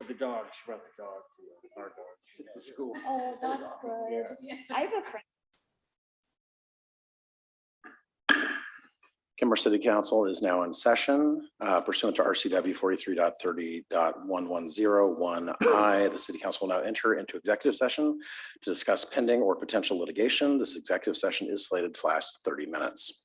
The dog, she brought the dog to our dog to school. Oh, that's good. Yeah. I have a friend. Kenmore City Council is now in session pursuant to RCW 43.30.1101I. The City Council will now enter into executive session to discuss pending or potential litigation. This executive session is slated to last 30 minutes.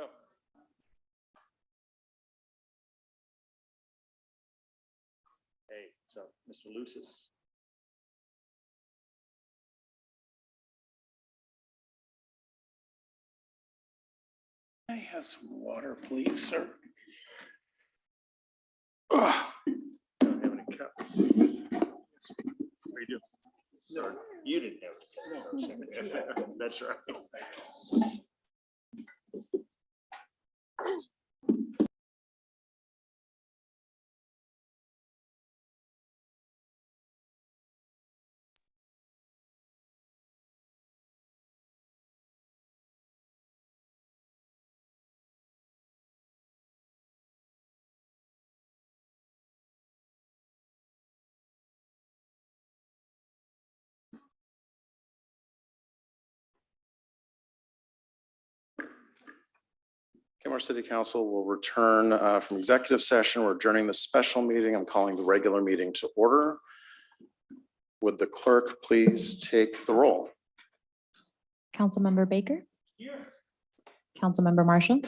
up? Hey, what's up, Mr. Lucis? I have some water, please, sir. Ugh. Don't have any cup. What do you do? No, you didn't have a cup. That's right. Kenmore City Council will return from executive session. We're adjourning the special meeting. I'm calling the regular meeting to order. Would the clerk please take the roll? Councilmember Baker. Here. Councilmember Marshall.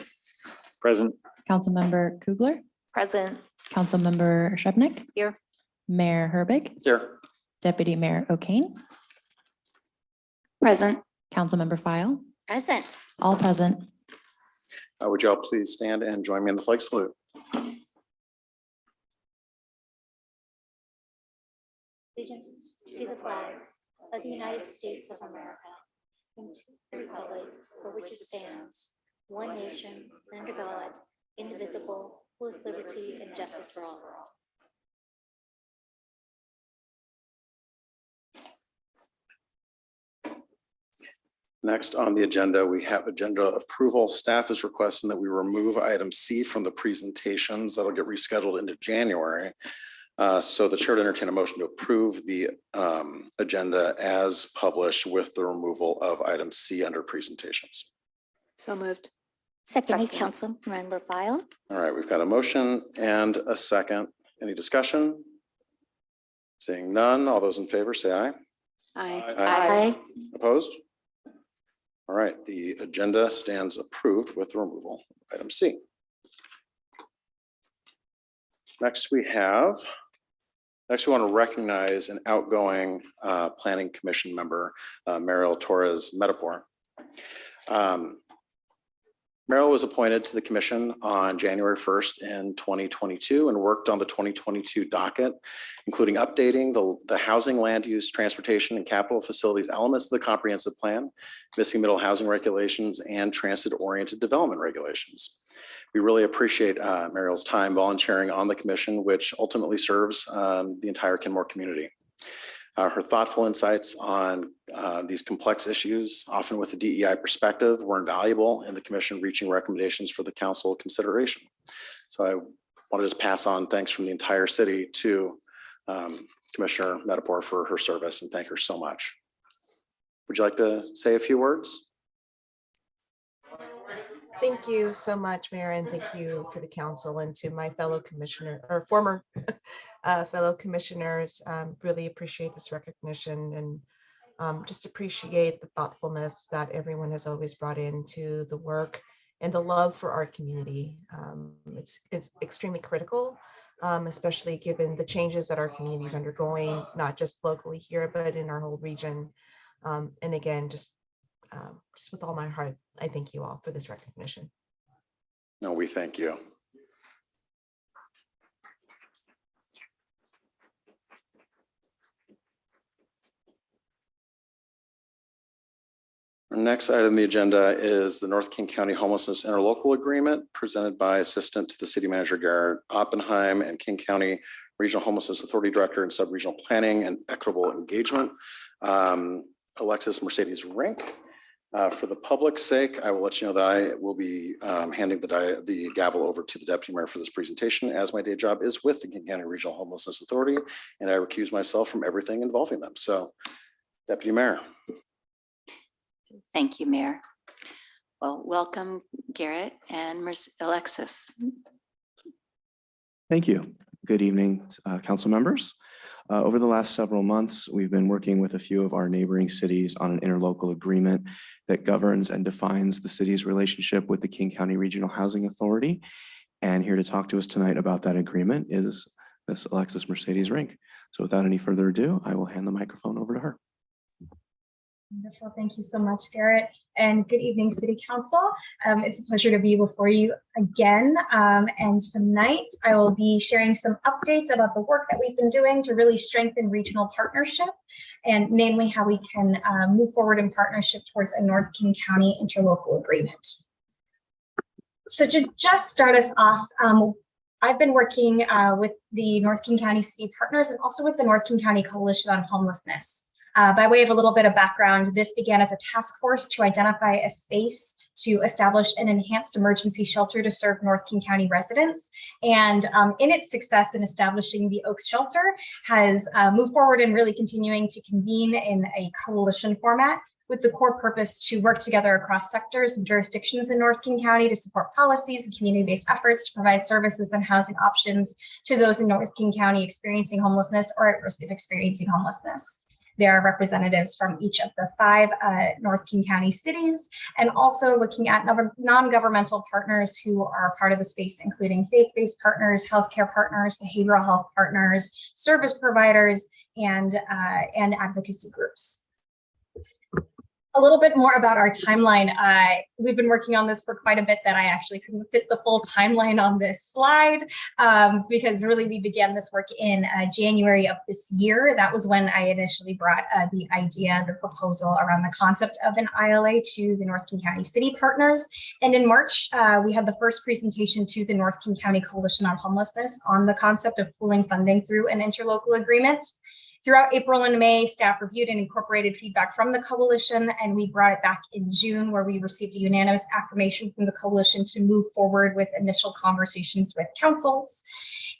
Present. Councilmember Kugler. Present. Councilmember Shebnick. Here. Mayor Herbig. Here. Deputy Mayor O'Kane. Present. Councilmember File. Present. All present. Would you all please stand and join me in the flag salute? Allegiance to the flag of the United States of America and to the republic for which it stands, one nation, under God, indivisible, with liberty and justice for all. Next on the agenda, we have agenda approval. Staff is requesting that we remove item C from the presentations. That'll get rescheduled into January. So the chair to entertain a motion to approve the agenda as published with the removal of item C under presentations. So moved. Seconded, Councilmember File. All right, we've got a motion and a second. Any discussion? Seeing none, all those in favor say aye. Aye. Opposed? All right, the agenda stands approved with the removal of item C. Next, we want to recognize an outgoing Planning Commission member, Mariel Torres Mehdipour. Mariel was appointed to the commission on January 1st in 2022 and worked on the 2022 docket, including updating the housing, land use, transportation, and capital facilities elements of the comprehensive plan, missing middle housing regulations, and transit-oriented development regulations. We really appreciate Mariel's time volunteering on the commission, which ultimately serves the entire Kenmore community. Her thoughtful insights on these complex issues, often with a DEI perspective, were invaluable in the commission reaching recommendations for the council consideration. So I want to just pass on thanks from the entire city to Commissioner Mehdipour for her service and thank her so much. Would you like to say a few words? Thank you so much, Mayor, and thank you to the council and to my fellow commissioner or former fellow commissioners. Really appreciate this recognition and just appreciate the thoughtfulness that everyone has always brought into the work and the love for our community. It's extremely critical, especially given the changes that our community is undergoing, not just locally here, but in our whole region. And again, just with all my heart, I thank you all for this recognition. No, we thank you. Our next item on the agenda is the North King County Homelessness Interlocal Agreement presented by Assistant to the City Manager Garrett, Oppenheim, and King County Regional Homelessness Authority Director and Sub-Regional Planning and Equitable Engagement, Alexis Mercedes Rink. For the public's sake, I will let you know that I will be handing the gavel over to the Deputy Mayor for this presentation, as my day job is with the King County Regional Homelessness Authority, and I recuse myself from everything involving them. So, Deputy Mayor. Thank you, Mayor. Well, welcome, Garrett and Alexis. Thank you. Good evening, council members. Over the last several months, we've been working with a few of our neighboring cities on an interlocal agreement that governs and defines the city's relationship with the King County Regional Housing Authority. And here to talk to us tonight about that agreement is Miss Alexis Mercedes Rink. So without any further ado, I will hand the microphone over to her. Wonderful. Thank you so much, Garrett. And good evening, City Council. It's a pleasure to be before you again. And tonight I will be sharing some updates about the work that we've been doing to really strengthen regional partnership, and namely how we can move forward in partnership towards a North King County interlocal agreement. So to just start us off, I've been working with the North King County City Partners and also with the North King County Coalition on Homelessness. By way of a little bit of background, this began as a task force to identify a space to establish an enhanced emergency shelter to serve North King County residents. And in its success in establishing the Oaks Shelter has moved forward and really continuing to convene in a coalition format with the core purpose to work together across sectors and jurisdictions in North King County to support policies and community-based efforts to provide services and housing options to those in North King County experiencing homelessness or at risk of experiencing homelessness. There are representatives from each of the 5 North King County cities, and also looking at non-governmental partners who are part of the space, including faith-based partners, healthcare partners, behavioral health partners, service providers, and advocacy groups. A little bit more about our timeline. We've been working on this for quite a bit that I actually couldn't fit the full timeline on this slide because really we began this work in January of this year. That was when I initially brought the idea, the proposal around the concept of an ILA to the North King County City Partners. And in March, we had the first presentation to the North King County Coalition on Homelessness on the concept of pooling funding through an interlocal agreement. Throughout April and May, staff reviewed and incorporated feedback from the coalition, and we brought it back in June, where we received a unanimous affirmation from the coalition to move forward with initial conversations with councils.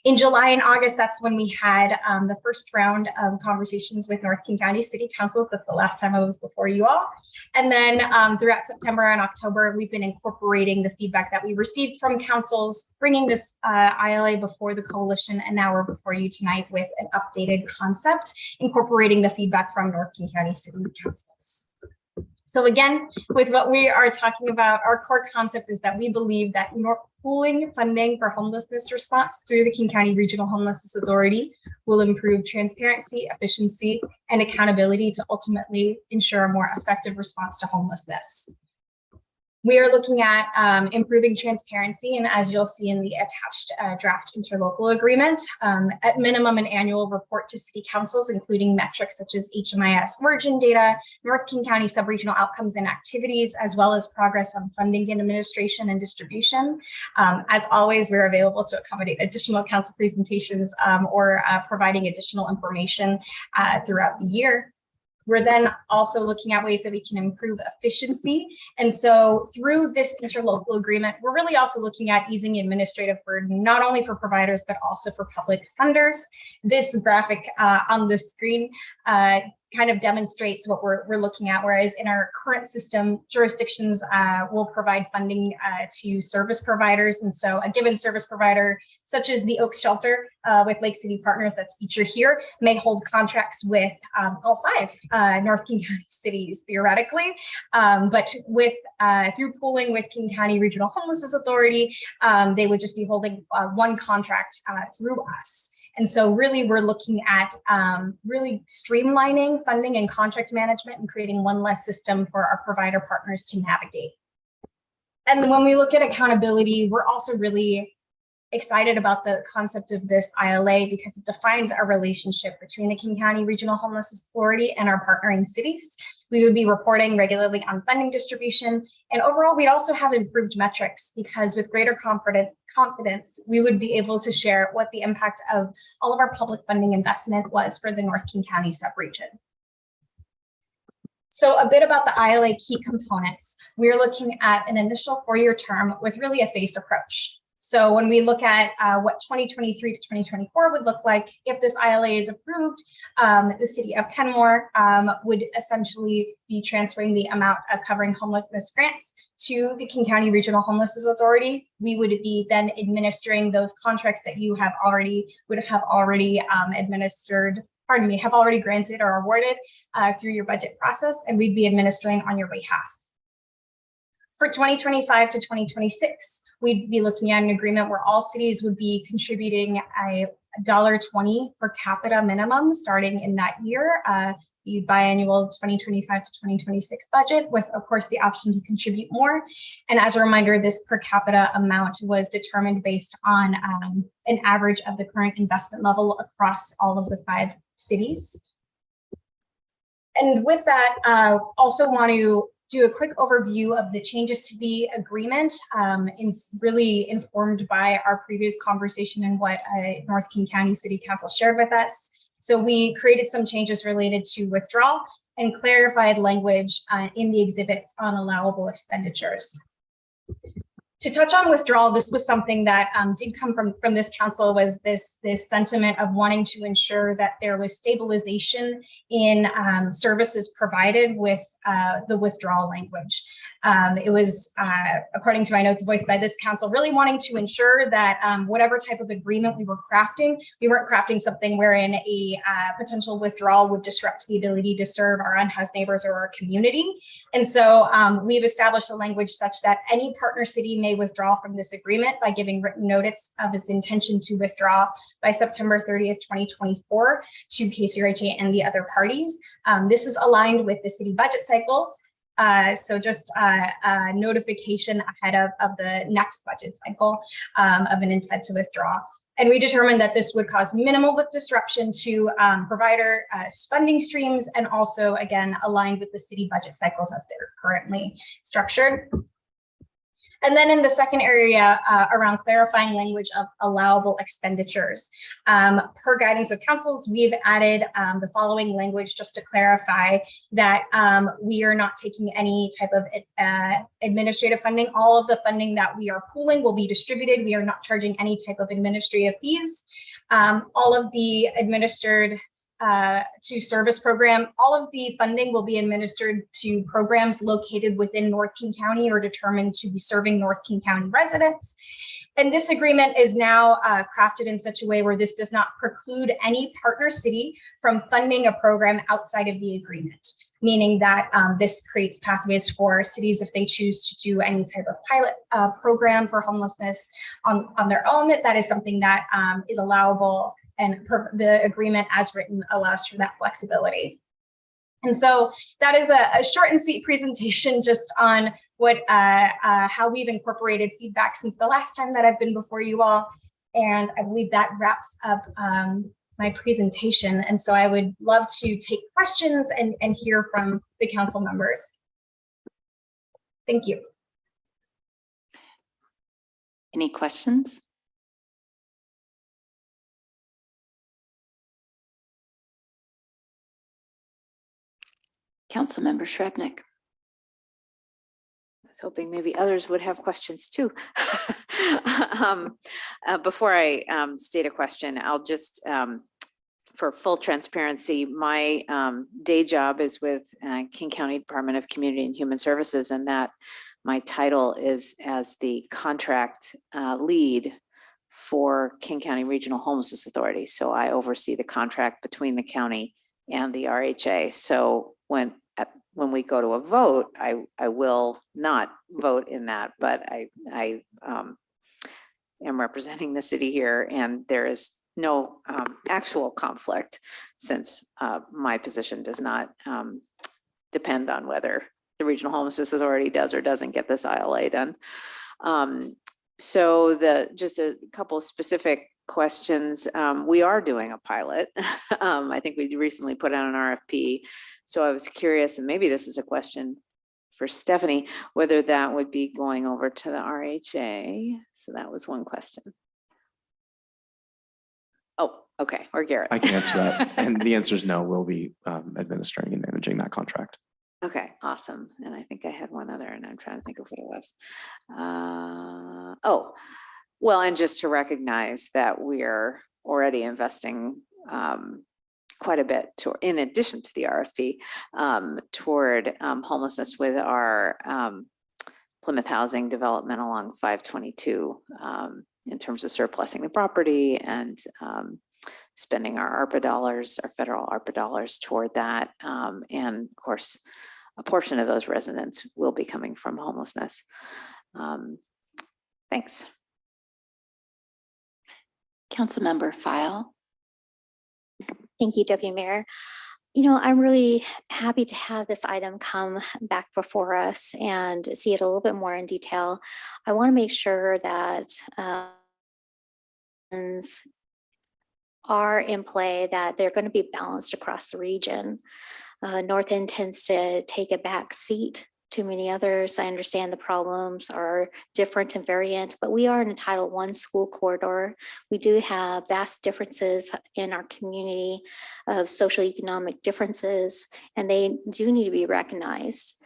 In July and August, that's when we had the first round of conversations with North King County City Councils. That's the last time I was before you all. And then throughout September and October, we've been incorporating the feedback that we received from councils, bringing this ILA before the coalition, and now we're before you tonight with an updated concept, incorporating the feedback from North King County City Councils. So again, with what we are talking about, our core concept is that we believe that pooling funding for homelessness response through the King County Regional Homelessness Authority will improve transparency, efficiency, and accountability to ultimately ensure a more effective response to homelessness. We are looking at improving transparency, and as you'll see in the attached draft interlocal agreement, at minimum an annual report to city councils, including metrics such as HMIS origin data, North King County subregional outcomes and activities, as well as progress on funding and administration and distribution. As always, we're available to accommodate additional council presentations or providing additional information throughout the year. We're then also looking at ways that we can improve efficiency. And so through this interlocal agreement, we're really also looking at easing administrative burden, not only for providers, but also for public funders. This graphic on the screen kind of demonstrates what we're looking at, whereas in our current system, jurisdictions will provide funding to service providers. And so a given service provider, such as the Oaks Shelter with Lake City Partners that's featured here, may hold contracts with all 5 North King County cities, theoretically. But with through pooling with King County Regional Homelessness Authority, they would just be holding one contract through us. And so really we're looking at really streamlining funding and contract management and creating one less system for our provider partners to navigate. And then when we look at accountability, we're also really excited about the concept of this ILA because it defines our relationship between the King County Regional Homelessness Authority and our partnering cities. We would be reporting regularly on funding distribution, and overall we'd also have improved metrics because with greater confidence, we would be able to share what the impact of all of our public funding investment was for the North King County subregion. So a bit about the ILA key components. We're looking at an initial 4-year term with really a phased approach. So when we look at what 2023 to 2024 would look like, if this ILA is approved, the city of Kenmore would essentially be transferring the amount of covering homelessness grants to the King County Regional Homelessness Authority. We would be then administering those contracts that you have already administered have already granted or awarded through your budget process, and we'd be administering on your behalf. For 2025 to 2026, we'd be looking at an agreement where all cities would be contributing a $1.20 per capita minimum starting in that year, the biannual 2025 to 2026 budget, with, of course, the option to contribute more. And as a reminder, this per capita amount was determined based on an average of the current investment level across all of the 5 cities. And with that, also want to do a quick overview of the changes to the agreement. It's really informed by our previous conversation and what North King County City Council shared with us. So we created some changes related to withdrawal and clarified language in the exhibits on allowable expenditures. To touch on withdrawal, this was something that did come from this council, was this sentiment of wanting to ensure that there was stabilization in services provided with the withdrawal language. It was, according to my notes, voiced by this council, really wanting to ensure that whatever type of agreement we were crafting, we weren't crafting something wherein a potential withdrawal would disrupt the ability to serve our unhoused neighbors or our community. And so we've established a language such that any partner city may withdraw from this agreement by giving written notice of its intention to withdraw by September 30th, 2024 to KCRHA and the other parties. This is aligned with the city budget cycles. So just a notification ahead of the next budget cycle of an intent to withdraw. And we determined that this would cause minimal disruption to provider funding streams, and also, again, aligned with the city budget cycles as they're currently structured. And then in the second area around clarifying language of allowable expenditures. Per guidance of councils, we've added the following language just to clarify that we are not taking any type of administrative funding. All of the funding that we are pooling will be distributed. We are not charging any type of administrative fees. All of the administered to service program, all of the funding will be administered to programs located within North King County or determined to be serving North King County residents. And this agreement is now crafted in such a way where this does not preclude any partner city from funding a program outside of the agreement, meaning that this creates pathways for cities if they choose to do any type of pilot program for homelessness on their own. That is something that is allowable, and the agreement as written allows for that flexibility. And so that is a short and sweet presentation just on what how we've incorporated feedback since the last time that I've been before you all. And I believe that wraps up my presentation. And so I would love to take questions and hear from the council members. Thank you. Any questions? Councilmember Shrevenick. I was hoping maybe others would have questions too. Before I state a question, I'll just, for full transparency, my day job is with King County Department of Community and Human Services, and that my title is as the contract lead for King County Regional Homelessness Authority. So I oversee the contract between the county and the RHA. So when we go to a vote, I will not vote in that, but I am representing the city here, and there is no actual conflict, since my position does not depend on whether the Regional Homelessness Authority does or doesn't get this ILA done. So just a couple of specific questions. We are doing a pilot. I think we recently put out an RFP. So I was curious, and maybe this is a question for Stephanie, whether that would be going over to the RHA. So that was one question. Oh, okay, or Garrett. I can answer that. And the answer is no, we'll be administering and managing that contract. Okay, awesome. And I think I had one other, and I'm trying to think of what it was. Oh, well, and just to recognize that we're already investing quite a bit in addition to the RFP toward homelessness with our Plymouth housing development along 522 in terms of surplusing the property and spending our ARPA dollars, our federal ARPA dollars toward that. And of course, a portion of those residents will be coming from homelessness. Thanks. Councilmember File. Thank you, Deputy Mayor. You know, I'm really happy to have this item come back before us and see it a little bit more in detail. I want to make sure that are in play, that they're going to be balanced across the region. North End tends to take a back seat to many others. I understand the problems are different and variant, but we are in a Title I school corridor. We do have vast differences in our community of socioeconomic differences, and they do need to be recognized.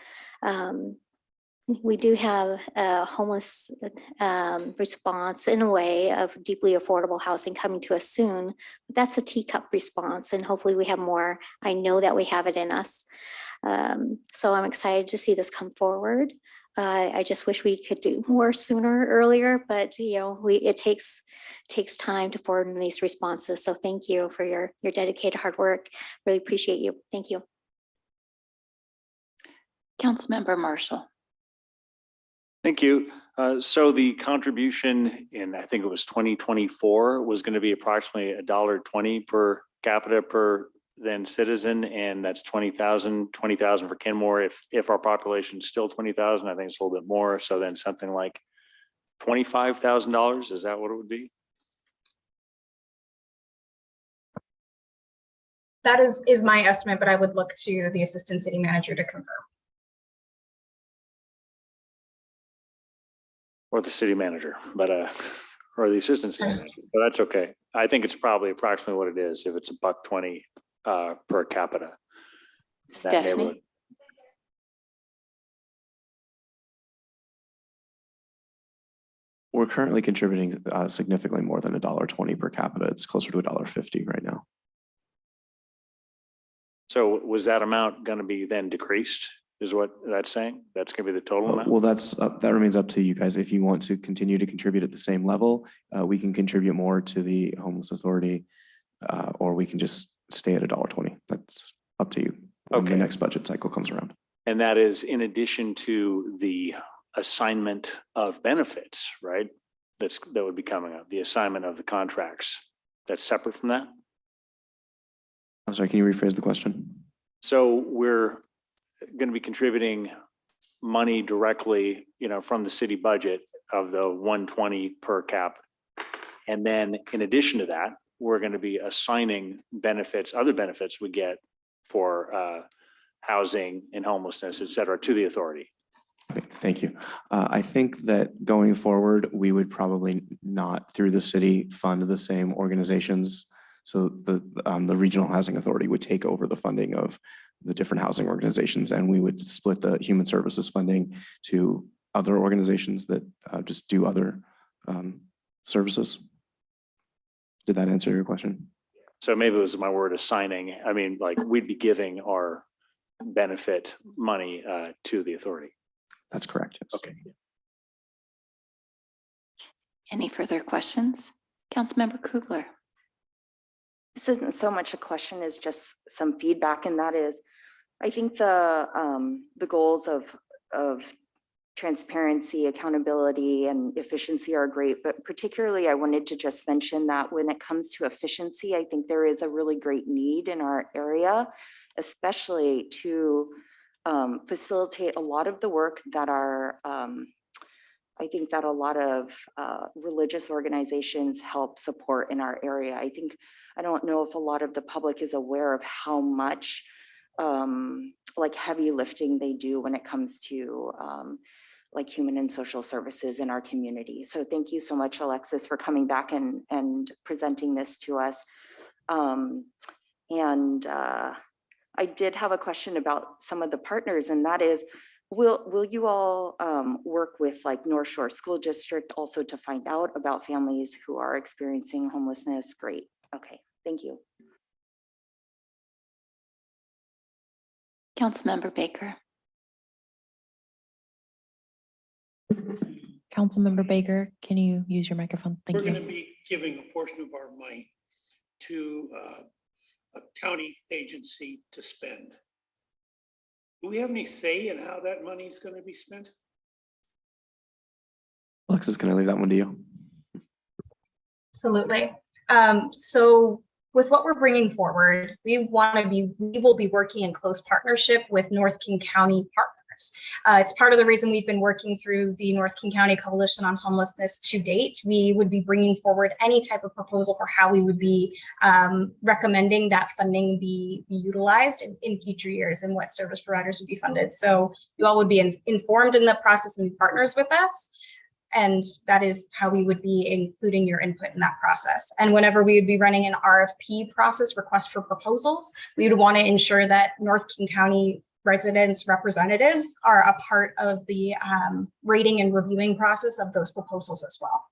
We do have a homeless response in a way of deeply affordable housing coming to us soon, but that's a teacup response, and hopefully we have more. I know that we have it in us. So I'm excited to see this come forward. I just wish we could do more sooner, earlier, but you know, it takes time to forward these responses. So thank you for your dedicated hard work. Really appreciate you. Thank you. Councilmember Marshall. Thank you. So the contribution in, I think it was 2024, was going to be approximately $1.20 per capita per then citizen, and that's 20,000 for Kenmore. If our population is still 20,000, I think it's a little bit more. So then something like $25,000. Is that what it would be? That is my estimate, but I would look to the Assistant City Manager to confirm. Or the city manager, but or the assistant city manager, but that's okay. I think it's probably approximately what it is. If it's $1.20 per capita. in that neighborhood. Stephanie. We're currently contributing significantly more than $1.20 per capita. It's closer to $1.50 right now. So was that amount going to be then decreased? Is what that's saying? That's going to be the total amount? Well, that remains up to you guys. If you want to continue to contribute at the same level, we can contribute more to the Homeless Authority, or we can just stay at $1.20. That's up to you when the next budget cycle comes around. And that is in addition to the assignment of benefits, right? That would be coming up, the assignment of the contracts. That's separate from that? I'm sorry, can you rephrase the question? So we're going to be contributing money directly, from the city budget of the $1.20 per cap. And then in addition to that, we're going to be assigning benefits, other benefits we get for housing and homelessness, et cetera, to the authority. Okay, thank you. I think that going forward, we would probably not through the city fund the same organizations. So the Regional Housing Authority would take over the funding of the different housing organizations, and we would split the human services funding to other organizations that just do other services. Did that answer your question? So maybe it was my word assigning. I mean, like we'd be giving our benefit money to the authority. That's correct. Yes. Okay. Any further questions? Councilmember Kugler. This isn't so much a question as just some feedback, and that is, I think the goals of transparency, accountability, and efficiency are great, but particularly I wanted to just mention that when it comes to efficiency, I think there is a really great need in our area, especially to facilitate a lot of the work that are I think that a lot of religious organizations help support in our area. I don't know if a lot of the public is aware of how much like heavy lifting they do when it comes to like human and social services in our community. So thank you so much, Alexis, for coming back and presenting this to us. I did have a question about some of the partners, and that is, will you all work with like North Shore School District also to find out about families who are experiencing homelessness? Great. Okay, thank you. Councilmember Baker. Councilmember Baker, can you use your microphone? Thank We're you. going to be giving a portion of our money to a county agency to spend. Do we have any say in how that money is going to be spent? Alexis, can I leave that one to you? Absolutely. So with what we're bringing forward, we will be working in close partnership with North King County partners. It's part of the reason we've been working through the North King County Coalition on Homelessness to date. We would be bringing forward any type of proposal for how we would be recommending that funding be utilized in future years and what service providers would be funded. So you all would be informed in the process and be partners with us. And that is how we would be including your input in that process. And whenever we would be running an RFP process, request for proposals, we would want to ensure that North King County residents representatives are a part of the rating and reviewing process of those proposals as well.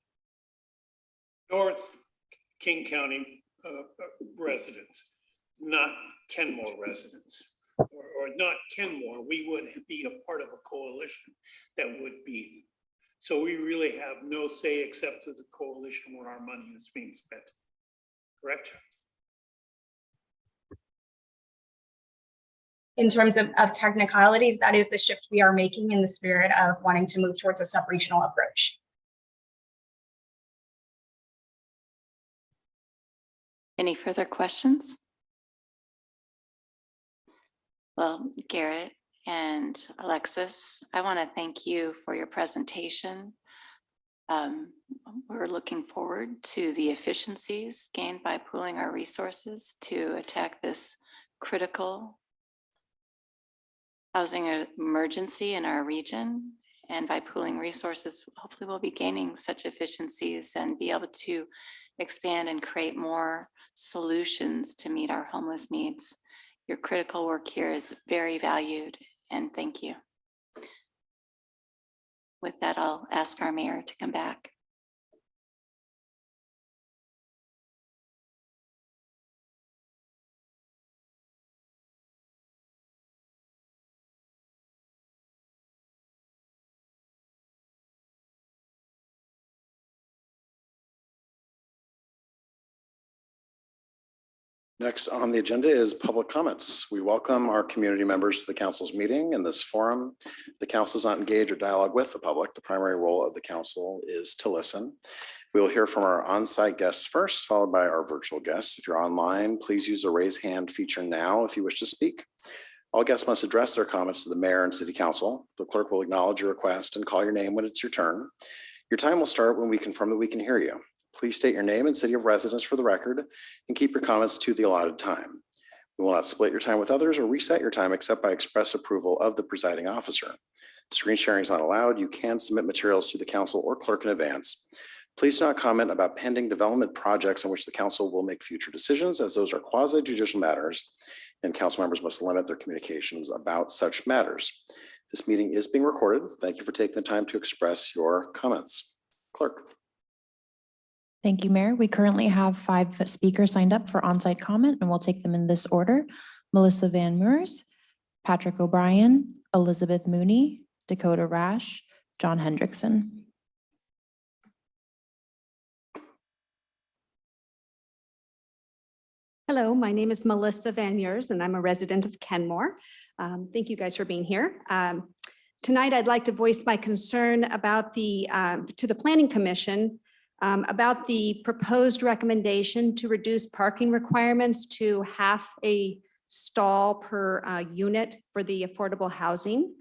North King County residents, not Kenmore residents, or not Kenmore. We would be a part of a coalition that would be. So we really have no say except to the coalition where our money is being spent, correct? In terms of technicalities, that is the shift we are making in the spirit of wanting to move towards a sub-regional approach. Any further questions? Well, Garrett and Alexis, I want to thank you for your presentation. We're looking forward to the efficiencies gained by pooling our resources to attack this critical housing emergency in our region. And by pooling resources, hopefully we'll be gaining such efficiencies and be able to expand and create more solutions to meet our homeless needs. Your critical work here is very valued, and thank you. With that, I'll ask our mayor to come back. Next on the agenda is public comments. We welcome our community members to the council's meeting. In this forum, the council does not engage or dialogue with the public. The primary role of the council is to listen. We will hear from our on-site guests first, followed by our virtual guests. If you're online, please use the raise hand feature now if you wish to speak. All guests must address their comments to the mayor and city council. The clerk will acknowledge your request and call your name when it's your turn. Your time will start when we confirm that we can hear you. Please state your name and city of residence for the record and keep your comments to the allotted time. We will not split your time with others or reset your time except by express approval of the presiding officer. Screen sharing is not allowed. You can submit materials to the council or clerk in advance. Please do not comment about pending development projects on which the council will make future decisions, as those are quasi-judicial matters and council members must limit their communications about such matters. This meeting is being recorded. Thank you for taking the time to express your comments. Clerk. Thank you, Mayor. We currently have 5 speakers signed up for on-site comment, and we'll take them in this order. Melissa Van Meurs, Patrick O'Brien, Elizabeth Mooney, Dakota Rash, John Hendrickson. Hello, my name is Melissa Van Meurs, and I'm a resident of Kenmore. Thank you guys for being here. Tonight, I'd like to voice my concern about to the Planning Commission about the proposed recommendation to reduce parking requirements to half a stall per unit for the affordable housing.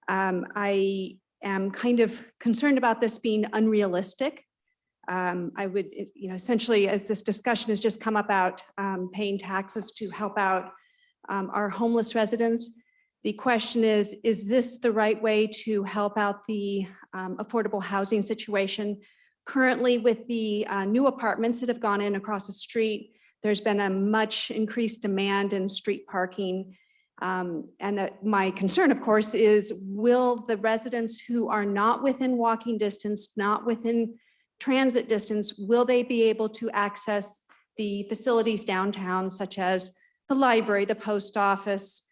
I am kind of concerned about this being unrealistic. I would, essentially, as this discussion has just come about paying taxes to help out our homeless residents, the question is this the right way to help out the affordable housing situation? Currently, with the new apartments that have gone in across the street, there's been a much increased demand in street parking. And my concern, of course, is will the residents who are not within walking distance, not within transit distance, will they be able to access the facilities downtown, such as the library, the post office,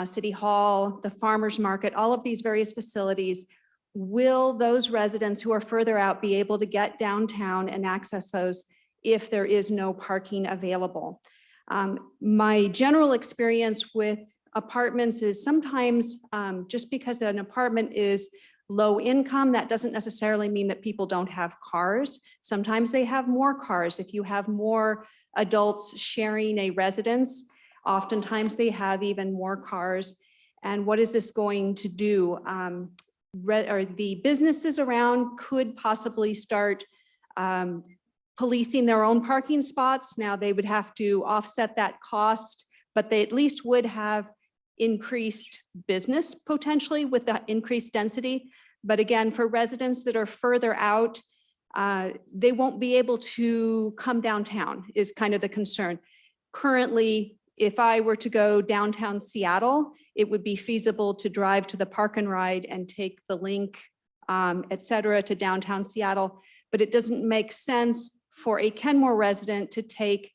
City Hall, the farmer's market, all of these various facilities? Will those residents who are further out be able to get downtown and access those if there is no parking available. My general experience with apartments is sometimes just because an apartment is low income, that doesn't necessarily mean that people don't have cars. Sometimes they have more cars. If you have more adults sharing a residence, oftentimes they have even more cars. And what is this going to do? Or the businesses around could possibly start policing their own parking spots. Now they would have to offset that cost, but they at least would have increased business potentially with that increased density. But again, for residents that are further out, they won't be able to come downtown is kind of the concern. Currently, if I were to go downtown Seattle, it would be feasible to drive to the Park and Ride and take the link, et cetera, to downtown Seattle. But it doesn't make sense for a Kenmore resident to take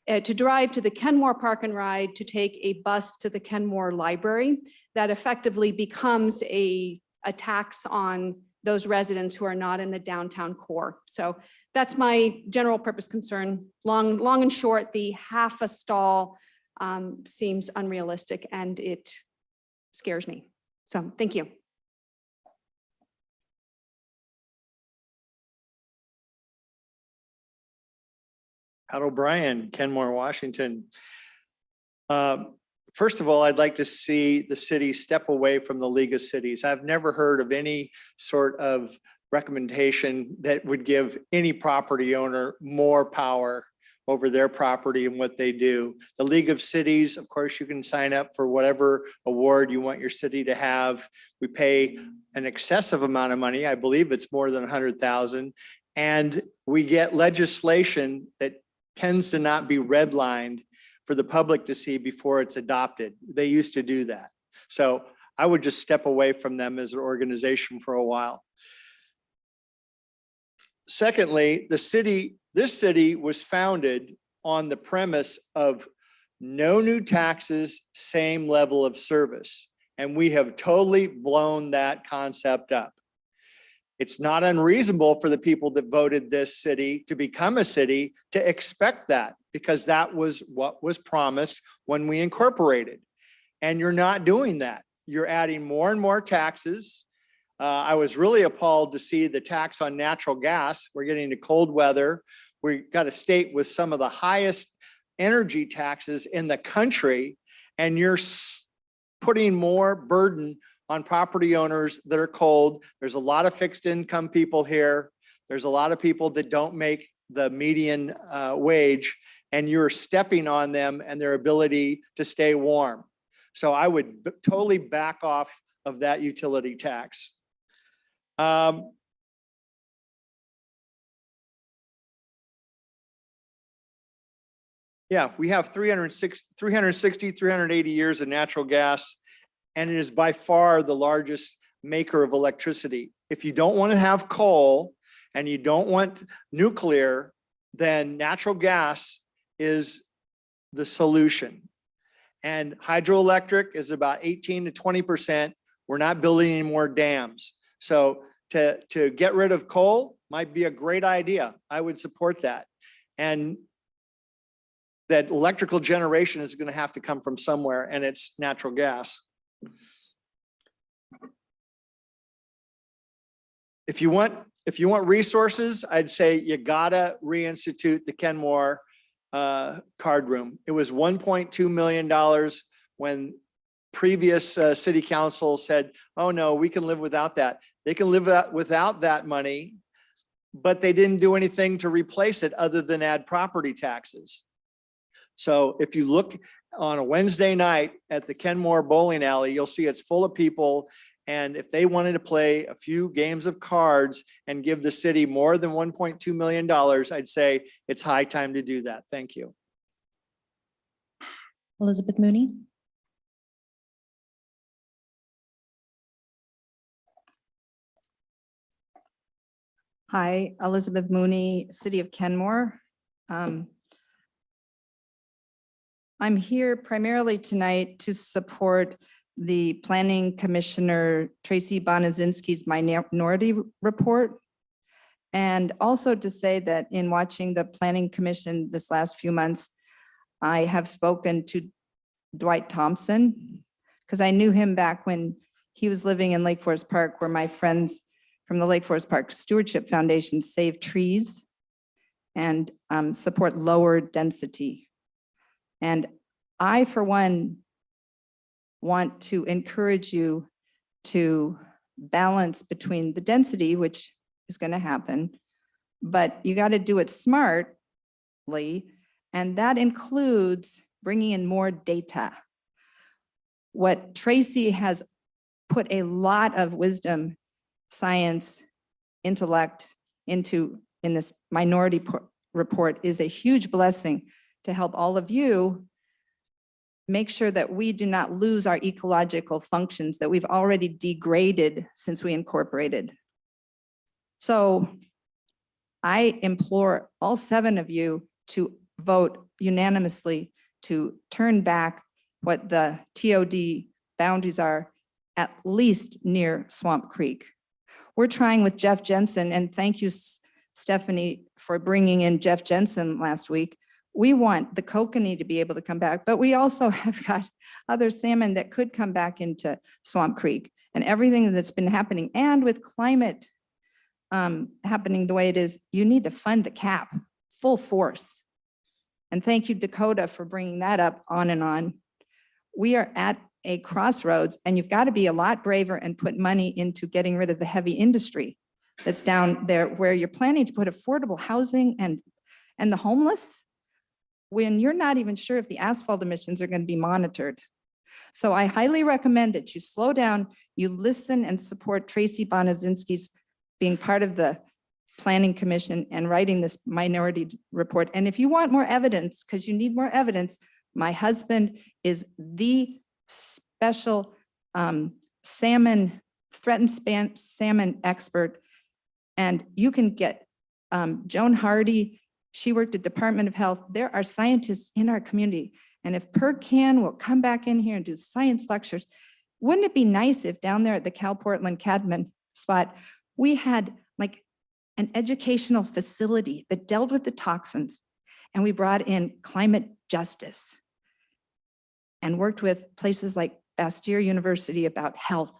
to drive to the Kenmore Park and Ride to take a bus to the Kenmore Library. That effectively becomes a tax on those residents who are not in the downtown core. So that's my general purpose concern. Long and short, the half a stall seems unrealistic and it scares me. So thank you. Pat O'Brien, Kenmore, Washington. First of all, I'd like to see the city step away from the League of Cities. I've never heard of any sort of recommendation that would give any property owner more power over their property and what they do. The League of Cities, of course, you can sign up for whatever award you want your city to have. We pay an excessive amount of money. I believe it's more than 100,000. And we get legislation that tends to not be redlined for the public to see before it's adopted. They used to do that. So I would just step away from them as an organization for a while. Secondly, this city was founded on the premise of no new taxes, same level of service. And we have totally blown that concept up. It's not unreasonable for the people that voted this city to become a city to expect that, because that was what was promised when we incorporated. And you're not doing that. You're adding more and more taxes. I was really appalled to see the tax on natural gas. We're getting to cold weather. We've got a state with some of the highest energy taxes in the country, and you're putting more burden on property owners that are cold. There's a lot of fixed income people here. There's a lot of people that don't make the median wage, and you're stepping on them and their ability to stay warm. So I would totally back off of that utility tax. Yeah, we have 380 years of natural gas, and it is by far the largest maker of electricity. If you don't want to have coal and you don't want nuclear, then natural gas is the solution. And hydroelectric is about 18 to 20%. We're not building any more dams. So to get rid of coal might be a great idea. I would support that. And that electrical generation is going to have to come from somewhere, and it's natural gas. If you want resources, I'd say you gotta reinstitute the Kenmore card room. It was $1.2 million when previous city council said, oh no, we can live without that. They can live without that money, but they didn't do anything to replace it other than add property taxes. So if you look on a Wednesday night at the Kenmore bowling alley, you'll see it's full of people. And if they wanted to play a few games of cards and give the city more than $1.2 million, I'd say it's high time to do that. Thank you. Elizabeth Mooney. Hi, Elizabeth Mooney, City of Kenmore. I'm here primarily tonight to support the Planning Commissioner Tracy Bonazinski's minority report. And also to say that in watching the Planning Commission this last few months, I have spoken to Dwight Thompson, because I knew him back when he was living in Lake Forest Park, where my friends from the Lake Forest Park Stewardship Foundation save trees and support lower density. And I, for one, want to encourage you to balance between the density, which is going to happen, but you got to do it smartly. And that includes bringing in more data. What Tracy has put a lot of wisdom, science, intellect into in this minority report is a huge blessing to help all of you make sure that we do not lose our ecological functions that we've already degraded since we incorporated. So I implore all 7 of you to vote unanimously to turn back what the TOD boundaries are, at least near Swamp Creek. We're trying with Jeff Jensen, and thank you, Stephanie, for bringing in Jeff Jensen last week. We want the kokanee to be able to come back, but we also have got other salmon that could come back into Swamp Creek, and everything that's been happening. And with climate happening the way it is, you need to fund the cap full force. And thank you, Dakota, for bringing that up on and on. We are at a crossroads, and you've got to be a lot braver and put money into getting rid of the heavy industry that's down there, where you're planning to put affordable housing and the homeless, when you're not even sure if the asphalt emissions are going to be monitored. So I highly recommend that you slow down, you listen and support Tracy Bonazinski's being part of the Planning Commission and writing this minority report. And if you want more evidence, because you need more evidence, my husband is the special salmon, threatened salmon expert. And you can get Joan Hardy. She worked at Department of Health. There are scientists in our community. And if PERCAN will come back in here and do science lectures, wouldn't it be nice if down there at the Cal Portland Cadman spot, we had like an educational facility that dealt with the toxins, and we brought in climate justice and worked with places like Bastyr University about health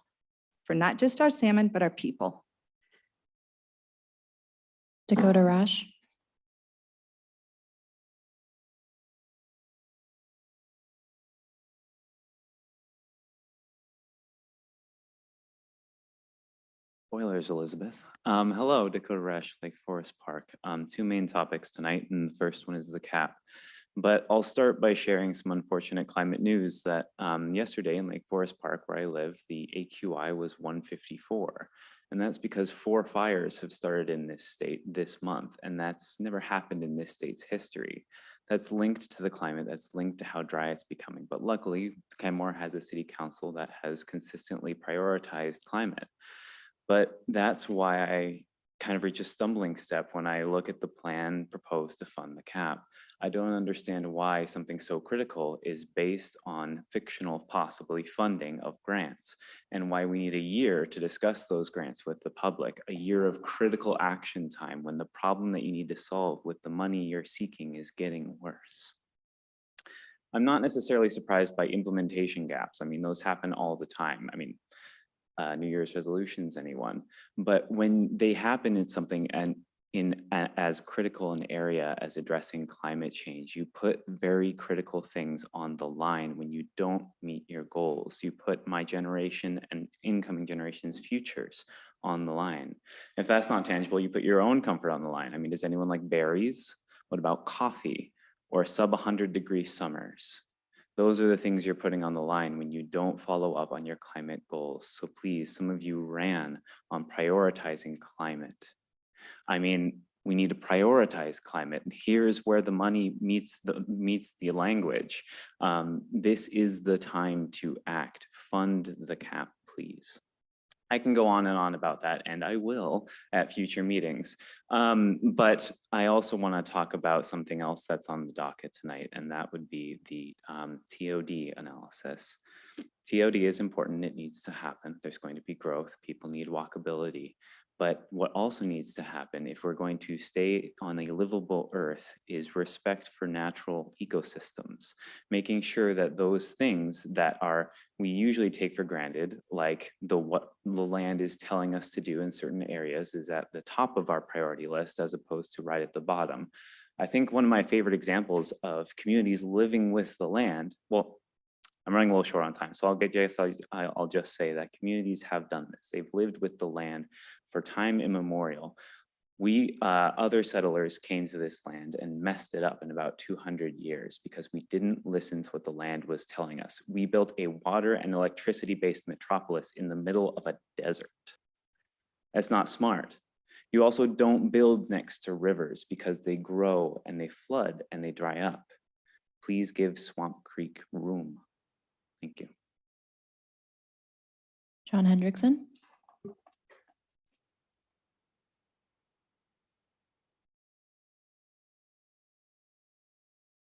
for not just our salmon, but our people. Dakota Rash. Oilers, Elizabeth. Hello, Dakota Rash, Lake Forest Park. 2 main topics tonight, and the first one is the cap. But I'll start by sharing some unfortunate climate news that yesterday in Lake Forest Park, where I live, the AQI was 154. And that's because 4 fires have started in this state this month, and that's never happened in this state's history. That's linked to the climate, that's linked to how dry it's becoming. But luckily, Kenmore has a city council that has consistently prioritized climate. But that's why I kind of reach a stumbling step when I look at the plan proposed to fund the cap. I don't understand why something so critical is based on fictional possibly funding of grants, and why we need a year to discuss those grants with the public, a year of critical action time when the problem that you need to solve with the money you're seeking is getting worse. I'm not necessarily surprised by implementation gaps. I mean, those happen all the time. I mean, New Year's resolutions, anyone, but when they happen in something and in as critical an area as addressing climate change, you put very critical things on the line when you don't meet your goals. You put my generation and incoming generations' futures on the line. If that's not tangible, you put your own comfort on the line. I mean, does anyone like berries? What about coffee or sub 100-degree summers? Those are the things you're putting on the line when you don't follow up on your climate goals. So please, some of you ran on prioritizing climate. I mean, we need to prioritize climate. Here's where the money meets the language. This is the time to act. Fund the cap, please. I can go on and on about that, and I will at future meetings. But I also want to talk about something else that's on the docket tonight, and that would be the TOD analysis. TOD is important. It needs to happen. There's going to be growth. People need walkability. But what also needs to happen if we're going to stay on a livable earth is respect for natural ecosystems, making sure that those things that we usually take for granted, like what the land is telling us to do in certain areas, is at the top of our priority list as opposed to right at the bottom. I think one of my favorite examples of communities living with the land, well, I'm running a little short on time, so I'll just say that communities have done this. They've lived with the land for time immemorial. Other settlers came to this land and messed it up in about 200 years because we didn't listen to what the land was telling us. We built a water and electricity-based metropolis in the middle of a desert. That's not smart. You also don't build next to rivers because they grow and they flood and they dry up. Please give Swamp Creek room. Thank you. John Hendrickson.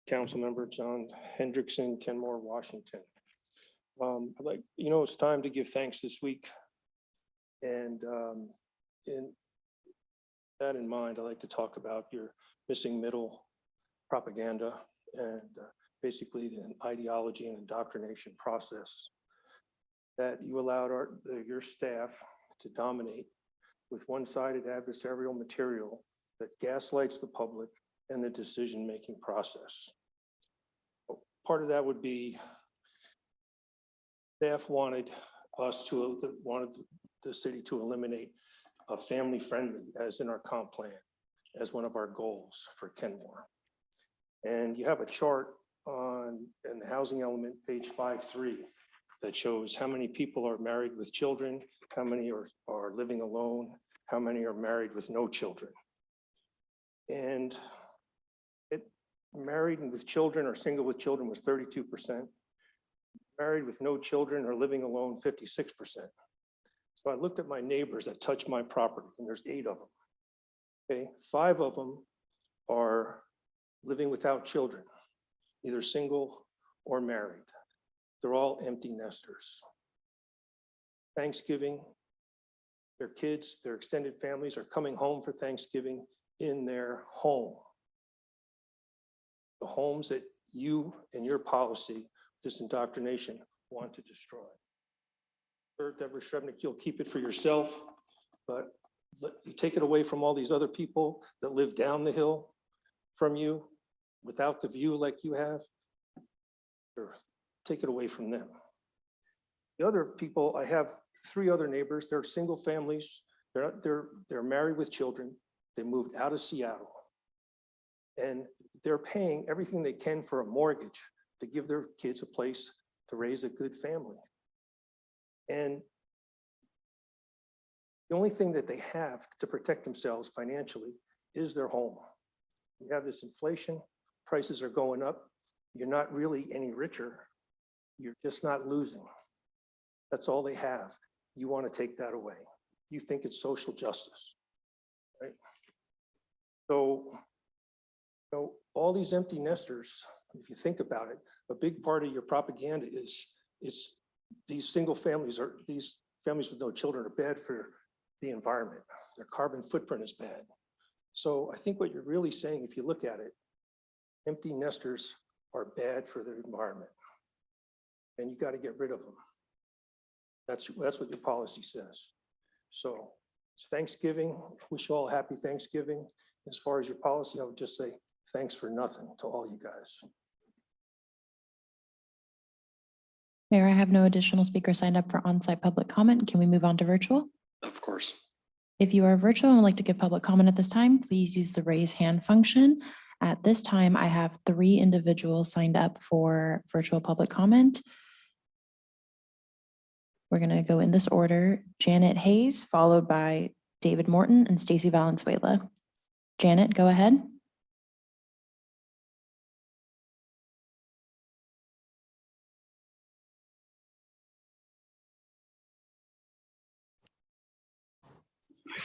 Councilmember John Hendrickson, Kenmore, Washington. It's time to give thanks this week. And in that in mind, I'd like to talk about your missing middle propaganda and basically the ideology and indoctrination process that you allowed your staff to dominate with one-sided adversarial material that gaslights the public and the decision-making process. Part of that would be staff wanted the city to eliminate a family-friendly, as in our comp plan, as one of our goals for Kenmore. And you have a chart in the housing element, page 5.3, that shows how many people are married with children, how many are living alone, how many are married with no children. And married and with children or single with children was 32%. Married with no children or living alone, 56%. So I looked at my neighbors that touch my property, and there's 8 of them. Okay, 5 of them are living without children, either single or married. They're all empty nesters. Thanksgiving, their kids, their extended families are coming home for Thanksgiving in their home. The homes that you and your policy, this indoctrination, want to destroy. Deborah Shrevenick, you'll keep it for yourself, but you take it away from all these other people that live down the hill from you without the view like you have, or take it away from them. The other people, I have 3 other neighbors. They're single families. They're married with children. They moved out of Seattle, and they're paying everything they can for a mortgage to give their kids a place to raise a good family. And the only thing that they have to protect themselves financially is their home. You have this inflation, prices are going up. You're not really any richer. You're just not losing. That's all they have. You want to take that away. You think it's social justice, right? So, all these empty nesters, if you think about it, a big part of your propaganda is these single families these families with no children are bad for the environment. Their carbon footprint is bad. So I think what you're really saying, if you look at it, empty nesters are bad for the environment, and you got to get rid of them. That's what your policy says. So it's Thanksgiving. Wish you all a happy Thanksgiving. As far as your policy, I would just say thanks for nothing to all you guys. Mayor, I have no additional speakers signed up for on-site public comment. Can we move on to virtual? Of course. If you are virtual and would like to give public comment at this time, please use the raise hand function. At this time, I have 3 individuals signed up for virtual public comment. We're going to go in this order: Janet Hayes, followed by David Morton and Stacy Valenzuela. Janet, go ahead.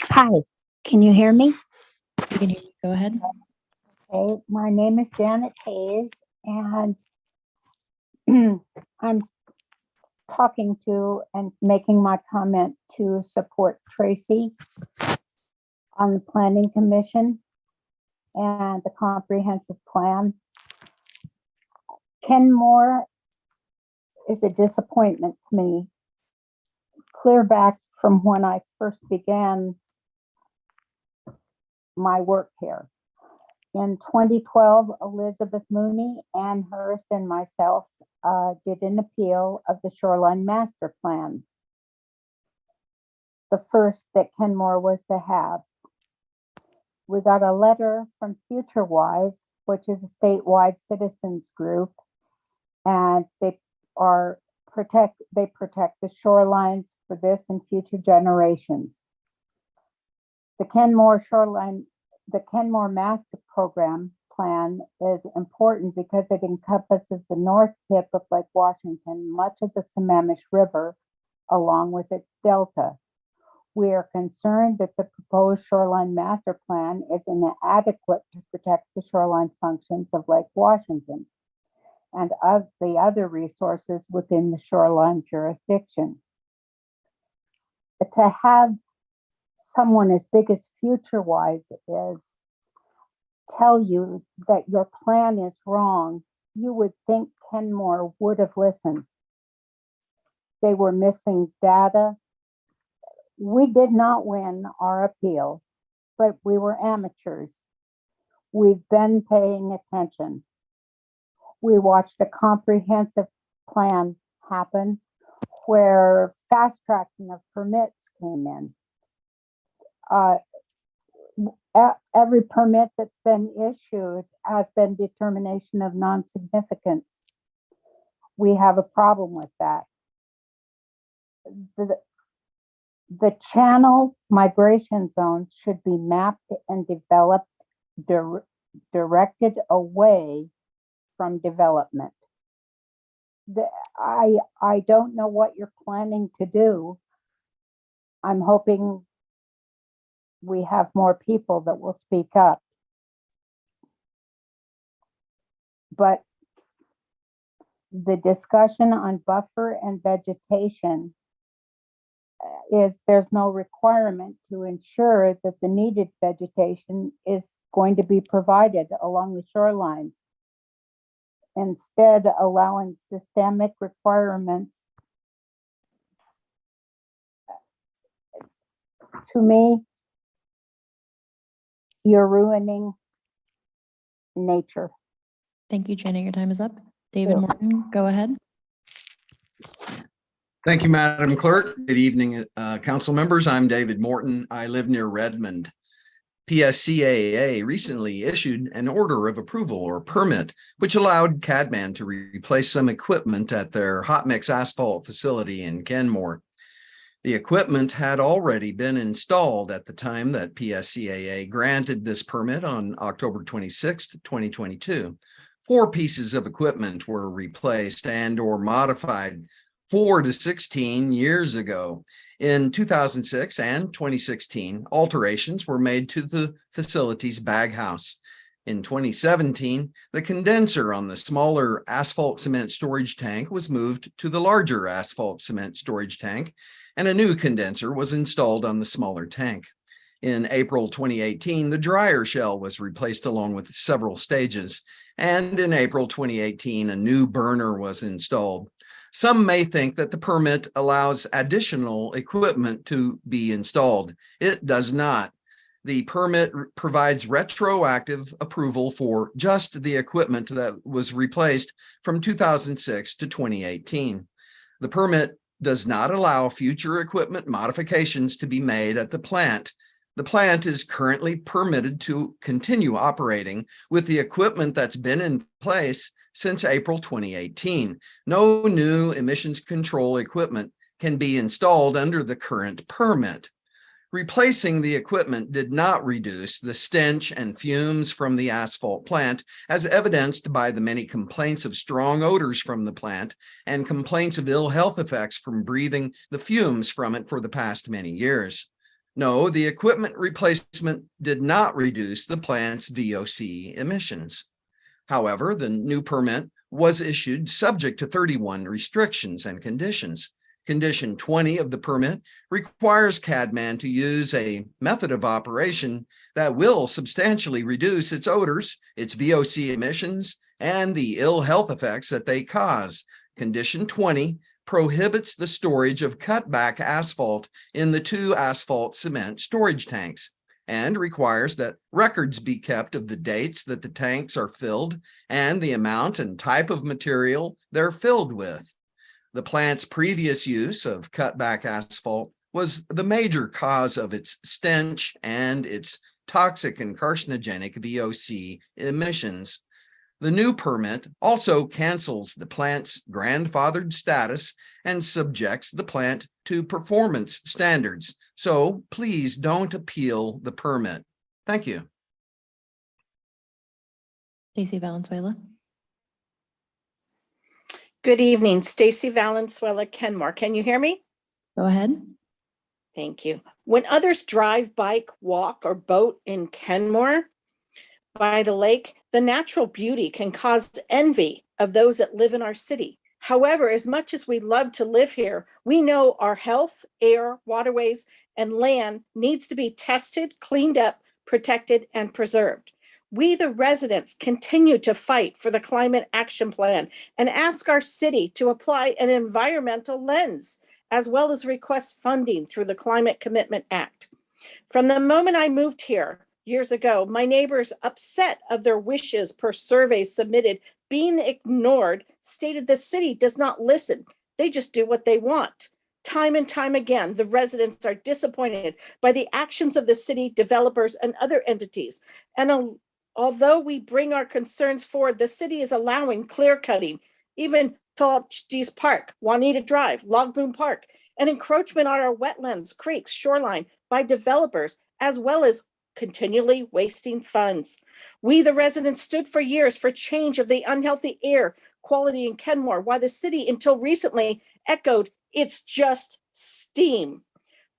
Hi, can you hear me? You can hear me. Go ahead. Okay, my name is Janet Hayes, and I'm talking to and making my comment to support Tracy on the Planning Commission and the comprehensive plan. Kenmore is a disappointment to me. Clear back from when I first began my work here. In 2012, Elizabeth Mooney, Ann Hurst, and myself did an appeal of the Shoreline Master Plan, the first that Kenmore was to have. We got a letter from FutureWise, which is a statewide citizens group, and they protect the shorelines for this and future generations. The Kenmore Master Program Plan is important because it encompasses the north tip of Lake Washington, much of the Sammamish River, along with its delta. We are concerned that the proposed Shoreline Master Plan is inadequate to protect the shoreline functions of Lake Washington and of the other resources within the shoreline jurisdiction. To have someone as big as FutureWise is tell you that your plan is wrong, you would think Kenmore would have listened. They were missing data. We did not win our appeal, but we were amateurs. We've been paying attention. We watched a comprehensive plan happen where fast tracking of permits came in. Every permit that's been issued has been determination of non-significance. We have a problem with that. The channel migration zone should be mapped and developed, directed away from development. I don't know what you're planning to do. I'm hoping we have more people that will speak up. But the discussion on buffer and vegetation is there's no requirement to ensure that the needed vegetation is going to be provided along the shorelines. Instead, allowing systemic requirements, to me, you're ruining nature. Thank you, Janet. Your time is up. David Morton, go ahead. Thank you, Madam Clerk. Good evening, council members. I'm David Morton. I live near Redmond. PSCAA recently issued an order of approval or permit, which allowed Cadman to replace some equipment at their hot mix asphalt facility in Kenmore. The equipment had already been installed at the time that PSCAA granted this permit on October 26, 2022. 4 pieces of equipment were replaced and or modified 4 to 16 years ago. In 2006 and 2016, alterations were made to the facility's baghouse. In 2017, the condenser on the smaller asphalt cement storage tank was moved to the larger asphalt cement storage tank, and a new condenser was installed on the smaller tank. In April 2018, the dryer shell was replaced along with several stages, and in April 2018, a new burner was installed. Some may think that the permit allows additional equipment to be installed. It does not. The permit provides retroactive approval for just the equipment that was replaced from 2006 to 2018. The permit does not allow future equipment modifications to be made at the plant. The plant is currently permitted to continue operating with the equipment that's been in place since April 2018. No new emissions control equipment can be installed under the current permit. Replacing the equipment did not reduce the stench and fumes from the asphalt plant, as evidenced by the many complaints of strong odors from the plant and complaints of ill health effects from breathing the fumes from it for the past many years. No, the equipment replacement did not reduce the plant's VOC emissions. However, the new permit was issued subject to 31 restrictions and conditions. Condition 20 of the permit requires Cadman to use a method of operation that will substantially reduce its odors, its VOC emissions, and the ill health effects that they cause. Condition 20 prohibits the storage of cutback asphalt in the 2 asphalt cement storage tanks and requires that records be kept of the dates that the tanks are filled and the amount and type of material they're filled with. The plant's previous use of cutback asphalt was the major cause of its stench and its toxic and carcinogenic VOC emissions. The new permit also cancels the plant's grandfathered status and subjects the plant to performance standards. So please don't appeal the permit. Thank you. Stacey Valenzuela. Good evening, Stacey Valenzuela, Kenmore. Can you hear me? Go ahead. Thank you. When others drive, bike, walk, or boat in Kenmore by the lake, the natural beauty can cause envy of those that live in our city. However, as much as we love to live here, we know our health, air, waterways, and land needs to be tested, cleaned up, protected, and preserved. We, the residents, continue to fight for the Climate Action Plan and ask our city to apply an environmental lens, as well as request funding through the Climate Commitment Act. From the moment I moved here years ago, my neighbors, upset of their wishes per survey submitted being ignored, stated the city does not listen. They just do what they want. Time and time again, the residents are disappointed by the actions of the city, developers, and other entities. And although we bring our concerns forward, the city is allowing clear cutting, even Tolchdi's Park, Juanita Drive, Log Boom Park, and encroachment on our wetlands, creeks, shoreline by developers, as well as continually wasting funds. We, the residents, stood for years for change of the unhealthy air quality in Kenmore, while the city until recently echoed, "It's just steam."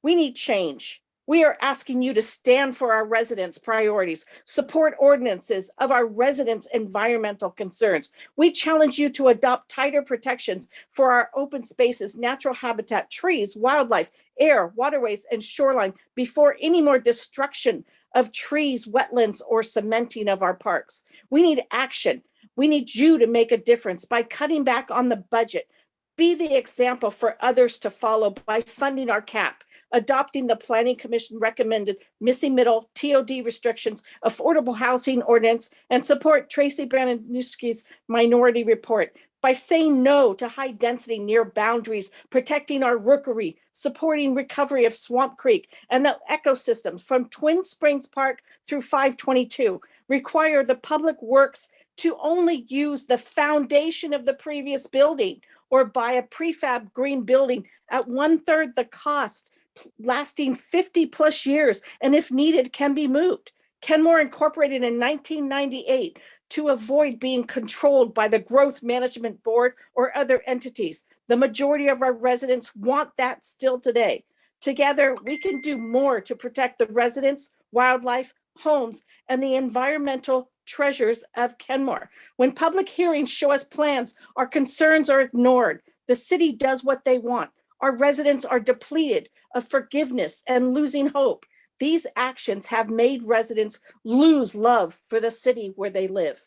We need change. We are asking you to stand for our residents' priorities, support ordinances of our residents' environmental concerns. We challenge you to adopt tighter protections for our open spaces, natural habitat, trees, wildlife, air, waterways, and shoreline before any more destruction of trees, wetlands, or cementing of our parks. We need action. We need you to make a difference by cutting back on the budget. Be the example for others to follow by funding our CAP, adopting the Planning Commission recommended missing middle, TOD restrictions, affordable housing ordinance, and support Tracy Branuski's minority report. By saying no to high density near boundaries, protecting our rookery, supporting recovery of Swamp Creek and the ecosystems from Twin Springs Park through 522, require the public works to only use the foundation of the previous building or buy a prefab green building at 1/3 the cost, lasting 50+ years, and if needed, can be moved. Kenmore incorporated in 1998 to avoid being controlled by the Growth Management Board or other entities. The majority of our residents want that still today. Together, we can do more to protect the residents, wildlife, homes, and the environmental treasures of Kenmore. When public hearings show us plans, our concerns are ignored. The city does what they want. Our residents are depleted of forgiveness and losing hope. These actions have made residents lose love for the city where they live.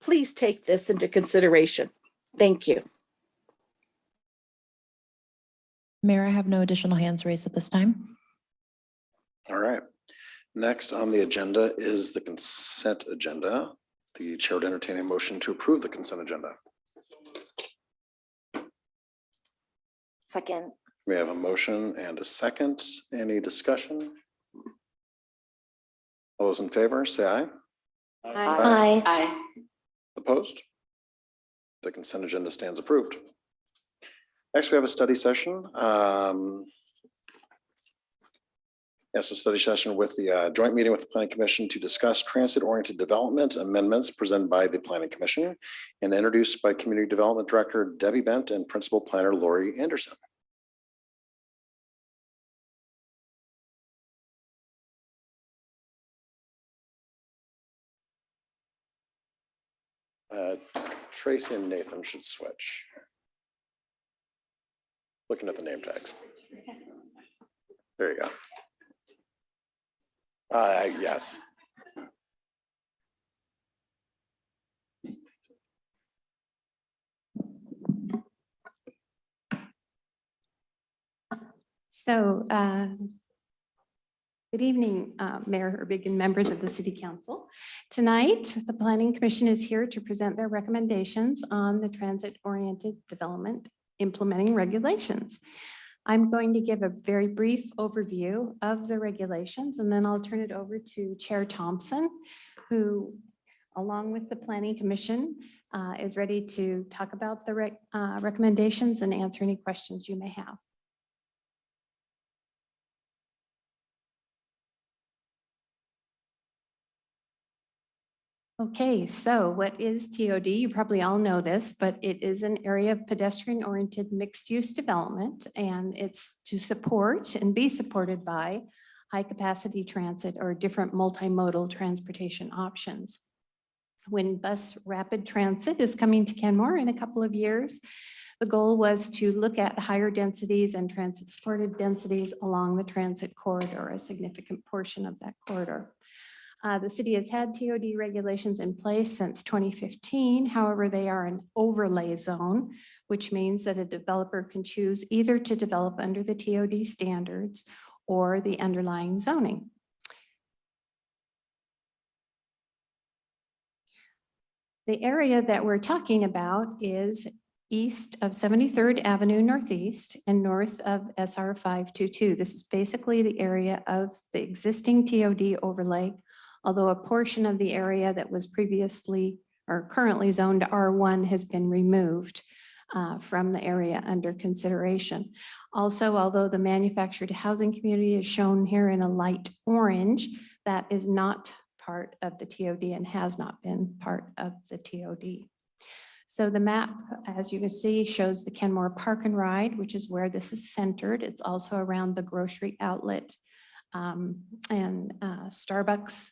Please take this into consideration. Thank you. Mayor, I have no additional hands raised at this time. All right. Next on the agenda is the consent agenda. The chair would entertain a motion to approve the consent agenda. Second. We have a motion and a second. Any discussion? All those in favor, say aye. Aye. Aye. Opposed? The consent agenda stands approved. Next, we have a study session. Yes, a study session with the joint meeting with the Planning Commission to discuss transit-oriented development amendments presented by the Planning Commission and introduced by Community Development Director Debbie Bent and Principal Planner Lori Anderson. Tracy and Nathan should switch. Looking at the name tags. There you go. Yes. So, good evening, Mayor Herbig and members of the City Council. Tonight, the Planning Commission is here to present their recommendations on the transit-oriented development implementing regulations. I'm going to give a very brief overview of the regulations, and then I'll turn it over to Chair Thompson, who, along with the Planning Commission, is ready to talk about the recommendations and answer any questions you may have. Okay, so what is TOD? You probably all know this, but it is an area of pedestrian-oriented mixed-use development, and it's to support and be supported by high-capacity transit or different multimodal transportation options. When bus rapid transit is coming to Kenmore in a couple of years, the goal was to look at higher densities and transit-supported densities along the transit corridor, a significant portion of that corridor. The city has had TOD regulations in place since 2015. However, they are an overlay zone, which means that a developer can choose either to develop under the TOD standards or the underlying zoning. The area that we're talking about is east of 73rd Avenue Northeast and north of SR 522. This is basically the area of the existing TOD overlay, although a portion of the area that was previously or currently zoned R1 has been removed from the area under consideration. Also, although the manufactured housing community is shown here in a light orange, that is not part of the TOD and has not been part of the TOD. So the map, as you can see, shows the Kenmore Park and Ride, which is where this is centered. It's also around the grocery outlet and Starbucks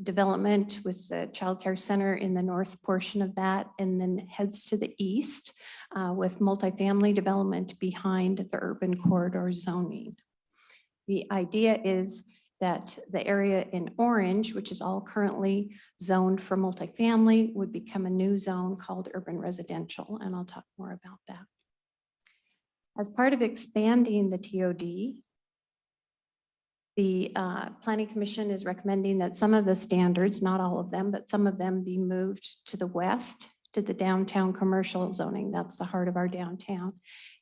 development with the child care center in the north portion of that, and then heads to the east with multifamily development behind the urban corridor zoning. The idea is that the area in orange, which is all currently zoned for multifamily, would become a new zone called urban residential, and I'll talk more about that. As part of expanding the TOD, the Planning Commission is recommending that some of the standards, not all of them, but some of them be moved to the west, to the downtown commercial zoning. That's the heart of our downtown.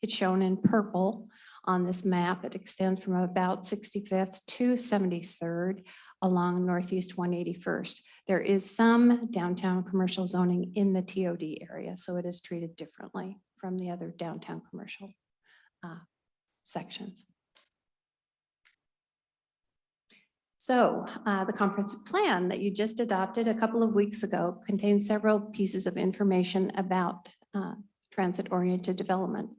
It's shown in purple on this map. It extends from about 65th to 73rd along Northeast 181st. There is some downtown commercial zoning in the TOD area, so it is treated differently from the other downtown commercial sections. So the comprehensive plan that you just adopted a couple of weeks ago contains several pieces of information about transit-oriented development.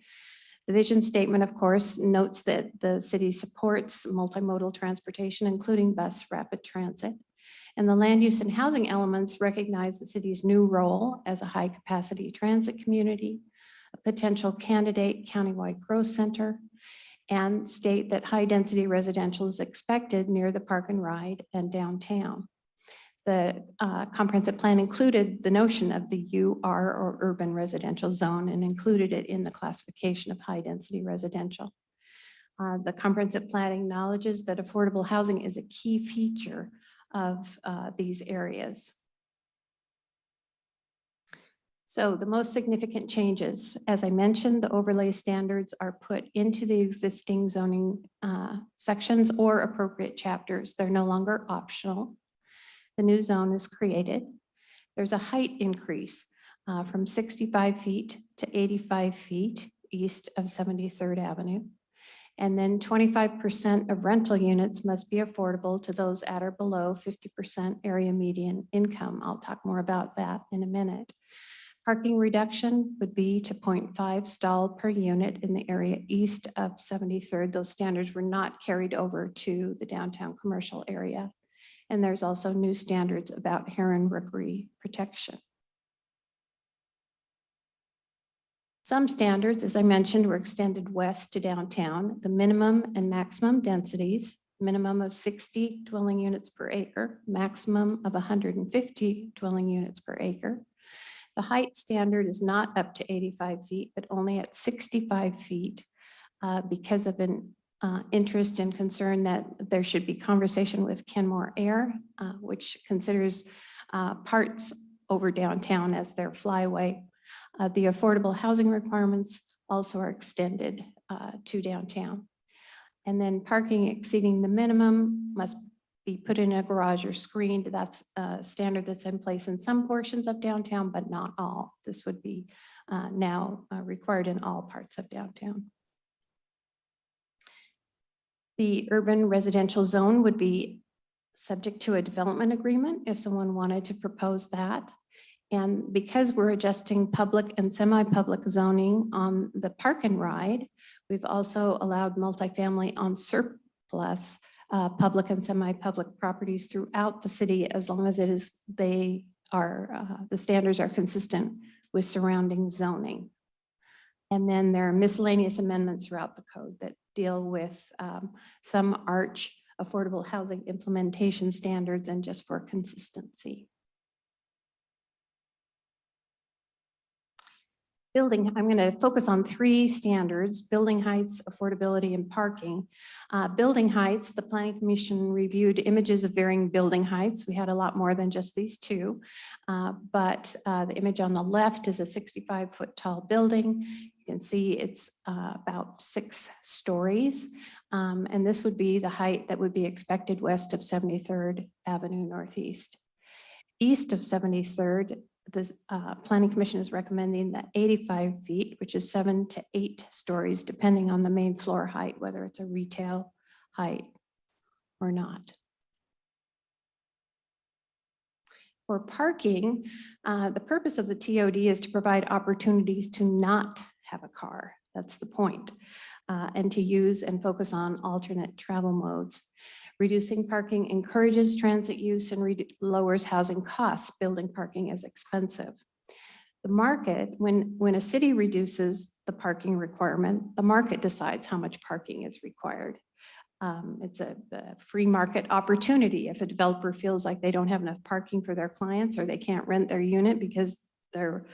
The vision statement, of course, notes that the city supports multimodal transportation, including bus rapid transit. And the land use and housing elements recognize the city's new role as a high-capacity transit community, a potential candidate countywide growth center, and state that high-density residential is expected near the Park and Ride and downtown. The comprehensive plan included the notion of the UR or urban residential zone and included it in the classification of high-density residential. The comprehensive plan acknowledges that affordable housing is a key feature of these areas. So the most significant changes, as I mentioned, the overlay standards are put into the existing zoning sections or appropriate chapters. They're no longer optional. The new zone is created. There's a height increase from 65 feet to 85 feet east of 73rd Avenue. And then 25% of rental units must be affordable to those at or below 50% area median income. I'll talk more about that in a minute. Parking reduction would be to 0.5 stall per unit in the area east of 73rd. Those standards were not carried over to the downtown commercial area. And there's also new standards about heron rookery protection. Some standards, as I mentioned, were extended west to downtown. The minimum and maximum densities, minimum of 60 dwelling units per acre, maximum of 150 dwelling units per acre. The height standard is not up to 85 feet, but only at 65 feet because of an interest and concern that there should be conversation with Kenmore Air, which considers parts over downtown as their flyway. The affordable housing requirements also are extended to downtown. And then parking exceeding the minimum must be put in a garage or screened. That's a standard that's in place in some portions of downtown, but not all. This would be now required in all parts of downtown. The urban residential zone would be subject to a development agreement if someone wanted to propose that. And because we're adjusting public and semi-public zoning on the park and ride, we've also allowed multifamily on surplus public and semi-public properties throughout the city, as long as the standards are consistent with surrounding zoning. And then there are miscellaneous amendments throughout the code that deal with some ARCH affordable housing implementation standards and just for consistency. Building, I'm going to focus on 3 standards: building heights, affordability, and parking. Building heights, the Planning Commission reviewed images of varying building heights. We had a lot more than just these 2, but the image on the left is a 65-foot tall building. You can see it's about 6 stories, and this would be the height that would be expected west of 73rd Avenue Northeast. East of 73rd, the Planning Commission is recommending that 85 feet, which is 7 to 8 stories, depending on the main floor height, whether it's a retail height or not. For parking, the purpose of the TOD is to provide opportunities to not have a car. That's the point, and to use and focus on alternate travel modes. Reducing parking encourages transit use and lowers housing costs. Building parking is expensive. The market, when a city reduces the parking requirement, the market decides how much parking is required. It's a free market opportunity. If a developer feels like they don't have enough parking for their clients, or they can't rent their unit because their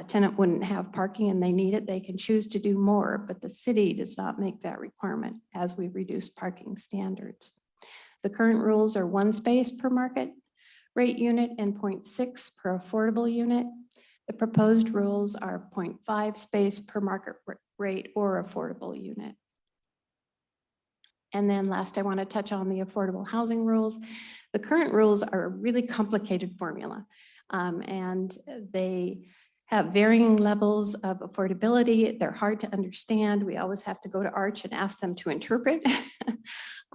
tenant wouldn't have parking and they need it, they can choose to do more, but the city does not make that requirement as we reduce parking standards. The current rules are 1 space per market rate unit and 0.6 per affordable unit. The proposed rules are 0.5 space per market rate or affordable unit. And then last, I want to touch on the affordable housing rules. The current rules are a really complicated formula, and they have varying levels of affordability. They're hard to understand. We always have to go to ARCH and ask them to interpret.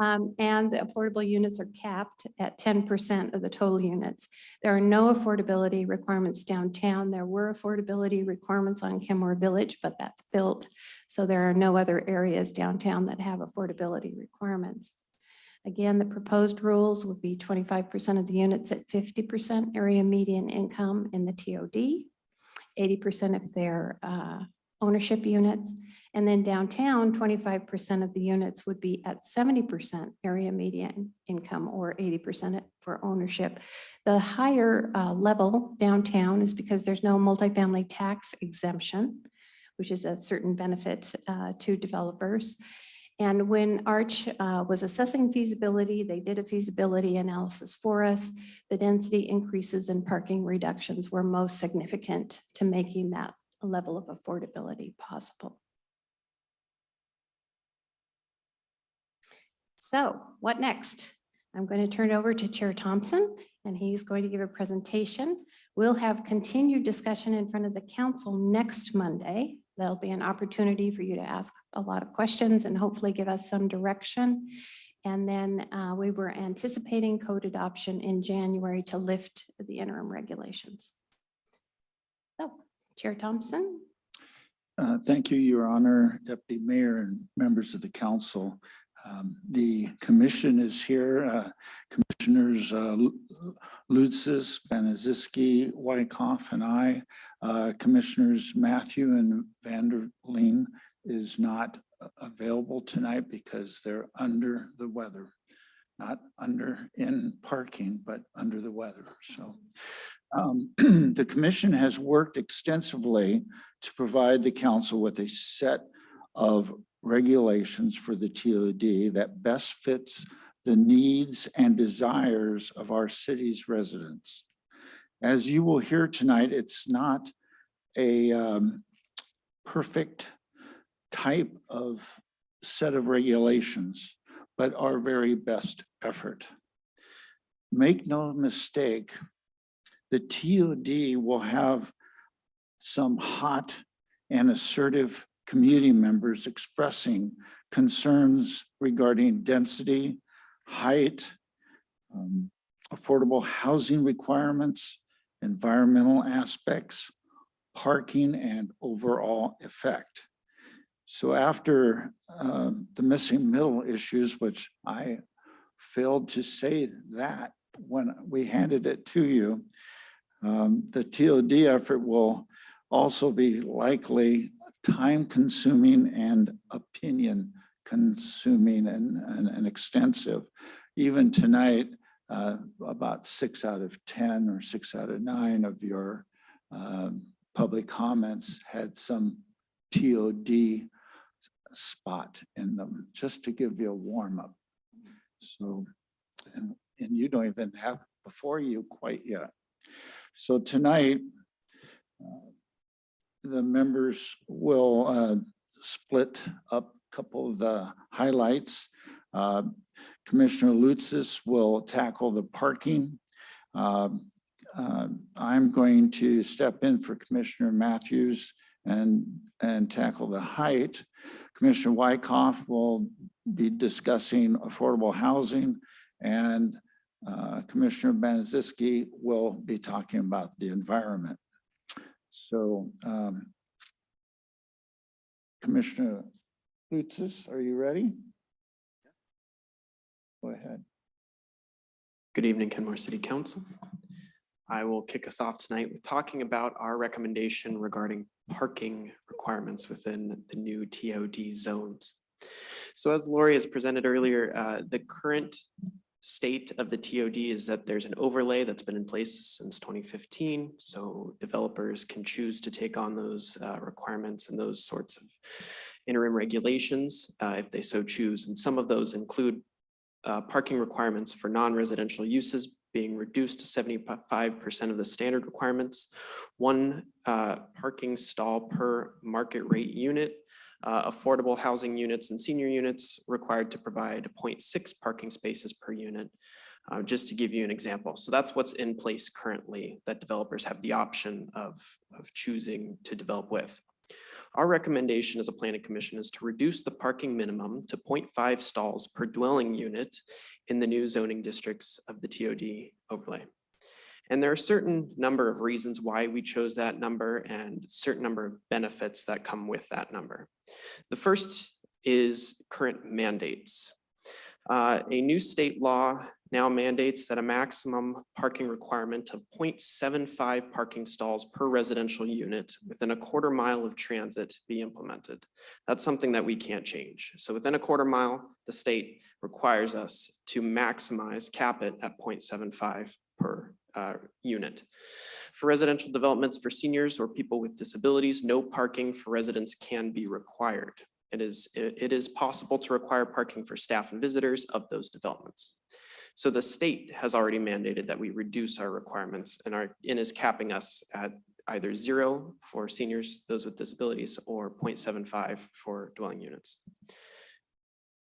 And the affordable units are capped at 10% of the total units. There are no affordability requirements downtown. There were affordability requirements on Kenmore Village, but that's built. So there are no other areas downtown that have affordability requirements. Again, the proposed rules would be 25% of the units at 50% area median income in the TOD, 80% if they're ownership units. And then downtown, 25% of the units would be at 70% area median income or 80% for ownership. The higher level downtown is because there's no multifamily tax exemption, which is a certain benefit to developers. And when ARCH was assessing feasibility, they did a feasibility analysis for us. The density increases and parking reductions were most significant to making that level of affordability possible. So what next? I'm going to turn it over to Chair Thompson, and he's going to give a presentation. We'll have continued discussion in front of the council next Monday. There'll be an opportunity for you to ask a lot of questions and hopefully give us some direction. And then we were anticipating code adoption in January to lift the interim regulations. So, Chair Thompson. Thank you, Your Honor, Deputy Mayor, and members of the council. The commission is here. Commissioners Lutzis, Banaziski, Wyckoff, and I. Commissioners Matthew and Vanderleen is not available tonight because they're under the weather. Not under in parking, but under the weather. So the commission has worked extensively to provide the council with a set of regulations for the TOD that best fits the needs and desires of our city's residents. As you will hear tonight, it's not a perfect type of set of regulations, but our very best effort. Make no mistake, the TOD will have some hot and assertive community members expressing concerns regarding density, height, affordable housing requirements, environmental aspects, parking, and overall effect. So after the missing middle issues, which I failed to say that when we handed it to you, the TOD effort will also be likely time-consuming and opinion-consuming and extensive. Even tonight, about 6 out of 10 or 6 out of 9 of your public comments had some TOD spot in them, just to give you a warm-up. So, and you don't even have before you quite yet. So tonight, the members will split up a couple of the highlights. Commissioner Lutzis will tackle the parking. I'm going to step in for Commissioner Matthews and tackle the height. Commissioner Wyckoff will be discussing affordable housing, and Commissioner Banaziski will be talking about the environment. So Commissioner Lutzis, are you ready? Go ahead. Good evening, Kenmore City Council. I will kick us off tonight with talking about our recommendation regarding parking requirements within the new TOD zones. So as Lori has presented earlier, the current state of the TOD is that there's an overlay that's been in place since 2015. So developers can choose to take on those requirements and those sorts of interim regulations if they so choose. And some of those include parking requirements for non-residential uses being reduced to 75% of the standard requirements, 1 parking stall per market rate unit, affordable housing units and senior units required to provide 0.6 parking spaces per unit, just to give you an example. So that's what's in place currently that developers have the option of choosing to develop with. Our recommendation as a planning commission is to reduce the parking minimum to 0.5 stalls per dwelling unit in the new zoning districts of the TOD overlay. And there are a certain number of reasons why we chose that number and certain number of benefits that come with that number. The first is current mandates. A new state law now mandates that a maximum parking requirement of 0.75 parking stalls per residential unit within a quarter mile of transit be implemented. That's something that we can't change. So within a quarter mile, the state requires us to maximize, cap it at 0.75 per unit. For residential developments for seniors or people with disabilities, no parking for residents can be required. It is possible to require parking for staff and visitors of those developments. So the state has already mandated that we reduce our requirements and is capping us at either 0 for seniors, those with disabilities, or 0.75 for dwelling units.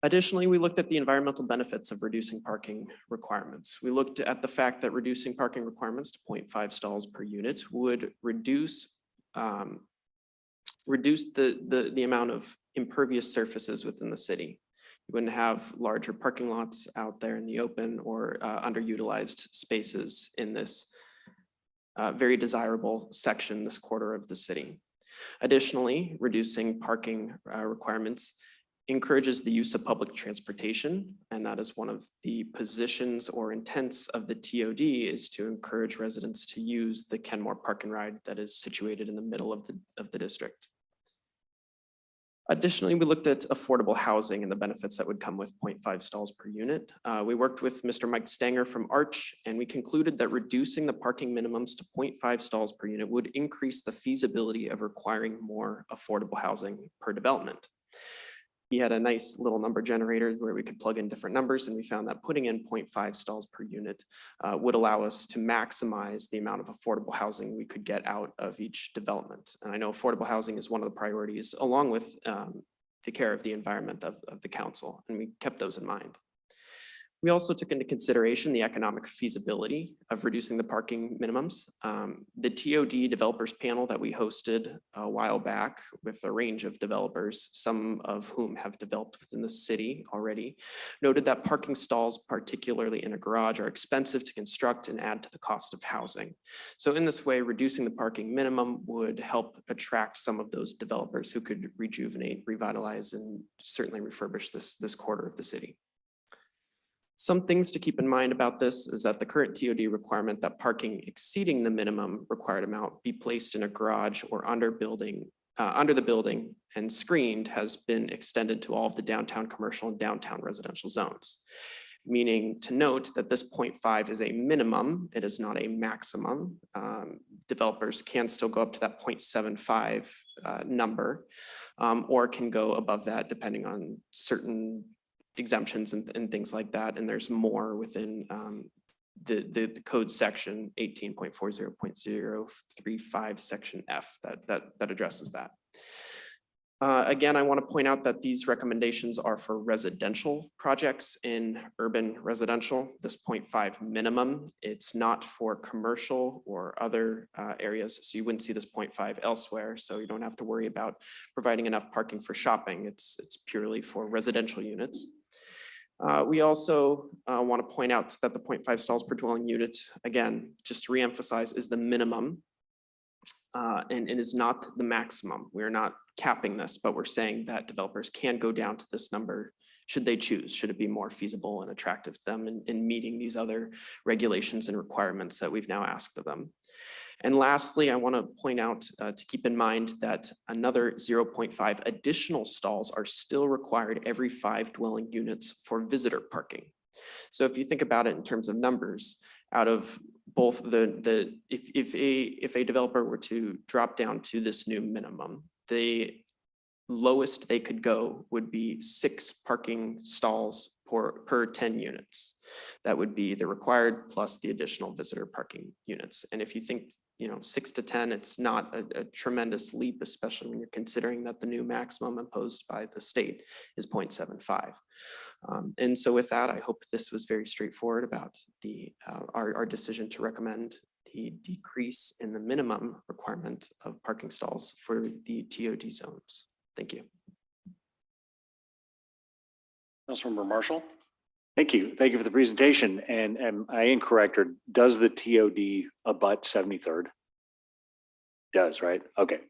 Additionally, we looked at the environmental benefits of reducing parking requirements. We looked at the fact that reducing parking requirements to 0.5 stalls per unit would reduce the amount of impervious surfaces within the city. You wouldn't have larger parking lots out there in the open or underutilized spaces in this very desirable section, this quarter of the city. Additionally, reducing parking requirements encourages the use of public transportation, and that is one of the positions or intents of the TOD is to encourage residents to use the Kenmore Park and Ride that is situated in the middle of the district. Additionally, we looked at affordable housing and the benefits that would come with 0.5 stalls per unit. We worked with Mr. Mike Stanger from Arch, and we concluded that reducing the parking minimums to 0.5 stalls per unit would increase the feasibility of requiring more affordable housing per development. He had a nice little number generator where we could plug in different numbers, and we found that putting in 0.5 stalls per unit would allow us to maximize the amount of affordable housing we could get out of each development. And I know affordable housing is one of the priorities, along with the care of the environment of the council, and we kept those in mind. We also took into consideration the economic feasibility of reducing the parking minimums. The TOD developers panel that we hosted a while back with a range of developers, some of whom have developed within the city already, noted that parking stalls, particularly in a garage, are expensive to construct and add to the cost of housing. So in this way, reducing the parking minimum would help attract some of those developers who could rejuvenate, revitalize, and certainly refurbish this quarter of the city. Some things to keep in mind about this is that the current TOD requirement that parking exceeding the minimum required amount be placed in a garage or under the building and screened has been extended to all of the downtown commercial and downtown residential zones. Meaning to note that this 0.5 is a minimum, it is not a maximum. Developers can still go up to that 0.75 number or can go above that depending on certain exemptions and things like that. And there's more within the code section 18.40.035 section F that addresses that. Again, I want to point out that these recommendations are for residential projects in urban residential, this 0.5 minimum. It's not for commercial or other areas. So you wouldn't see this 0.5 elsewhere. So you don't have to worry about providing enough parking for shopping. It's purely for residential units. We also want to point out that the 0.5 stalls per dwelling unit, again, just to reemphasize, is the minimum and it is not the maximum. We're not capping this, but we're saying that developers can go down to this number should they choose, should it be more feasible and attractive to them in meeting these other regulations and requirements that we've now asked of them. And lastly, I want to point out to keep in mind that another 0.5 additional stalls are still required every 5 dwelling units for visitor parking. So if you think about it in terms of numbers, out of both if a developer were to drop down to this new minimum, the lowest they could go would be 6 parking stalls per 10 units. That would be the required plus the additional visitor parking units. And if you think, 6 to 10, it's not a tremendous leap, especially when you're considering that the new maximum imposed by the state is 0.75. And so with that, I hope this was very straightforward about our decision to recommend the decrease in the minimum requirement of parking stalls for the TOD zones. Thank you. Councilmember Marshall. Thank you. Thank you for the presentation. And am I incorrect, or does the TOD abut 73rd? Does, right? Okay.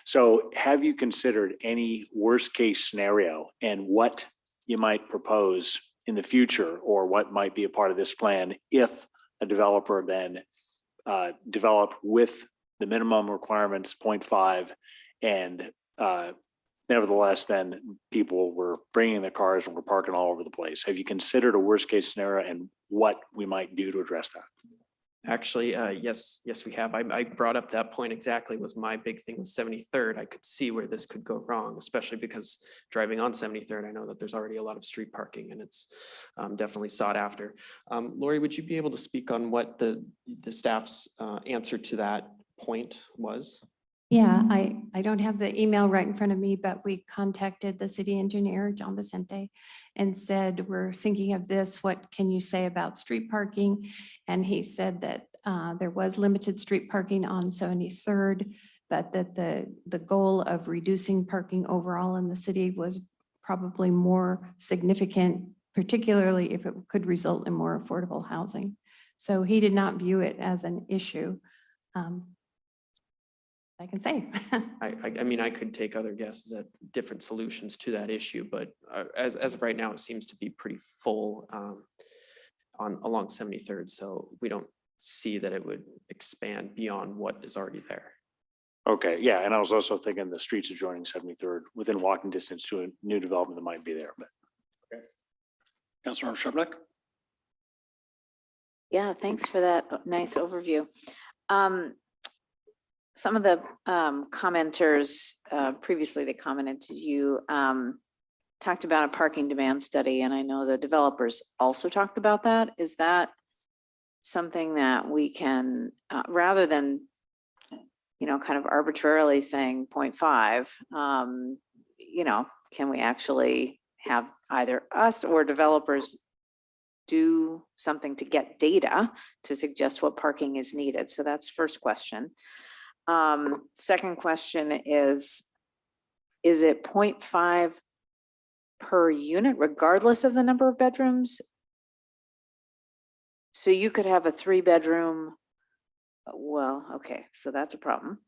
So have you considered any worst case scenario and what you might propose in the future, or what might be a part of this plan if a developer then developed with the minimum requirements 0.5 and nevertheless, then people were bringing their cars and were parking all over the place. Have you considered a worst case scenario and what we might do to address that? Actually, yes, we have. I brought up that point exactly. Was my big thing with 73rd. I could see where this could go wrong, especially because driving on 73rd, I know that there's already a lot of street parking and it's definitely sought after. Lori, would you be able to speak on what the staff's answer to that point was? Yeah, I don't have the email right in front of me, but we contacted the city engineer, John Vicente, and said, we're thinking of this. What can you say about street parking? And he said that there was limited street parking on 73rd, but that the goal of reducing parking overall in the city was probably more significant, particularly if it could result in more affordable housing. So he did not view it as an issue. I can say. I mean, I could take other guesses at different solutions to that issue, but as of right now, it seems to be pretty full along 73rd. So we don't see that it would expand beyond what is already there. Okay, yeah, and I was also thinking the streets adjoining 73rd within walking distance to a new development that might be there, but. Councilmember Shrubnik? Yeah, thanks for that nice overview. Some of the commenters previously that commented to you talked about a parking demand study, and I know the developers also talked about that. Is that something that we can, rather than, you know, kind of arbitrarily saying 0.5, you know, can we actually have either us or developers do something to get data to suggest what parking is needed? So that's first question. Second question is it 0.5 per unit regardless of the number of bedrooms? So you could have a 3-bedroom, well, okay, so that's a problem.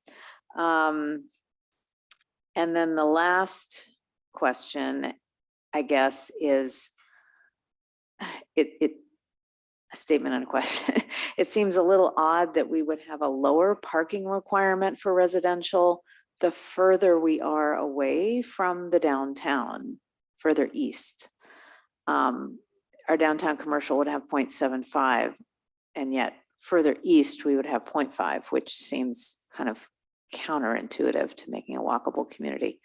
And then the last question, I guess, is a statement and a question. It seems a little odd that we would have a lower parking requirement for residential the further we are away from the downtown, further east. Our downtown commercial would have 0.75, and yet further east we would have 0.5, which seems kind of counterintuitive to making a walkable community.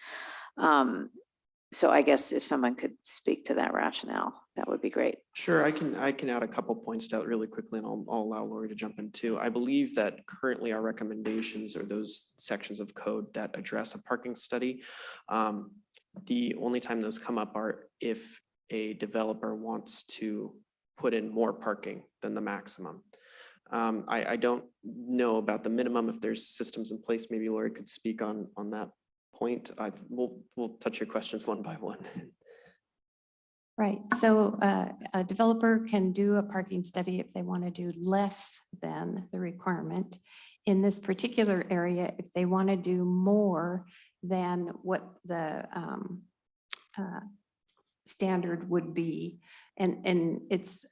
So I guess if someone could speak to that rationale, that would be great. Sure, I can add a couple points to that really quickly, and I'll allow Lori to jump in too. I believe that currently our recommendations are those sections of code that address a parking study. The only time those come up are if a developer wants to put in more parking than the maximum. I don't know about the minimum, if there's systems in place. Maybe Lori could speak on that point. We'll touch your questions one by one. Right, so a developer can do a parking study if they want to do less than the requirement. In this particular area, if they want to do more than what the standard would be, and it's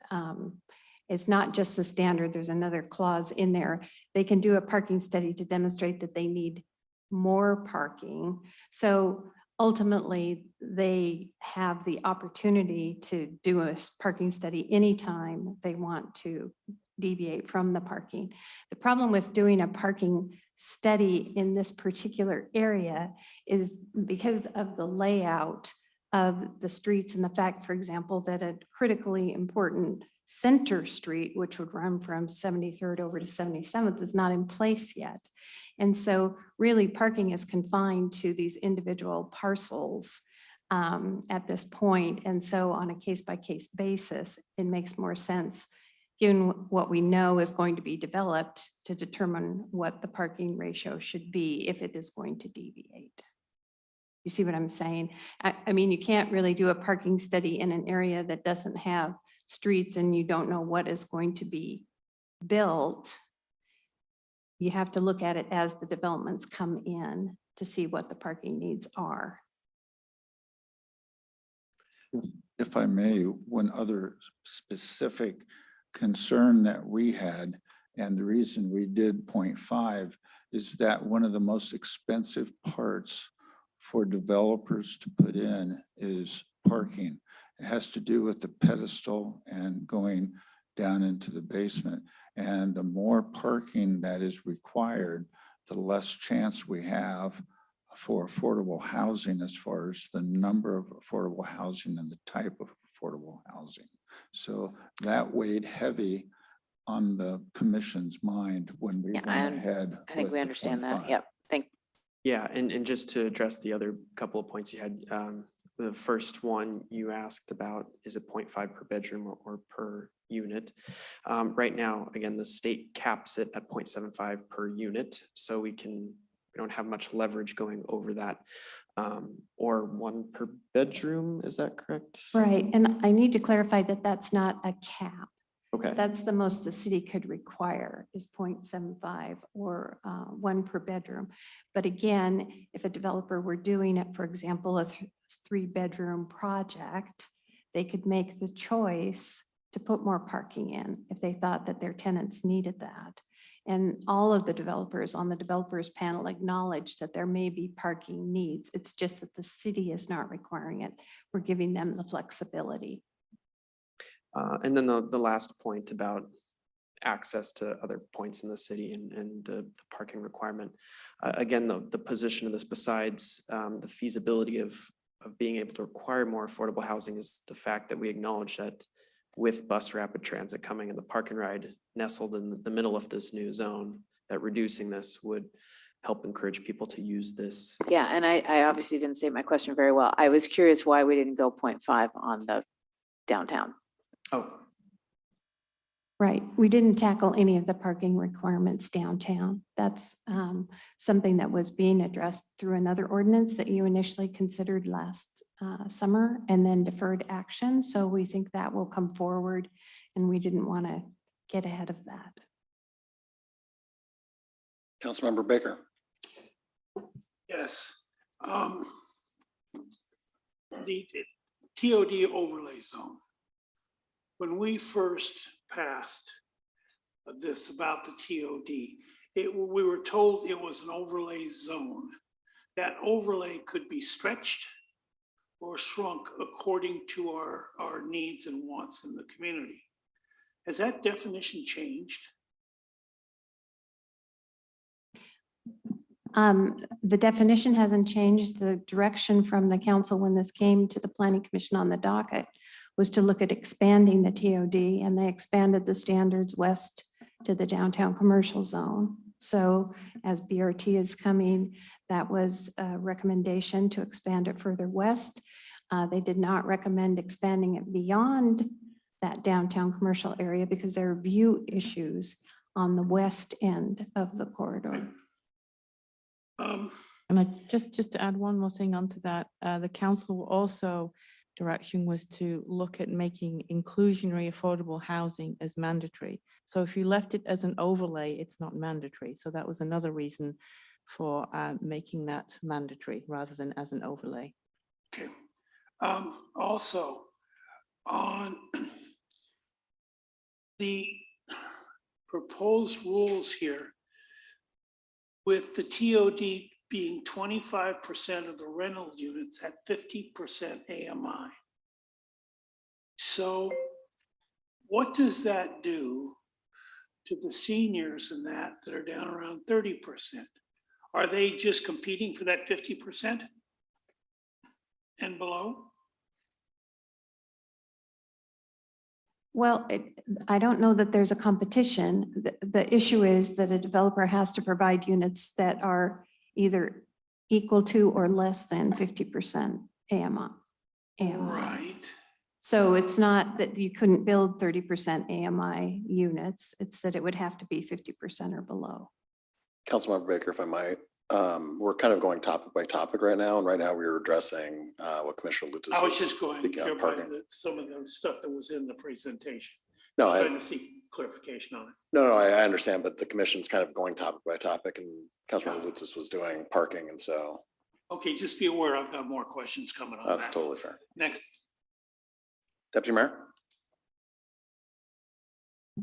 not just the standard, there's another clause in there. They can do a parking study to demonstrate that they need more parking. So ultimately, they have the opportunity to do a parking study anytime they want to deviate from the parking. The problem with doing a parking study in this particular area is because of the layout of the streets and the fact, for example, that a critically important center street, which would run from 73rd over to 77th, is not in place yet. And so really parking is confined to these individual parcels at this point. And so on a case-by-case basis, it makes more sense, given what we know is going to be developed, to determine what the parking ratio should be if it is going to deviate. You see what I'm saying? I mean, you can't really do a parking study in an area that doesn't have streets and you don't know what is going to be built. You have to look at it as the developments come in to see what the parking needs are. If I may, one other specific concern that we had, and the reason we did 0.5, is that one of the most expensive parts for developers to put in is parking. It has to do with the pedestal and going down into the basement. And the more parking that is required, the less chance we have for affordable housing as far as the number of affordable housing and the type of affordable housing. So that weighed heavy on the commission's mind when we went ahead. I think we understand that. Yep. Yeah, and just to address the other couple of points you had, the first one you asked about, is it 0.5 per bedroom or per unit? Right now, again, the state caps it at 0.75 per unit, so we don't have much leverage going over that, or 1 per bedroom. Is that correct? Right, and I need to clarify that that's not a cap. Okay. That's the most the city could require is 0.75 or one per bedroom. But again, if a developer were doing it, for example, a 3-bedroom project, they could make the choice to put more parking in if they thought that their tenants needed that. And all of the developers on the developers panel acknowledged that there may be parking needs. It's just that the city is not requiring it. We're giving them the flexibility. And then the last point about access to other points in the city and the parking requirement. Again, the position of this, besides the feasibility of being able to require more affordable housing, is the fact that we acknowledge that with bus rapid transit coming and the park and ride nestled in the middle of this new zone, that reducing this would help encourage people to use this. Yeah, and I obviously didn't say my question very well. I was curious why we didn't go 0.5 on the downtown. Oh, Right. We didn't tackle any of the parking requirements downtown. That's something that was being addressed through another ordinance that you initially considered last summer and then deferred action. So we think that will come forward and we didn't want to get ahead of that. Councilmember Baker. Yes. The TOD overlay zone. When we first passed this about the TOD, we were told it was an overlay zone. That overlay could be stretched or shrunk according to our needs and wants in the community. Has that definition changed? The definition hasn't changed. The direction from the council when this came to the Planning Commission on the docket was to look at expanding the TOD, and they expanded the standards west to the downtown commercial zone. So as BRT is coming, that was a recommendation to expand it further west. They did not recommend expanding it beyond that downtown commercial area because there are view issues on the west end of the corridor. And just to add one more thing onto that, the council also direction was to look at making inclusionary affordable housing as mandatory. So if you left it as an overlay, it's not mandatory. So that was another reason for making that mandatory rather than as an overlay. Okay. Also, on the proposed rules here, with the TOD being 25% of the rental units at 50% AMI. So what does that do to the seniors in that are down around 30%? Are they just competing for that 50% and below? Well, I don't know that there's a competition. The issue is that a developer has to provide units that are either equal to or less than 50% AMI. Right. So it's not that you couldn't build 30% AMI units, it's that it would have to be 50% or below. Councilmember Baker, if I might, we're kind of going topic by topic right now. And right now we were addressing what Commissioner Lutz I was just going speaking here on by parking. some of the stuff that was in the presentation. No, Trying to seek clarification on it. No, I understand, but the commission's kind of going topic by topic and Councilmember Lutz was doing parking. And so Okay, just be aware I've got more questions coming on that. that's totally fair. Next. Deputy Mayor. A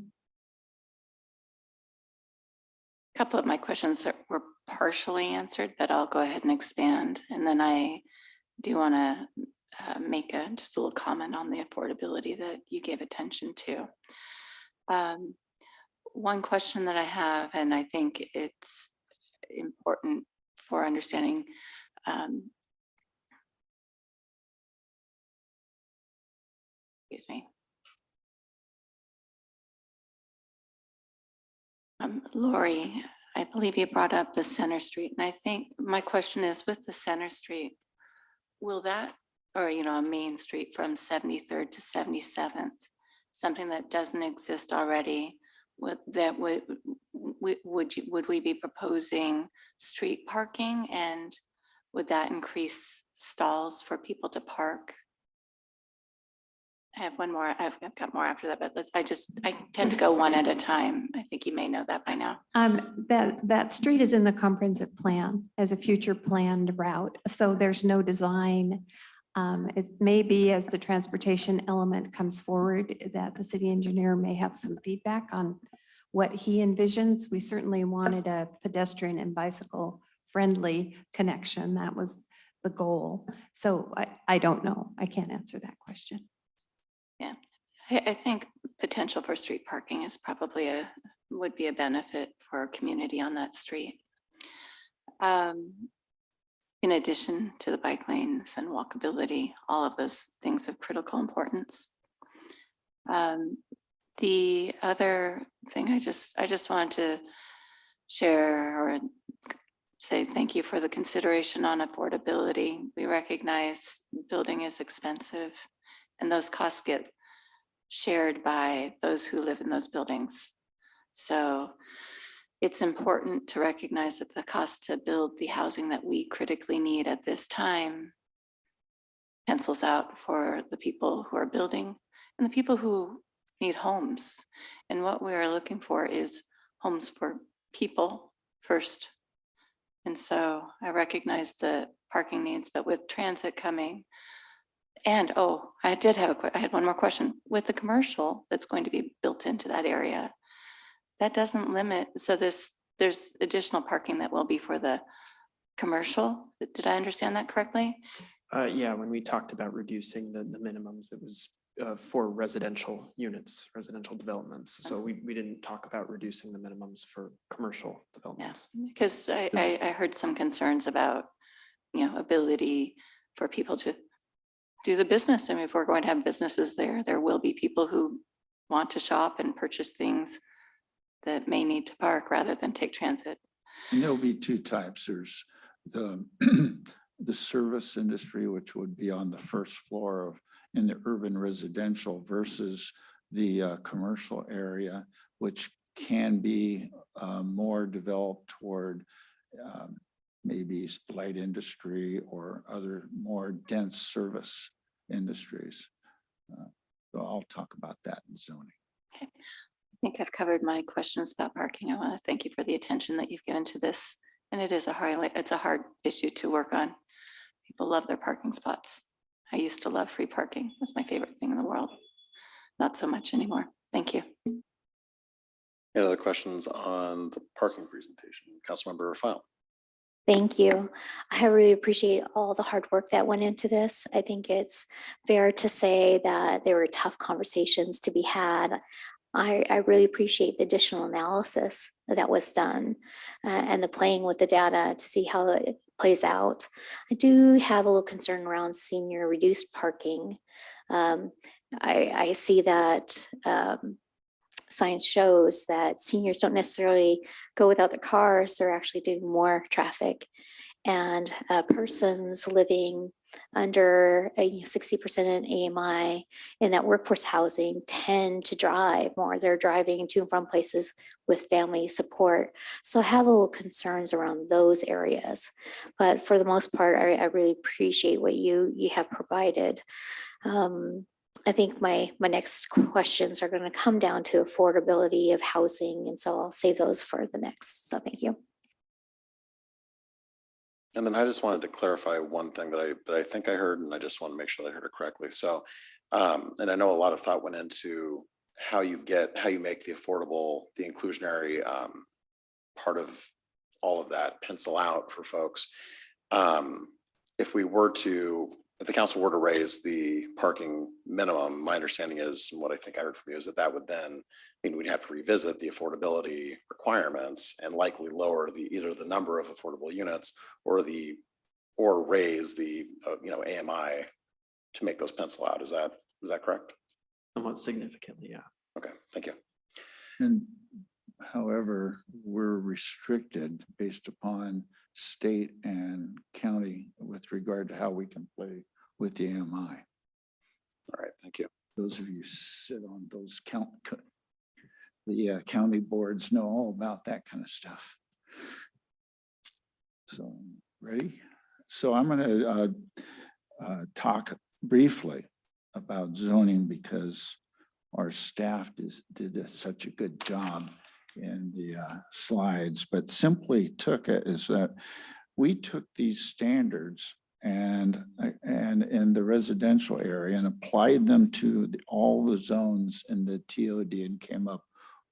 couple of my questions were partially answered, but I'll go ahead and expand. And then I do want to make just a little comment on the affordability that you gave attention to. One question that I have, and I think it's important for understanding excuse me. Lori, I believe you brought up the Center Street, and I think my question is with the Center Street, will that, or a Main Street from 73rd to 77th, something that doesn't exist already, would we be proposing street parking, and would that increase stalls for people to park? I have one more. I've got more after that, but I tend to go one at a time. I think you may know that by now. That street is in the comprehensive plan as a future planned route, so there's no design. It may be as the transportation element comes forward that the city engineer may have some feedback on what he envisions. We certainly wanted a pedestrian and bicycle friendly connection. That was the goal. So I don't know. I can't answer that question. Yeah, I think potential for street parking is probably would be a benefit for our community on that street. In addition to the bike lanes and walkability, all of those things of critical importance. The other thing I just wanted to share or say thank you for the consideration on affordability. We recognize building is expensive and those costs get shared by those who live in those buildings. So it's important to recognize that the cost to build the housing that we critically need at this time pencils out for the people who are building and the people who need homes. And what we are looking for is homes for people first. And so I recognize the parking needs, but with transit coming, and I had one more question. With the commercial that's going to be built into that area, that doesn't limit, so there's additional parking that will be for the commercial. Did I understand that correctly? Yeah, when we talked about reducing the minimums, it was for residential units, residential developments. So we didn't talk about reducing the minimums for commercial developments. Because I heard some concerns about, ability for people to do the business. I mean, if we're going to have businesses there will be people who want to shop and purchase things that may need to park rather than take transit. And there'll be two types. There's the the service industry, which would be on the first floor of in the urban residential versus the commercial area, which can be more developed toward maybe light industry or other more dense service industries. So I'll talk about that in zoning. Okay. I think I've covered my questions about parking. I want to thank you for the attention that you've given to this. And it's a hard issue to work on. People love their parking spots. I used to love free parking. It was my favorite thing in the world. Not so much anymore. Thank you. Any other questions on the parking presentation? Councilmember File. Thank you. I really appreciate all the hard work that went into this. I think it's fair to say that there were tough conversations to be had. I really appreciate the additional analysis that was done and the playing with the data to see how it plays out. I do have a little concern around senior reduced parking. I see that science shows that seniors don't necessarily go without their cars, they're actually doing more traffic. And persons living under 60% in AMI in that workforce housing tend to drive more. They're driving to and from places with family support. So I have a little concerns around those areas. But for the most part, I really appreciate what you have provided. I think my next questions are going to come down to affordability of housing. And so I'll save those for the next. So thank you. And then I just wanted to clarify one thing that I think I heard, and I just want to make sure that I heard it correctly. So, and I know a lot of thought went into how you make the affordable, the inclusionary part of all of that pencil out for folks. If the council were to raise the parking minimum, my understanding is, and what I think I heard from you is that would then mean we'd have to revisit the affordability requirements and likely lower either the number of affordable units or raise the AMI to make those pencil out. Is that correct? Somewhat significantly, yeah. Okay, thank you. And however, we're restricted based upon state and county with regard to how we can play with the AMI. All right, thank you. Those of you who sit on those county boards know all about that kind of stuff. So, ready? So I'm going to talk briefly about zoning because our staff did such a good job in the slides, but simply took it is that we took these standards and in the residential area and applied them to all the zones in the TOD and came up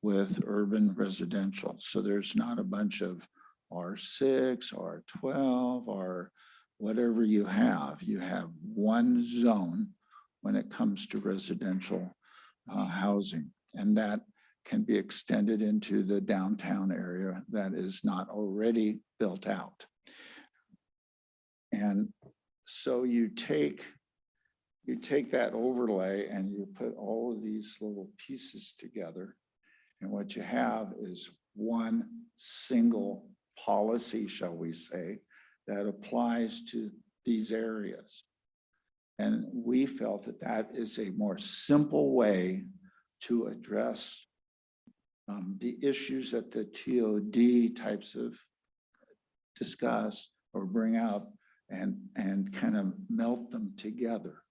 with urban residential. So there's not a bunch of R6, R12, or whatever you have. You have one zone when it comes to residential housing, and that can be extended into the downtown area that is not already built out. And so you take that overlay and you put all of these little pieces together, and what you have is one single policy, shall we say, that applies to these areas. And we felt that that is a more simple way to address the issues that the TOD types of discuss or bring out and kind of melt them together.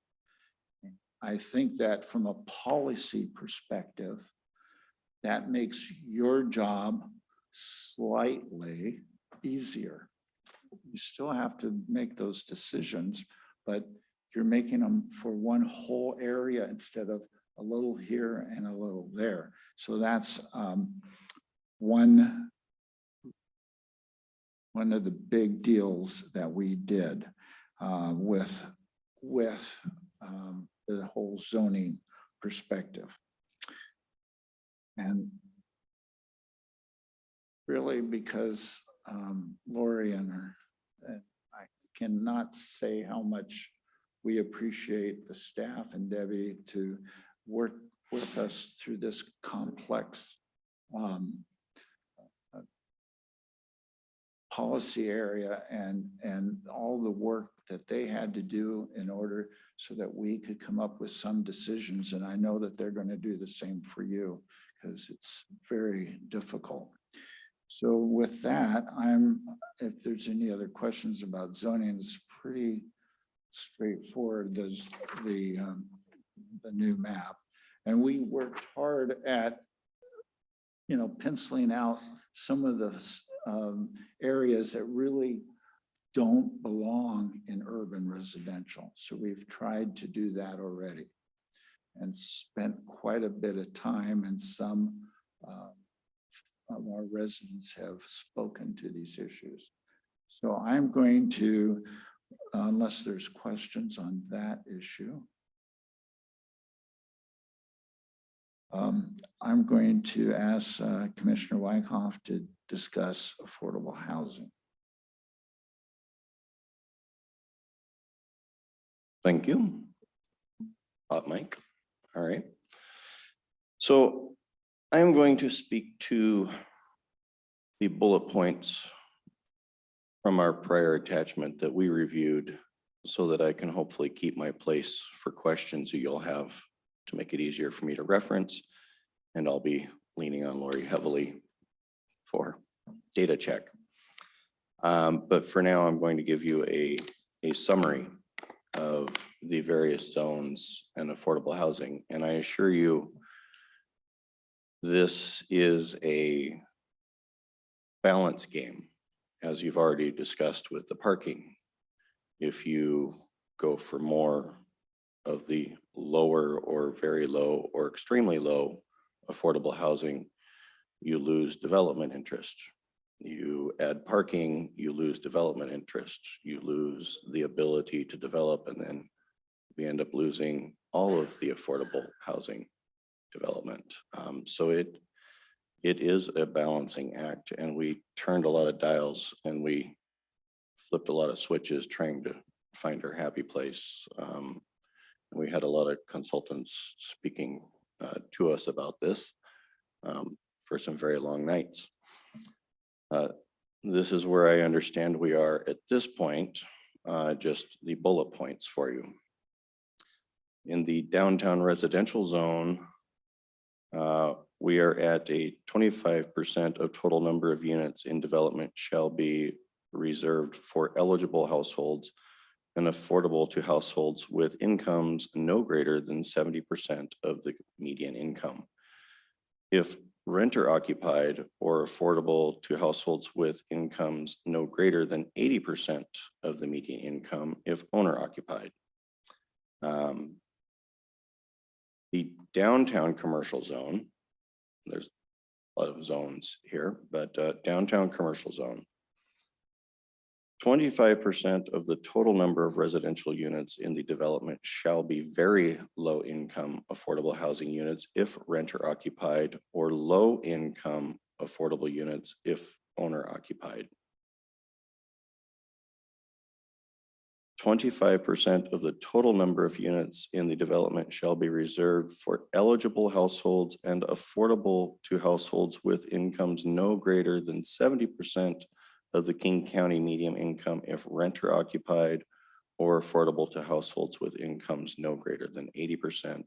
I think that from a policy perspective, that makes your job slightly easier. You still have to make those decisions, but you're making them for one whole area instead of a little here and a little there. So that's one of the big deals that we did with the whole zoning perspective. And really because Lori and I cannot say how much we appreciate the staff and Debbie to work with us through this complex policy area and all the work that they had to do in order so that we could come up with some decisions. And I know that they're going to do the same for you because it's very difficult. So with that, if there's any other questions about zoning, it's pretty straightforward. There's the new map. And we worked hard at, penciling out some of the areas that really don't belong in urban residential. So we've tried to do that already and spent quite a bit of time, and some of our residents have spoken to these issues. So I'm going to, unless there's questions on that issue, I'm going to ask Commissioner Wyckoff to discuss affordable housing. Thank you. Hot mic. All right. So I'm going to speak to the bullet points from our prior attachment that we reviewed so that I can hopefully keep my place for questions that you'll have to make it easier for me to reference. And I'll be leaning on Lori heavily for data check. But for now, I'm going to give you a summary of the various zones and affordable housing. And I assure you, this is a balance game, as you've already discussed with the parking. If you go for more of the lower or very low or extremely low affordable housing, you lose development interest. You add parking, you lose development interest. You lose the ability to develop, and then we end up losing all of the affordable housing development. So it is a balancing act, and we turned a lot of dials and we flipped a lot of switches trying to find our happy place. And we had a lot of consultants speaking to us about this for some very long nights. This is where I understand we are at this point, just the bullet points for you. In the downtown residential zone, we are at a 25% of total number of units in development shall be reserved for eligible households and affordable to households with incomes no greater than 70% of the median income. If renter occupied or affordable to households with incomes no greater than 80% of the median income if owner occupied. The downtown commercial zone, there's a lot of zones here, but downtown commercial zone. 25% of the total number of residential units in the development shall be very low income affordable housing units if renter occupied, or low income affordable units if owner occupied. 25% of the total number of units in the development shall be reserved for eligible households and affordable to households with incomes no greater than 70% of the King County median income if renter occupied, or affordable to households with incomes no greater than 80%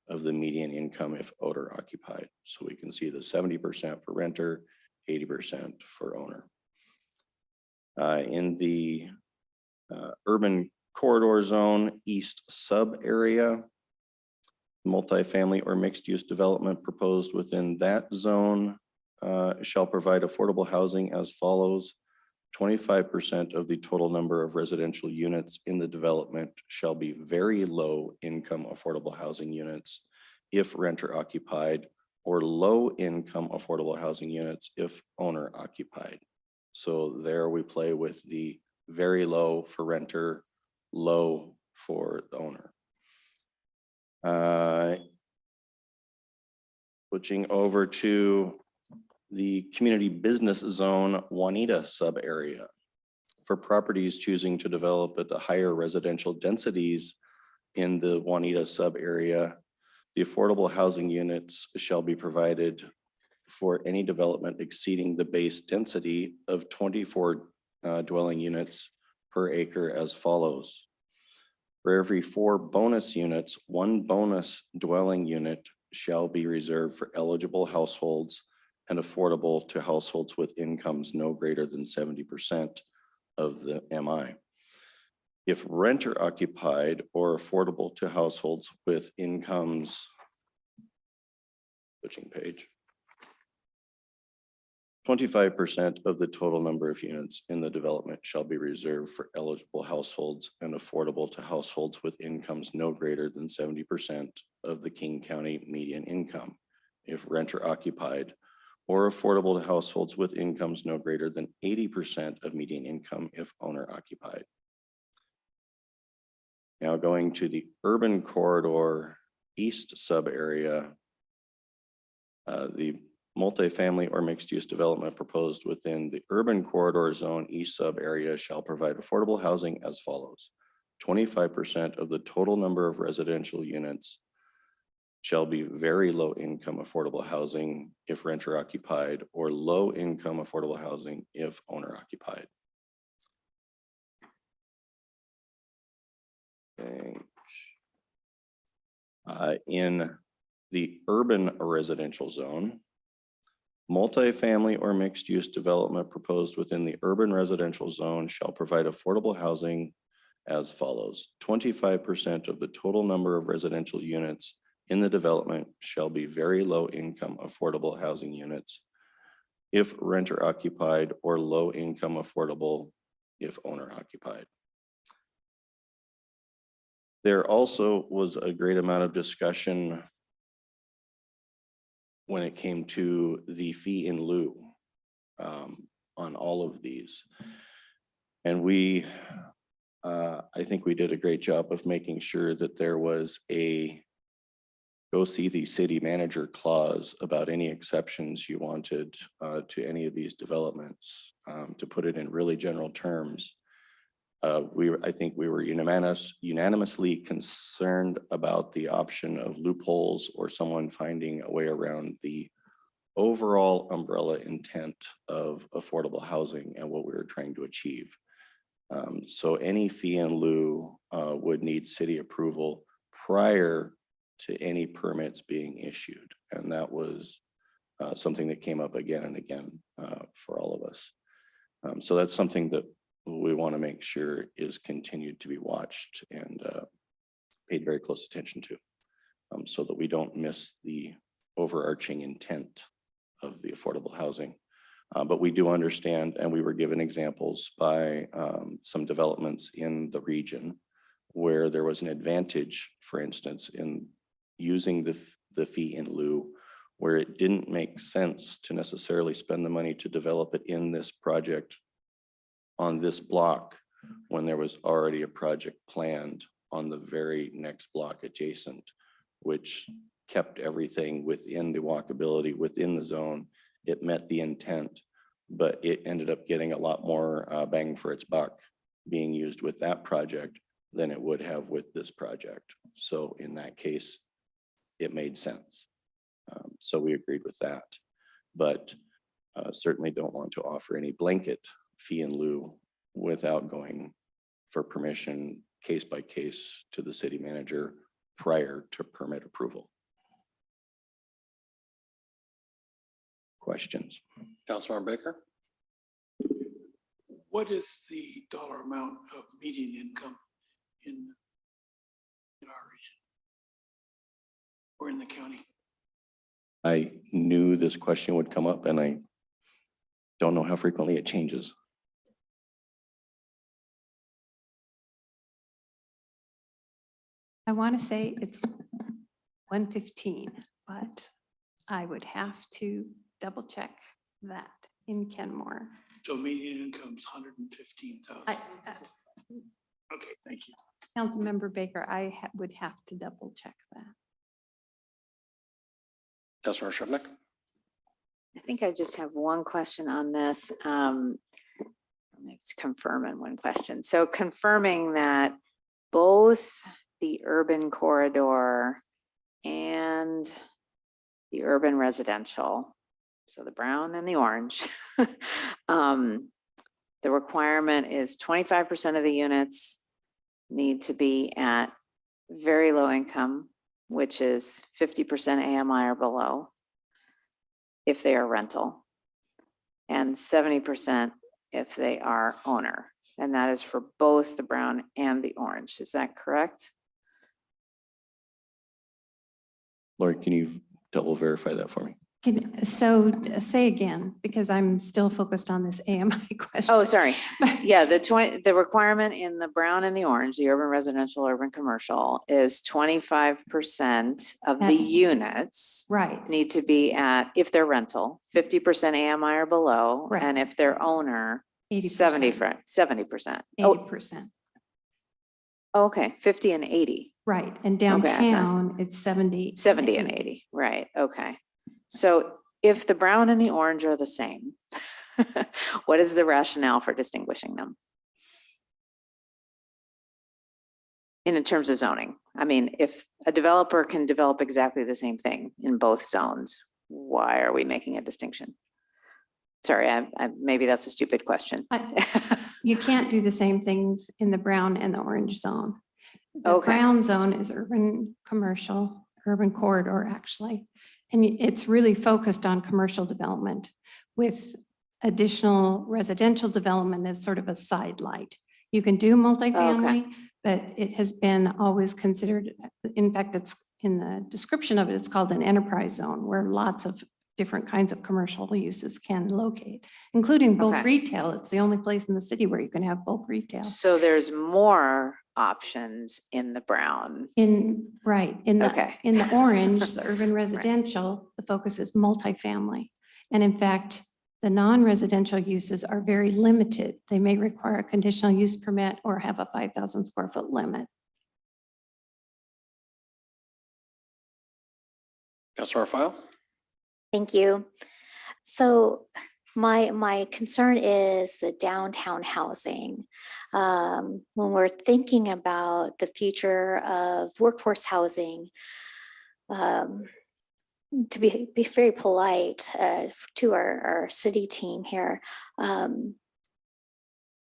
of the median income if owner occupied. So we can see the 70% for renter, 80% for owner. In the urban corridor zone, east sub area, multifamily or mixed use development proposed within that zone shall provide affordable housing as follows. 25% of the total number of residential units in the development shall be very low income affordable housing units if renter occupied, or low income affordable housing units if owner occupied. So there we play with the very low for renter, low for the owner. Switching over to the community business zone Juanita sub area. For properties choosing to develop at the higher residential densities in the Juanita sub area, the affordable housing units shall be provided for any development exceeding the base density of 24 dwelling units per acre as follows. For every 4 bonus units, 1 bonus dwelling unit shall be reserved for eligible households and affordable to households with incomes no greater than 70% of the MI. If renter occupied or affordable to households with incomes, switching page, 25% of the total number of units in the development shall be reserved for eligible households and affordable to households with incomes no greater than 70% of the King County median income. If renter occupied, or affordable to households with incomes no greater than 80% of median income if owner occupied. Now going to the urban corridor east sub area, the multifamily or mixed use development proposed within the urban corridor zone east sub area shall provide affordable housing as follows. 25% of the total number of residential units shall be very low income affordable housing if renter occupied, or low income affordable housing if owner occupied. In the urban residential zone, multifamily or mixed use development proposed within the urban residential zone shall provide affordable housing as follows. 25% of the total number of residential units in the development shall be very low income affordable housing units if renter occupied, or low income affordable if owner occupied. There also was a great amount of discussion when it came to the fee in lieu on all of these. And we, I think we did a great job of making sure that there was a go see the city manager clause about any exceptions you wanted to any of these developments. To put it in really general terms, I think we were unanimously concerned about the option of loopholes or someone finding a way around the overall umbrella intent of affordable housing and what we were trying to achieve. So any fee in lieu would need city approval prior to any permits being issued. And that was something that came up again and again for all of us. So that's something that we want to make sure is continued to be watched and paid very close attention to, so that we don't miss the overarching intent of the affordable housing. But we do understand, and we were given examples by some developments in the region where there was an advantage, for instance, in using the fee in lieu, where it didn't make sense to necessarily spend the money to develop it in this project on this block when there was already a project planned on the very next block adjacent, which kept everything within the walkability, within the zone. It met the intent, but it ended up getting a lot more bang for its buck being used with that project than it would have with this project. So in that case, it made sense. So we agreed with that, but certainly don't want to offer any blanket fee in lieu without going for permission case by case to the city manager prior to permit approval. Questions? Councilmember Baker? What is the dollar amount of median income in our region or in the county? I knew this question would come up and I don't know how frequently it changes. I want to say it's 115, but I would have to double check that in Kenmore. So median income is 115,000. Okay, thank you. Councilmember Baker, I would have to double check that. Councilmember Shrubnik? I think I just have one question on this. Let's confirm in one question. So confirming that both the urban corridor and the urban residential, so the brown and the orange, the requirement is 25% of the units need to be at very low income, which is 50% AMI or below, if they are rental, and 70% if they are owner. And that is for both the brown and the orange. Is that correct? Lori, can you double verify that for me? So say again, because I'm still focused on this AMI question. Oh, sorry. Yeah, the requirement in the brown and the orange, the urban residential, urban commercial, is 25% of the units right need to be at, if they're rental, 50% AMI or below, Right. and if they're owner, 80%. 70%. 80%. Oh, okay, 50 and 80. Right. And Okay, I thought- downtown, it's 70. 70 and 80, right, okay. So if the brown and the orange are the same, what is the rationale for distinguishing them? In terms of zoning, I mean, if a developer can develop exactly the same thing in both zones, why are we making a distinction? Sorry, maybe that's a stupid question. You can't do the same things in the brown and the orange zone. The Okay. brown zone is urban commercial, urban corridor actually. And it's really focused on commercial development with additional residential development as sort of a sidelight. You can do multifamily, but it has been always considered, in fact, it's in the description of it, it's called an enterprise zone where lots of different kinds of commercial uses can locate, including bulk Okay. retail. It's the only place in the city where you can have bulk retail. So there's more options in the brown. In Okay. in the orange, the urban residential, the focus is multifamily. And in fact, the non-residential uses are very limited. They may require a conditional use permit or have a 5,000 square foot limit. Councilmember File? Thank you. So my concern is the downtown housing. When we're thinking about the future of workforce housing, to be very polite to our city team here,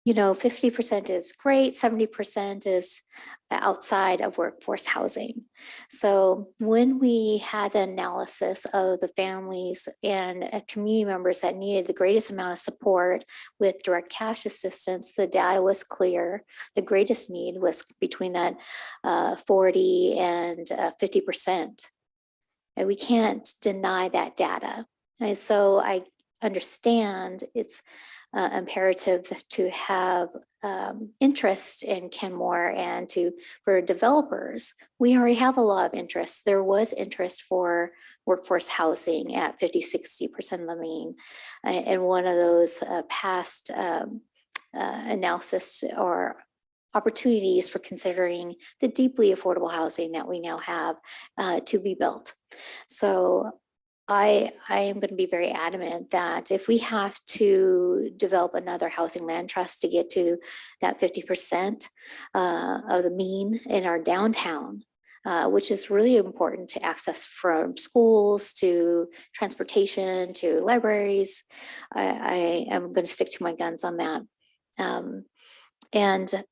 50% is great, 70% is outside of workforce housing. So when we had the analysis of the families and community members that needed the greatest amount of support with direct cash assistance, the data was clear. The greatest need was between that 40 and 50%. And we can't deny that data. And so I understand it's imperative to have interest in Kenmore, and for developers, we already have a lot of interest. There was interest for workforce housing at 50-60% of the mean. And one of those past analysis or opportunities for considering the deeply affordable housing that we now have to be built. So I am going to be very adamant that if we have to develop another housing land trust to get to that 50% of the mean in our downtown, which is really important to access from schools to transportation to libraries, I am going to stick to my guns on that. And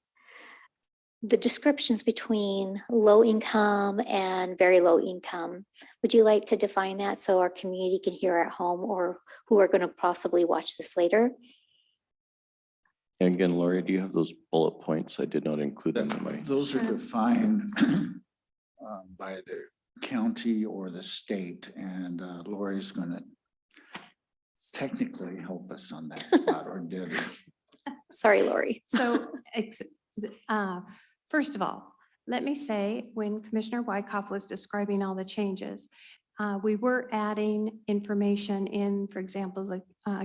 the descriptions between low income and very low income, would you like to define that so our community can hear at home or who are going to possibly watch this later? And again, Lori, do you have those bullet points? I did not include them in my. Those are defined by the county or the state, and Lori's going to technically help us on that spot, or did. Sorry, Lori. So first of all, let me say, when Commissioner Wyckoff was describing all the changes, we were adding information in, for example, the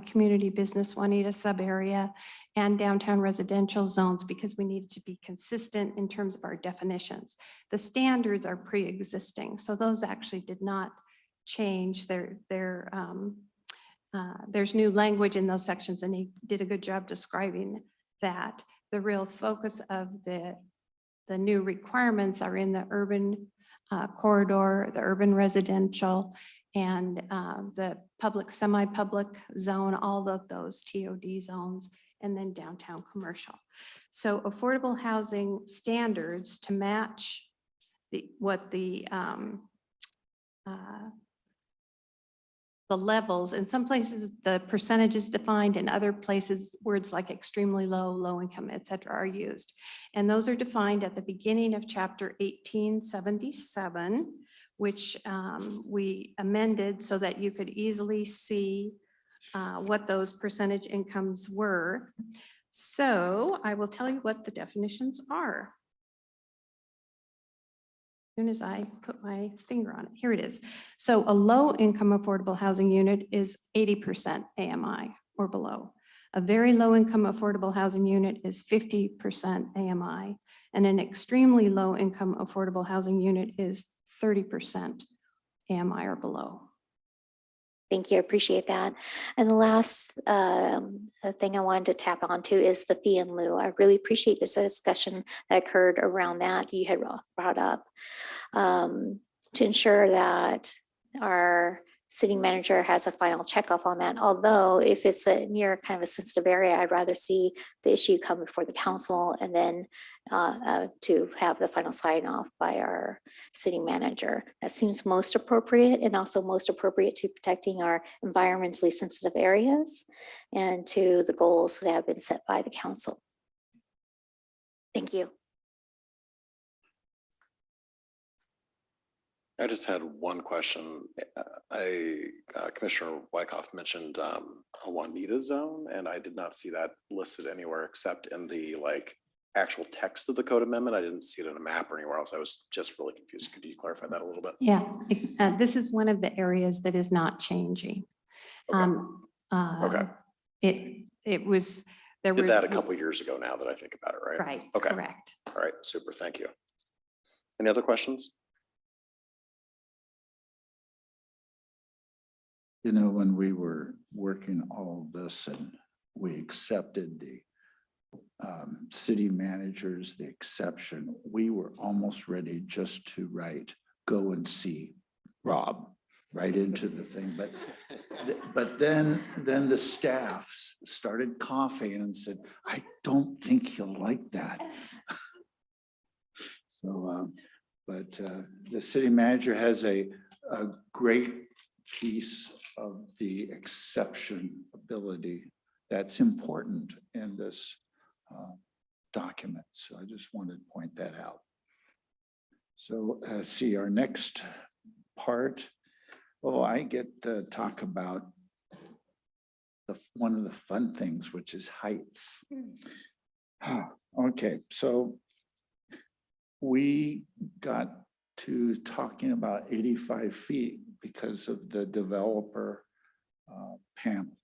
community business Juanita sub-area and downtown residential zones, because we needed to be consistent in terms of our definitions. The standards are pre-existing, so those actually did not change. There's new language in those sections, and he did a good job describing that. The real focus of the new requirements are in the urban corridor, the urban residential, and the public, semi-public zone, all of those TOD zones, and then downtown commercial. So affordable housing standards to match what the levels. In some places, the percentage is defined, in other places, words like extremely low, low income, et cetera, are used. And those are defined at the beginning of chapter 1877, which we amended so that you could easily see what those percentage incomes were. So I will tell you what the definitions are. As soon as I put my finger on it, here it is. So a low income affordable housing unit is 80% AMI or below. A very low income affordable housing unit is 50% AMI, and an extremely low income affordable housing unit is 30% AMI or below. Thank you, I appreciate that. And the last thing I wanted to tap onto is the fee in lieu. I really appreciate this discussion that occurred around that you had brought up to ensure that our city manager has a final checkoff on that. Although if it's near kind of a sensitive area, I'd rather see the issue come before the council and then to have the final sign off by our city manager. That seems most appropriate, and also most appropriate to protecting our environmentally sensitive areas and to the goals that have been set by the council. Thank you. I just had one question. Commissioner Wyckoff mentioned a Juanita zone, and I did not see that listed anywhere except in the actual text of the code amendment. I didn't see it on a map or anywhere else. I was just really confused. Could you clarify that a little bit? Yeah, this is one of the areas that is not changing. Okay. It was, there Did were. that a couple of years ago now that I think about it, right? Right, Okay. correct. All right, super, thank you. Any other questions? You know, when we were working all of this and we accepted the city managers, the exception, we were almost ready just to write, go and see Rob. right into the thing, but then the staff started coughing and said, I don't think he'll like that. So, but the city manager has a great piece of the exception ability that's important in this document. So I just wanted to point that out. So see our next part. Oh, I get to talk about one of the fun things, which is heights. Okay, so we got to talking about 85 feet because of the developer panel.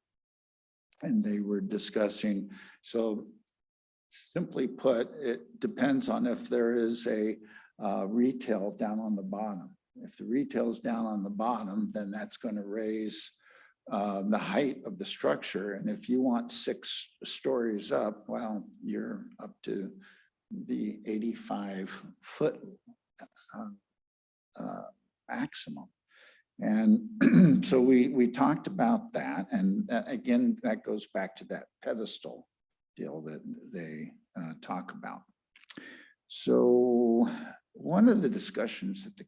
And they were discussing, so simply put, it depends on if there is a retail down on the bottom. If the retail's down on the bottom, then that's going to raise the height of the structure. And if you want 6 stories up, well, you're up to the 85-foot maximum. And so we talked about that. And again, that goes back to that pedestal deal that they talk about. So one of the discussions that the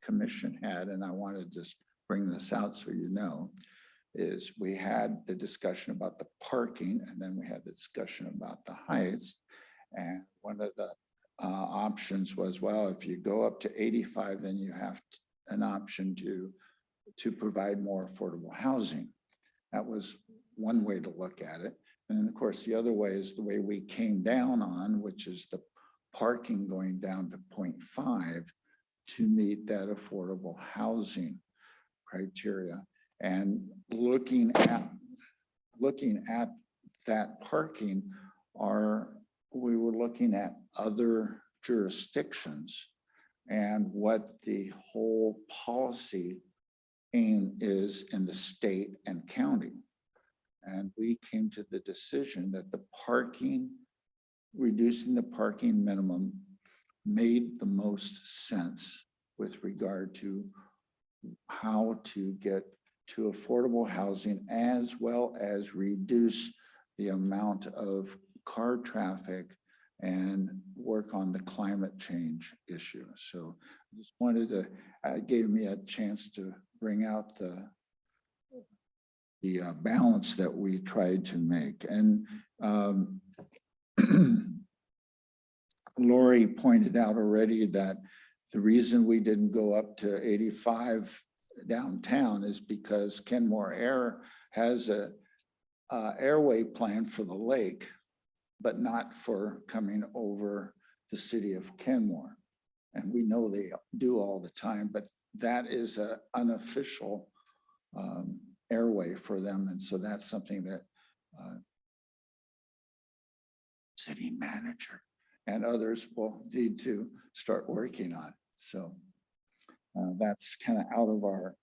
commission had, and I want to just bring this out so you know, is we had the discussion about the parking, and then we had the discussion about the heights. And one of the options was, well, if you go up to 85, then you have an option to provide more affordable housing. That was one way to look at it. And of course, the other way is the way we came down on, which is the parking going down to 0.5 to meet that affordable housing criteria. And looking at that parking, we were looking at other jurisdictions and what the whole policy aim is in the state and county. And we came to the decision that the parking, reducing the parking minimum made the most sense with regard to how to get to affordable housing, as well as reduce the amount of car traffic and work on the climate change issue. So I just wanted to, gave me a chance to bring out the balance that we tried to make. And Lori pointed out already that the reason we didn't go up to 85 downtown is because Kenmore Air has a airway plan for the lake, but not for coming over the city of Kenmore. And we know they do all the time, but that is an unofficial airway for them. And so that's something that city manager and others will need to start working on. So that's kind of out of our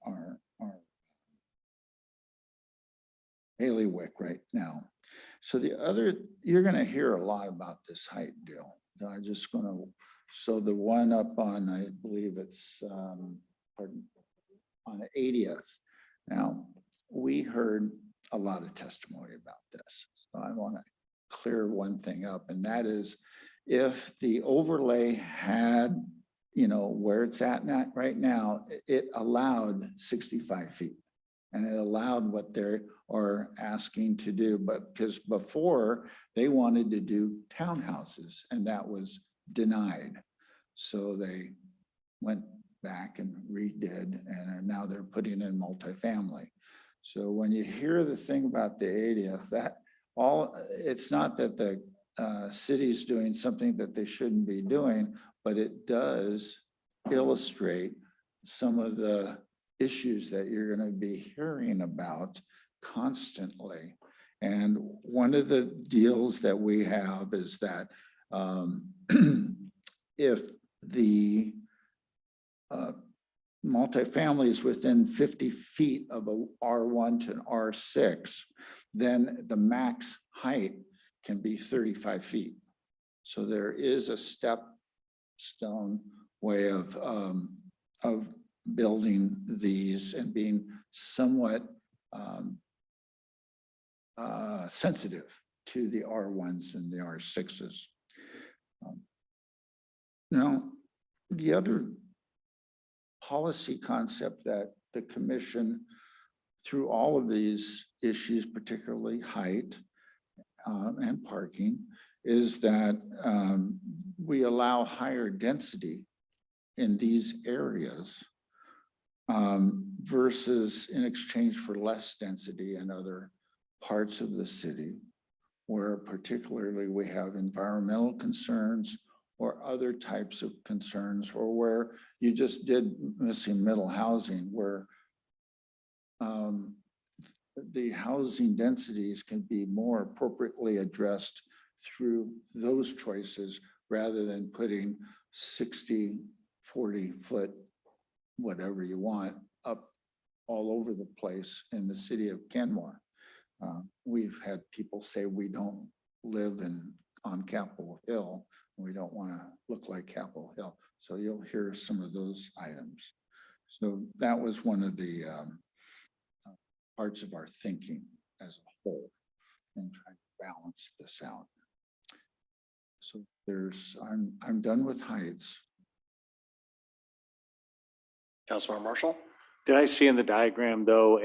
bailiwick right now. So the other, you're going to hear a lot about this height deal. So I'm just going to, so the one up on, I believe it's on the 80th. Now, we heard a lot of testimony about this. So I want to clear one thing up, and that is if the overlay had, you know, where it's at right now, it allowed 65 feet. And it allowed what they are asking to do, but because before they wanted to do townhouses and that was denied. So they went back and redid, and now they're putting in multifamily. So when you hear the thing about the 80th, that all, it's not that the city's doing something that they shouldn't be doing, but it does illustrate some of the issues that you're going to be hearing about constantly. And one of the deals that we have is that if the multifamily is within 50 feet of a R1 to an R6, then the max height can be 35 feet. So there is a stone way of building these and being somewhat sensitive to the R1s and the R6s. Now, the other policy concept that the commission, through all of these issues, particularly height and parking, is that we allow higher density in these areas versus in exchange for less density in other parts of the city, where particularly we have environmental concerns or other types of concerns, or where you just did missing middle housing, where the housing densities can be more appropriately addressed through those choices rather than putting 60, 40-foot, whatever you want, up all over the place in the city of Kenmore. We've had people say we don't live on Capitol Hill, and we don't want to look like Capitol Hill. So you'll hear some of those items. So that was one of the parts of our thinking as a whole and trying to balance this out. So I'm done with heights. Councilmember Marshall? Did I see in the diagram though,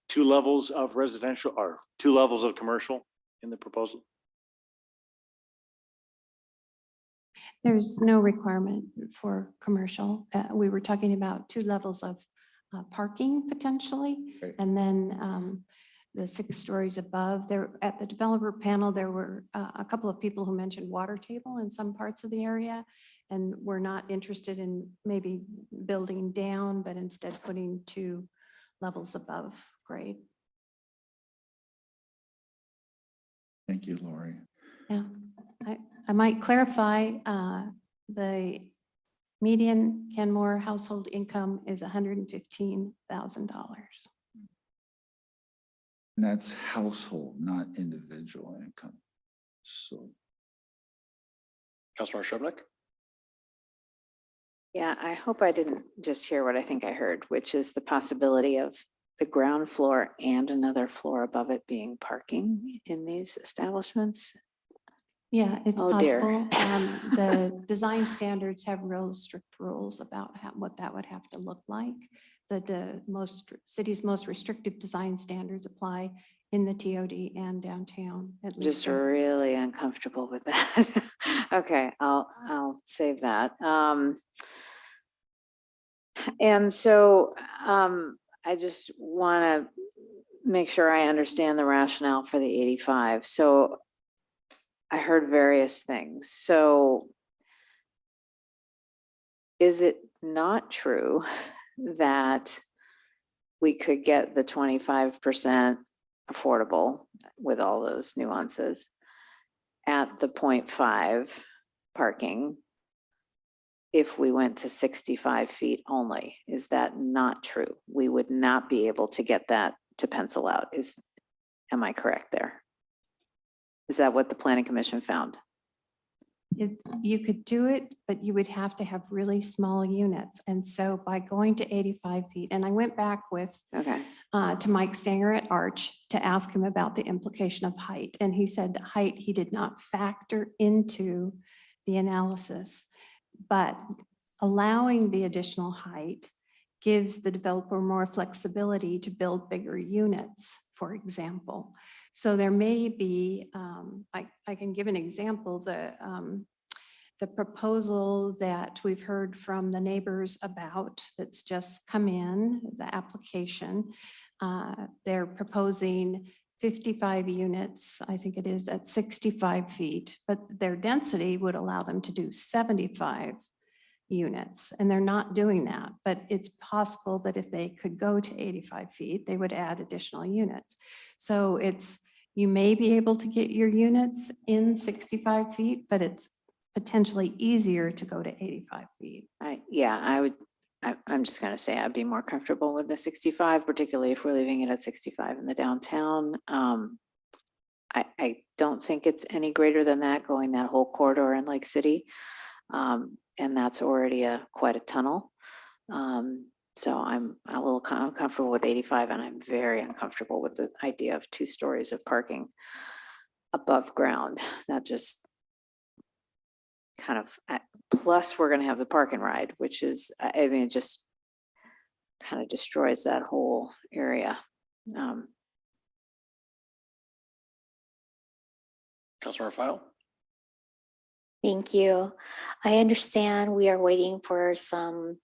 2 levels of residential or 2 levels of commercial in the proposal? There's no requirement for commercial. We were talking about 2 levels of parking potentially. Right. And then the 6 stories above there at the developer panel, there were a couple of people who mentioned water table in some parts of the area. And we're not interested in maybe building down, but instead putting 2 levels above grade. Thank you, Lori. Yeah, I might clarify, the median Kenmore household income is $115,000. And that's household, not individual income. So. Councilmember Shrubnik? Yeah, I hope I didn't just hear what I think I heard, which is the possibility of the ground floor and another floor above it being parking in these establishments. Yeah, it's Oh, dear. possible. The design standards have real strict rules about what that would have to look like. The city's most restrictive design standards apply in the TOD and downtown. At least Just really uncomfortable with that. Okay, I'll save that. And so I just want to make sure I understand the rationale for the 85. So I heard various things. So is it not true that we could get the 25% affordable with all those nuances at the 0.5 parking if we went to 65 feet only? Is that not true? We would not be able to get that to pencil out. Am I correct there? Is that what the planning commission found? You could do it, but you would have to have really small units. And so by going to 85 feet, and I went back to Mike Stanger at Arch to ask him about the implication of height. And he said height, he did not factor into the analysis, but allowing the additional height gives the developer more flexibility to build bigger units, for example. So there may be, I can give an example, the proposal that we've heard from the neighbors about that's just come in, the application, they're proposing 55 units, I think it is, at 65 feet, but their density would allow them to do 75 units, and they're not doing that. But it's possible that if they could go to 85 feet, they would add additional units. So you may be able to get your units in 65 feet, but it's potentially easier to go to 85 feet. I'm just going to say I'd be more comfortable with the 65, particularly if we're leaving it at 65 in the downtown. I don't think it's any greater than that going that whole corridor in Lake City. And that's already quite a tunnel. So I'm a little uncomfortable with 85, and I'm very uncomfortable with the idea of 2 stories of parking above ground. That just kind of, plus we're gonna have the park and ride, which is, I mean, it just kind of destroys that whole area. Councilmember File. Thank you. I understand we are waiting for some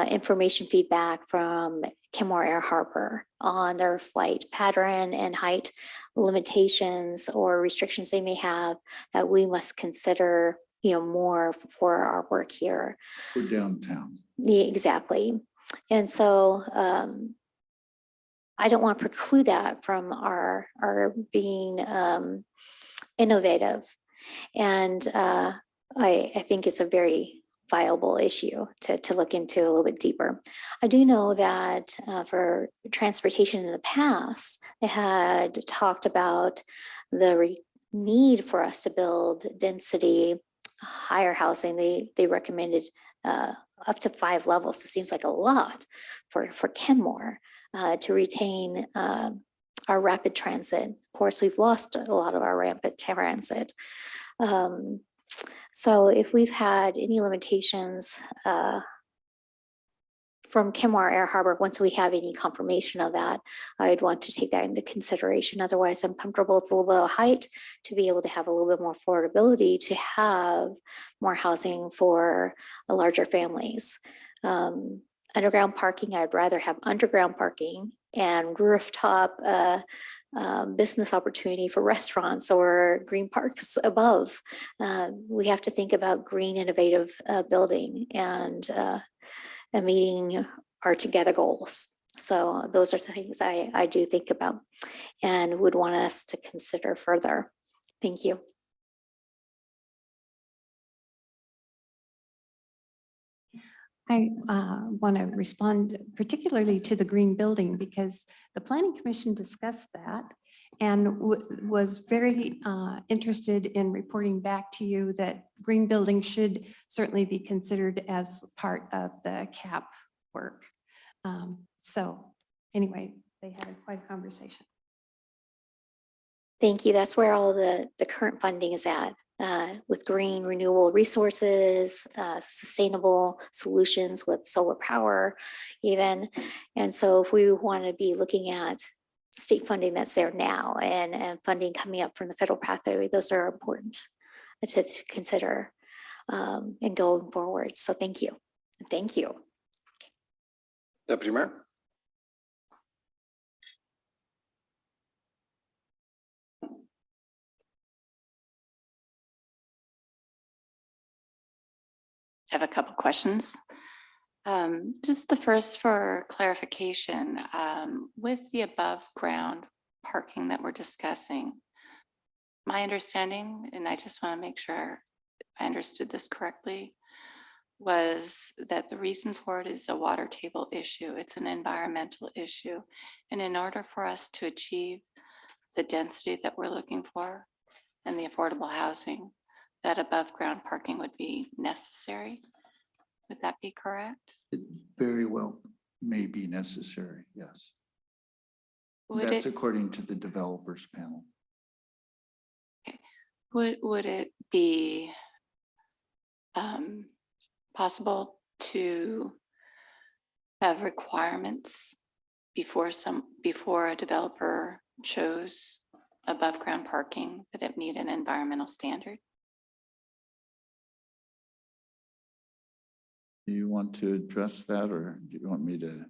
information feedback from Kenmore Air Harbor on their flight pattern and height limitations or restrictions they may have that we must consider, more for our work here. For downtown. Yeah, exactly. And so I don't want to preclude that from our being innovative. And I think it's a very viable issue to look into a little bit deeper. I do know that for transportation in the past, they had talked about the need for us to build density, higher housing. They recommended up to 5 levels. This seems like a lot for Kenmore to retain our rapid transit. Of course, we've lost a lot of our rapid transit. So if we've had any limitations from Kenmore Air Harbor, once we have any confirmation of that, I'd want to take that into consideration. Otherwise, I'm comfortable with a little bit of height to be able to have a little bit more affordability, to have more housing for larger families. Underground parking, I'd rather have underground parking and rooftop business opportunity for restaurants or green parks above. We have to think about green innovative building and meeting our together goals. So those are the things I do think about and would want us to consider further. Thank you. I want to respond particularly to the green building because the Planning Commission discussed that and was very interested in reporting back to you that green building should certainly be considered as part of the CAP work. So anyway, they had quite a conversation. Thank you. That's where all the current funding is at. With green renewable resources, sustainable solutions with solar power even. And so if we want to be looking at state funding that's there now and funding coming up from the federal pathway, those are important to consider and going forward. So thank you. Thank you. Deputy Mayor. I have a couple questions. Just the first for clarification, with the above ground parking that we're discussing, my understanding, and I just want to make sure I understood this correctly, was that the reason for it is a water table issue. It's an environmental issue. And in order for us to achieve the density that we're looking for and the affordable housing, that above ground parking would be necessary. Would that be correct? It very well may be necessary, yes. Would That's it, according to the developers panel. would it be possible to have requirements before a developer chose above ground parking that it meet an environmental standard? Do you want to address that, or do you want me to?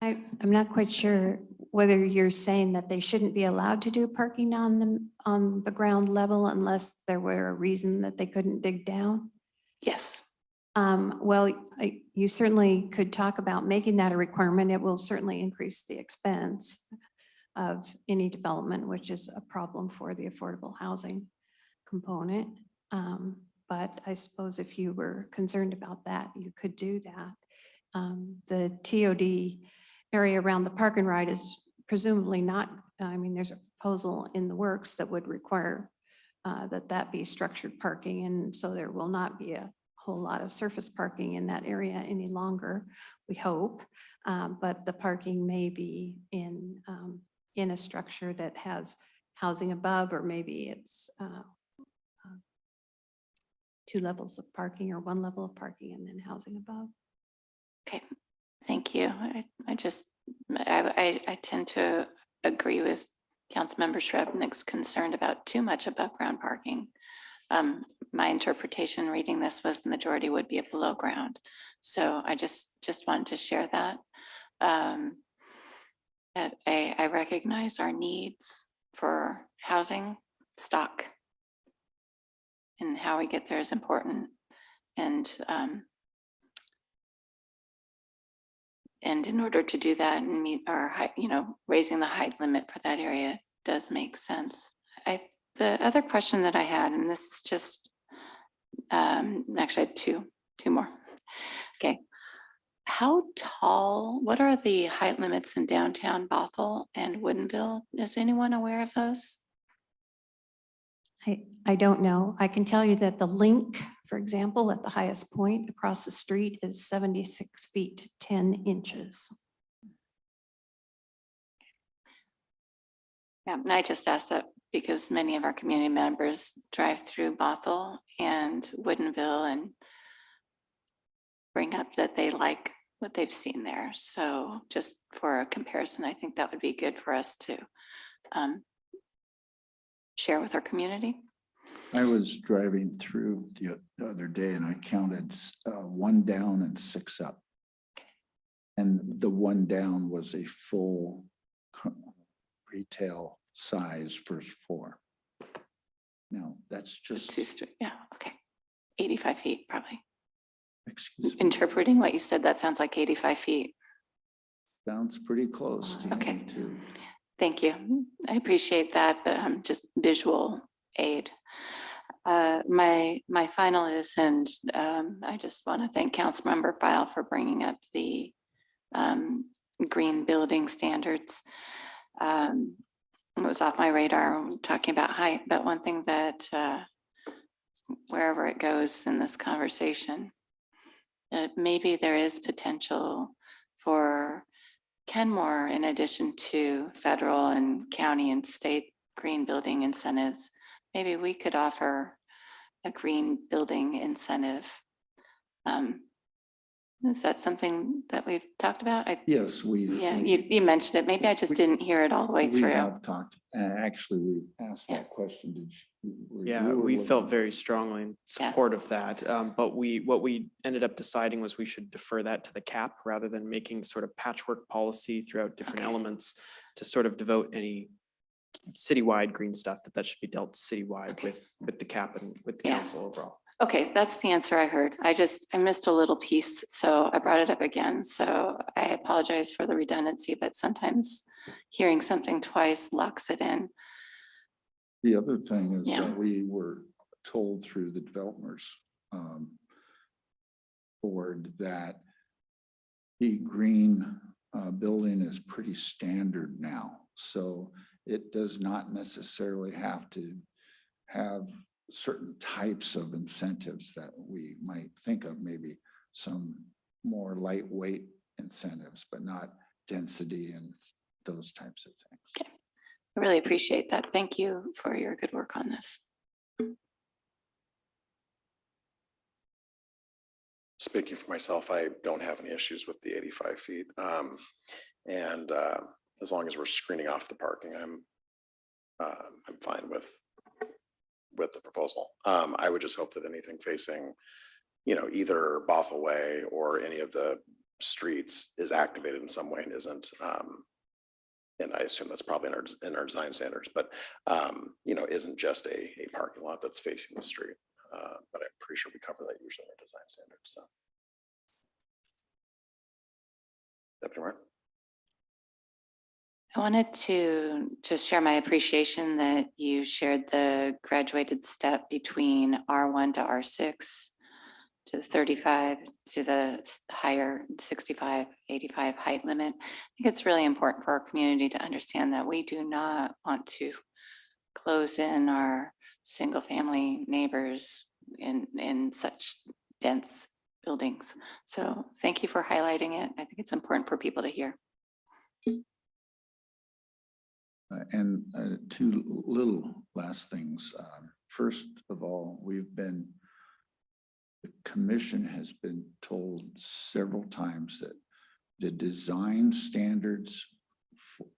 I'm not quite sure whether you're saying that they shouldn't be allowed to do parking on the ground level unless there were a reason that they couldn't dig down. Yes. Well, you certainly could talk about making that a requirement. It will certainly increase the expense of any development, which is a problem for the affordable housing component. But I suppose if you were concerned about that, you could do that. The TOD area around the park and ride is presumably not, I mean, there's a proposal in the works that would require that be structured parking. And so there will not be a whole lot of surface parking in that area any longer, we hope. But the parking may be in a structure that has housing above, or maybe it's 2 levels of parking or 1 level of parking and then housing above. Okay, thank you. I tend to agree with Councilmember Shrevenick's concerned about too much above ground parking. My interpretation reading this was the majority would be below ground. So I just wanted to share that. That I recognize our needs for housing stock, and how we get there is important. And in order to do that and meet our height, raising the height limit for that area does make sense. The other question that I had, and this is just, actually I had two more. Okay. How tall, what are the height limits in downtown Bothell and Woodinville? Is anyone aware of those? I don't know. I can tell you that the link, for example, at the highest point across the street is 76 feet, 10 inches. Yeah, and I just asked that because many of our community members drive through Bothell and Woodinville and bring up that they like what they've seen there. So just for a comparison, I think that would be good for us to share with our community. I was driving through the other day and I counted 1 down and 6 up. And the 1 down was a full retail size first floor. Now that's just. Yeah, okay. 85 feet probably. Excuse me. Interpreting what you said, that sounds like 85 feet. Sounds pretty close to Okay. me too. Thank you. I appreciate that, just visual aid. My final is, and I just want to thank Councilmember File for bringing up the green building standards. It was off my radar talking about height, but one thing that wherever it goes in this conversation, maybe there is potential for Kenmore, in addition to federal and county and state green building incentives, maybe we could offer a green building incentive. Is that something that we've talked about? Yes, Yeah, you mentioned it. Maybe I just didn't hear it all the way we through. have talked, actually, we asked that question. Did you? Yeah, we felt very strongly in support of that. But what we ended up deciding was we should defer that to the cap rather than making sort of patchwork policy throughout different elements to sort of devote any citywide green stuff that should be dealt citywide with the cap and with the council overall. Okay, that's the answer I heard. I missed a little piece, so I brought it up again. So I apologize for the redundancy, but sometimes hearing something twice locks it in. The other thing is that we were told through the developers board that the green building is pretty standard now. So it does not necessarily have to have certain types of incentives that we might think of, maybe some more lightweight incentives, but not density and those types of things. Okay. I really appreciate that. Thank you for your good work on this. Speaking for myself, I don't have any issues with the 85 feet. And as long as we're screening off the parking, I'm fine with the proposal. I would just hope that anything facing, either Bothell Way or any of the streets is activated in some way and isn't. And I assume that's probably in our design standards, but isn't just a parking lot that's facing the street. But I'm pretty sure we cover that usually in our design standards. So, Deputy Mayor. I wanted to just share my appreciation that you shared the graduated step between R1 to R6 to the 35 to the higher 65, 85 height limit. I think it's really important for our community to understand that we do not want to close in our single family neighbors in such dense buildings. So thank you for highlighting it. I think it's important for people to hear. And two little last things. First of all, the commission has been told several times that the design standards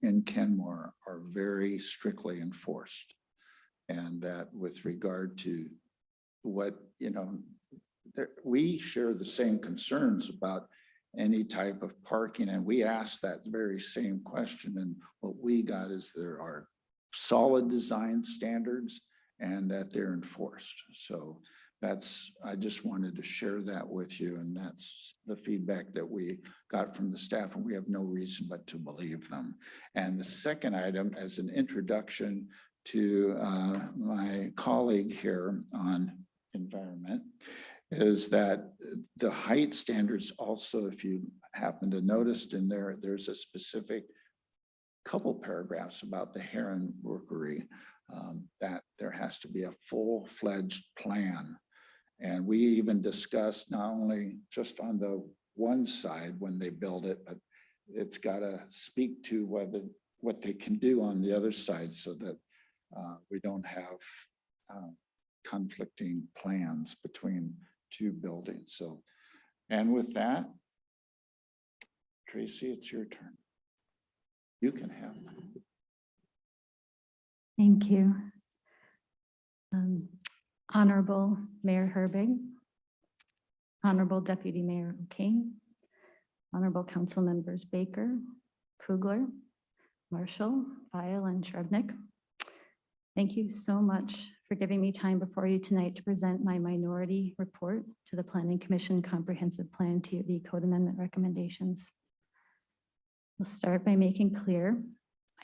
in Kenmore are very strictly enforced. And that with regard to what, we share the same concerns about any type of parking. And we asked that very same question. And what we got is there are solid design standards and that they're enforced. So I just wanted to share that with you. And that's the feedback that we got from the staff, and we have no reason but to believe them. And the second item, as an introduction to my colleague here on environment, is that the height standards also, if you happen to notice in there, there's a specific couple paragraphs about the Heron Rookery, that there has to be a full-fledged plan. And we even discussed not only just on the one side when they build it, but it's got to speak to what they can do on the other side so that we don't have conflicting plans between two buildings. So, and with that, Tracy, it's your turn. You can have it. Thank you. Honorable Mayor Herbig, Honorable Deputy Mayor O'Kane, Honorable Council Members Baker, Kugler, Marshall, Weil, and Shrevenick. Thank you so much for giving me time before you tonight to present my minority report to the Planning Commission Comprehensive Plan TOD Code Amendment recommendations. We'll start by making clear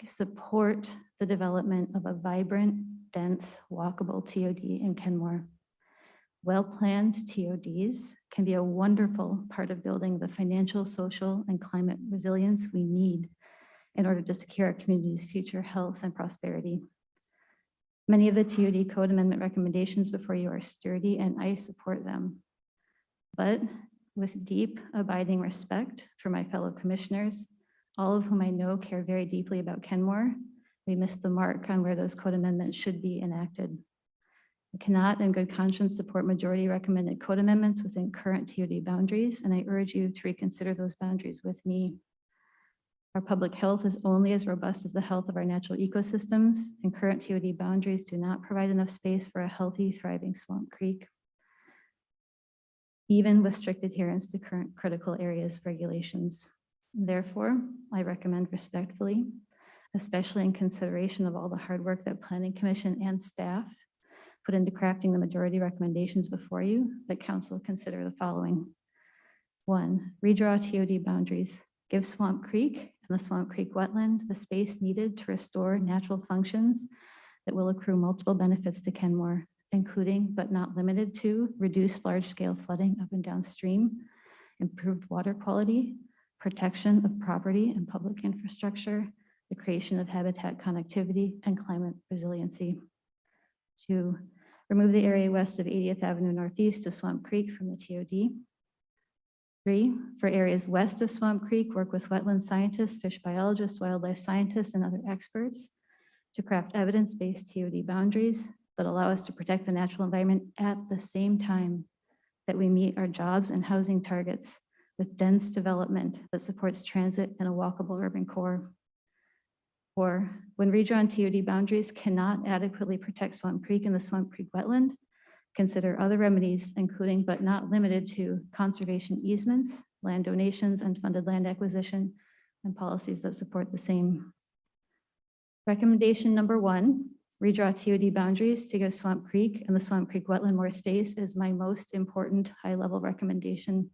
I support the development of a vibrant, dense, walkable TOD in Kenmore. Well-planned TODs can be a wonderful part of building the financial, social, and climate resilience we need in order to secure our community's future health and prosperity. Many of the TOD Code Amendment recommendations before you are sturdy, and I support them. But with deep, abiding respect for my fellow commissioners, all of whom I know care very deeply about Kenmore, we missed the mark on where those code amendments should be enacted. I cannot in good conscience support majority recommended code amendments within current TOD boundaries, and I urge you to reconsider those boundaries with me. Our public health is only as robust as the health of our natural ecosystems, and current TOD boundaries do not provide enough space for a healthy, thriving Swamp Creek, even with strict adherence to current critical areas regulations. Therefore, I recommend respectfully, especially in consideration of all the hard work that Planning Commission and staff put into crafting the majority recommendations before you, that Council consider the following. 1, redraw TOD boundaries. Give Swamp Creek and the Swamp Creek wetland the space needed to restore natural functions that will accrue multiple benefits to Kenmore, including but not limited to reduced large-scale flooding up and downstream, improved water quality, protection of property and public infrastructure, the creation of habitat connectivity, and climate resiliency. 2, remove the area west of 80th Avenue Northeast to Swamp Creek from the TOD. 3, for areas west of Swamp Creek, work with wetland scientists, fish biologists, wildlife scientists, and other experts to craft evidence-based TOD boundaries that allow us to protect the natural environment at the same time that we meet our jobs and housing targets with dense development that supports transit and a walkable urban core. 4, when redrawn TOD boundaries cannot adequately protect Swamp Creek and the Swamp Creek wetland, consider other remedies, including but not limited to conservation easements, land donations, and funded land acquisition, and policies that support the same. Recommendation number 1, redraw TOD boundaries to give Swamp Creek and the Swamp Creek wetland more space is my most important high-level recommendation.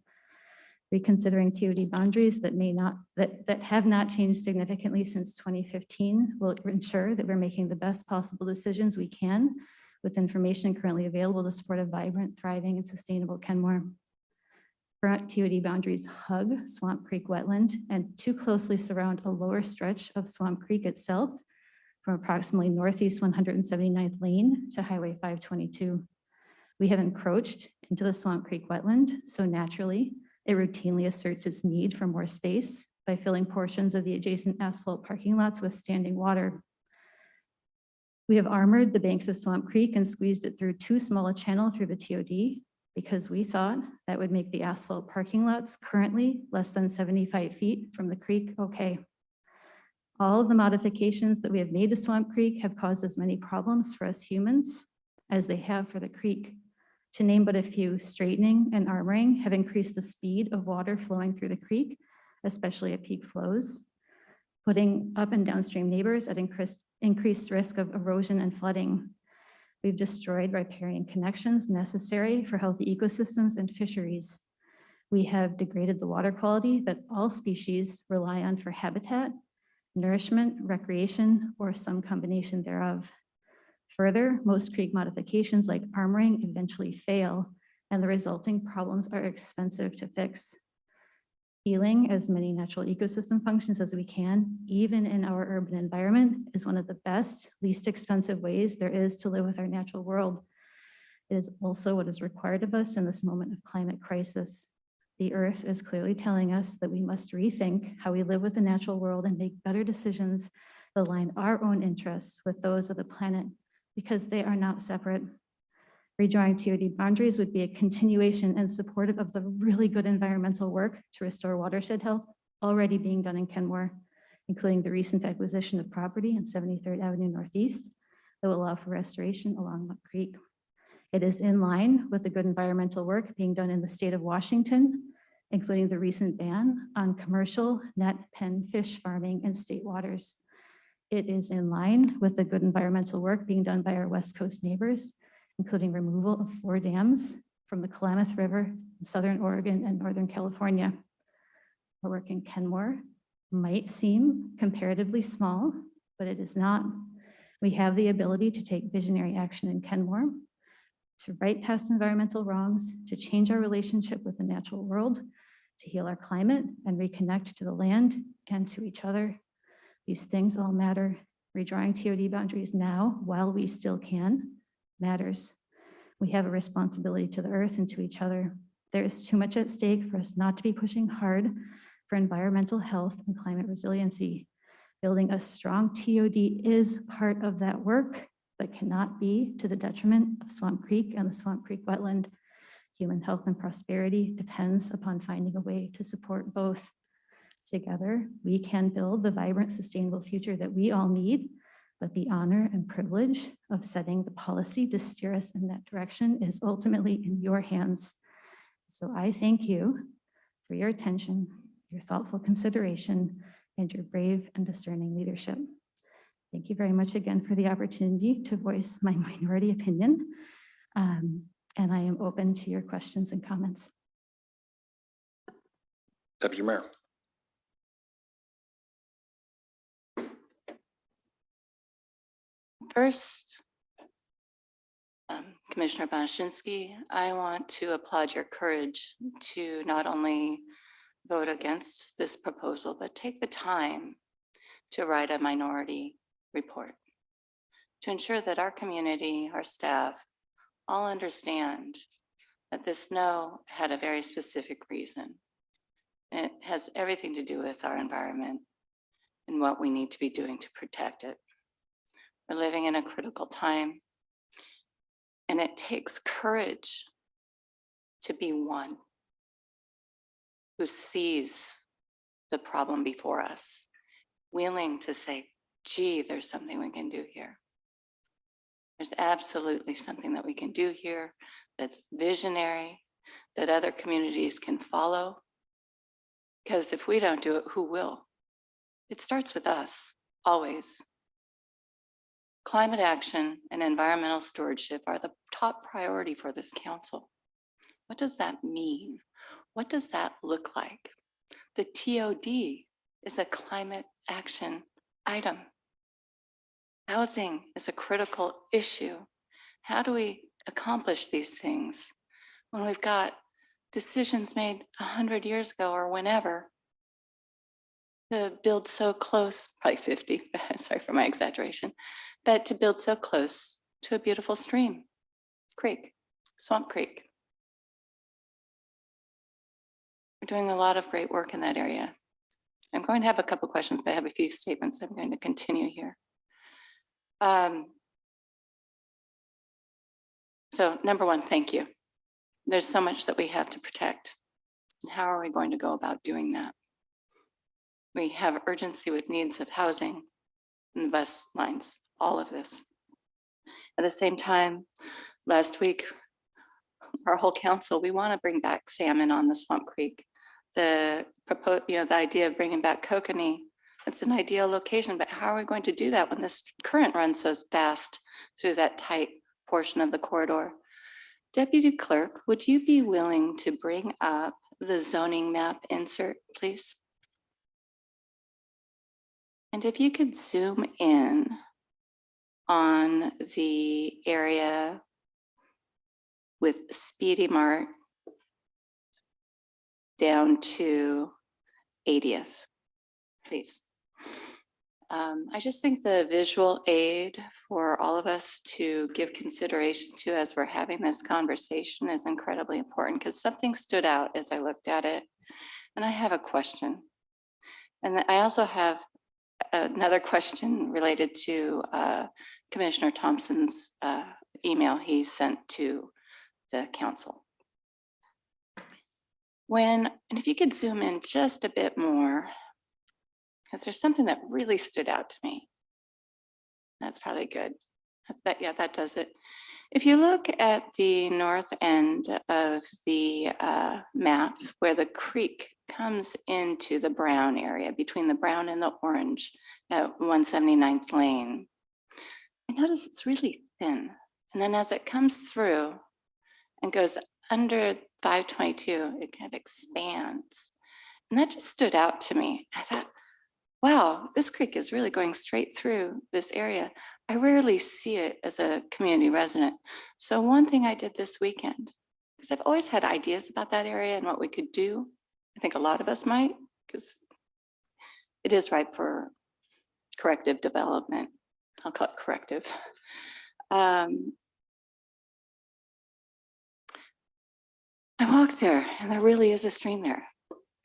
Reconsidering TOD boundaries that have not changed significantly since 2015 will ensure that we're making the best possible decisions we can with information currently available to support a vibrant, thriving, and sustainable Kenmore. Current TOD boundaries hug Swamp Creek wetland and too closely surround a lower stretch of Swamp Creek itself from approximately northeast 179th Lane to Highway 522. We have encroached into the Swamp Creek wetland, so naturally, it routinely asserts its need for more space by filling portions of the adjacent asphalt parking lots with standing water. We have armored the banks of Swamp Creek and squeezed it through too small a channel through the TOD because we thought that would make the asphalt parking lots currently less than 75 feet from the creek okay. All of the modifications that we have made to Swamp Creek have caused as many problems for us humans as they have for the creek. To name but a few, straightening and armoring have increased the speed of water flowing through the creek, especially at peak flows, putting up and downstream neighbors at increased risk of erosion and flooding. We've destroyed riparian connections necessary for healthy ecosystems and fisheries. We have degraded the water quality that all species rely on for habitat, nourishment, recreation, or some combination thereof. Further, most creek modifications like armoring eventually fail, and the resulting problems are expensive to fix. Healing as many natural ecosystem functions as we can, even in our urban environment, is one of the best, least expensive ways there is to live with our natural world. It is also what is required of us in this moment of climate crisis. The Earth is clearly telling us that we must rethink how we live with the natural world and make better decisions that align our own interests with those of the planet, because they are not separate. Redrawing TOD boundaries would be a continuation and supportive of the really good environmental work to restore watershed health already being done in Kenmore, including the recent acquisition of property in 73rd Avenue Northeast that will allow for restoration along Muck Creek. It is in line with the good environmental work being done in the state of Washington, including the recent ban on commercial net pen fish farming in state waters. It is in line with the good environmental work being done by our West Coast neighbors, including removal of 4 dams from the Klamath River in Southern Oregon and Northern California. Our work in Kenmore might seem comparatively small, but it is not. We have the ability to take visionary action in Kenmore, to right past environmental wrongs, to change our relationship with the natural world, to heal our climate and reconnect to the land and to each other. These things all matter. Redrawing TOD boundaries now, while we still can, matters. We have a responsibility to the earth and to each other. There is too much at stake for us not to be pushing hard for environmental health and climate resiliency. Building a strong TOD is part of that work, but cannot be to the detriment of Swamp Creek and the Swamp Creek wetland. Human health and prosperity depends upon finding a way to support both. Together, we can build the vibrant, sustainable future that we all need, but the honor and privilege of setting the policy to steer us in that direction is ultimately in your hands. So I thank you for your attention, your thoughtful consideration, and your brave and discerning leadership. Thank you very much again for the opportunity to voice my minority opinion. And I am open to your questions and comments. Deputy Mayor. First, Commissioner Banashinsky, I want to applaud your courage to not only vote against this proposal, but take the time to write a minority report to ensure that our community, our staff, all understand that this no had a very specific reason. And it has everything to do with our environment and what we need to be doing to protect it. We're living in a critical time, and it takes courage to be one who sees the problem before us, willing to say, gee, there's something we can do here. There's absolutely something that we can do here that's visionary, that other communities can follow. Because if we don't do it, who will? It starts with us, always. Climate action and environmental stewardship are the top priority for this council. What does that mean? What does that look like? The TOD is a climate action item. Housing is a critical issue. How do we accomplish these things when we've got decisions made 100 years ago or whenever to build so close, probably 50, sorry for my exaggeration, but to build so close to a beautiful stream, creek, Swamp Creek. We're doing a lot of great work in that area. I'm going to have a couple questions, but I have a few statements. I'm going to continue here. So number one, thank you. There's so much that we have to protect. And how are we going to go about doing that? We have urgency with needs of housing and the bus lines, all of this. At the same time, last week, our whole council, we want to bring back salmon on the Swamp Creek. The idea of bringing back kokanee, it's an ideal location, but how are we going to do that when this current runs so fast through that tight portion of the corridor? Deputy Clerk, would you be willing to bring up the zoning map insert, please? And if you could zoom in on the area with Speedy Mart down to 80th, please. I just think the visual aid for all of us to give consideration to as we're having this conversation is incredibly important, because something stood out as I looked at it. And I have a question. And I also have another question related to Commissioner Thompson's email he sent to the council. And if you could zoom in just a bit more, because there's something that really stood out to me. That's probably good. Yeah, that does it. If you look at the north end of the map where the creek comes into the brown area, between the brown and the orange at 179th Lane, I notice it's really thin. And then as it comes through and goes under 522, it kind of expands. And that just stood out to me. I thought, wow, this creek is really going straight through this area. I rarely see it as a community resident. So one thing I did this weekend, because I've always had ideas about that area and what we could do. I think a lot of us might, because it is ripe for corrective development. I'll call it corrective. I walked there and there really is a stream there.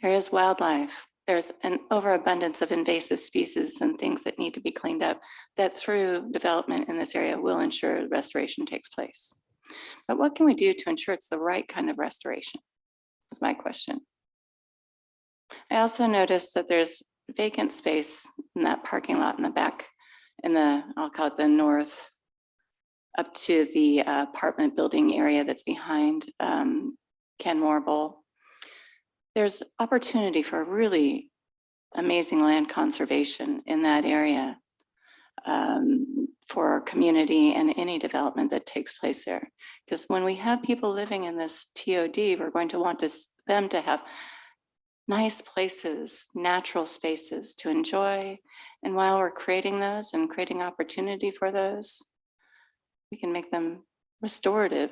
There is wildlife. There's an overabundance of invasive species and things that need to be cleaned up that through development in this area will ensure restoration takes place. But what can we do to ensure it's the right kind of restoration? That's my question. I also noticed that there's vacant space in that parking lot in the back, in the, I'll call it the north, up to the apartment building area that's behind Kenmore Bowl. There's opportunity for really amazing land conservation in that area for our community and any development that takes place there. Because when we have people living in this TOD, we're going to want them to have nice places, natural spaces to enjoy. And while we're creating those and creating opportunity for those, we can make them restorative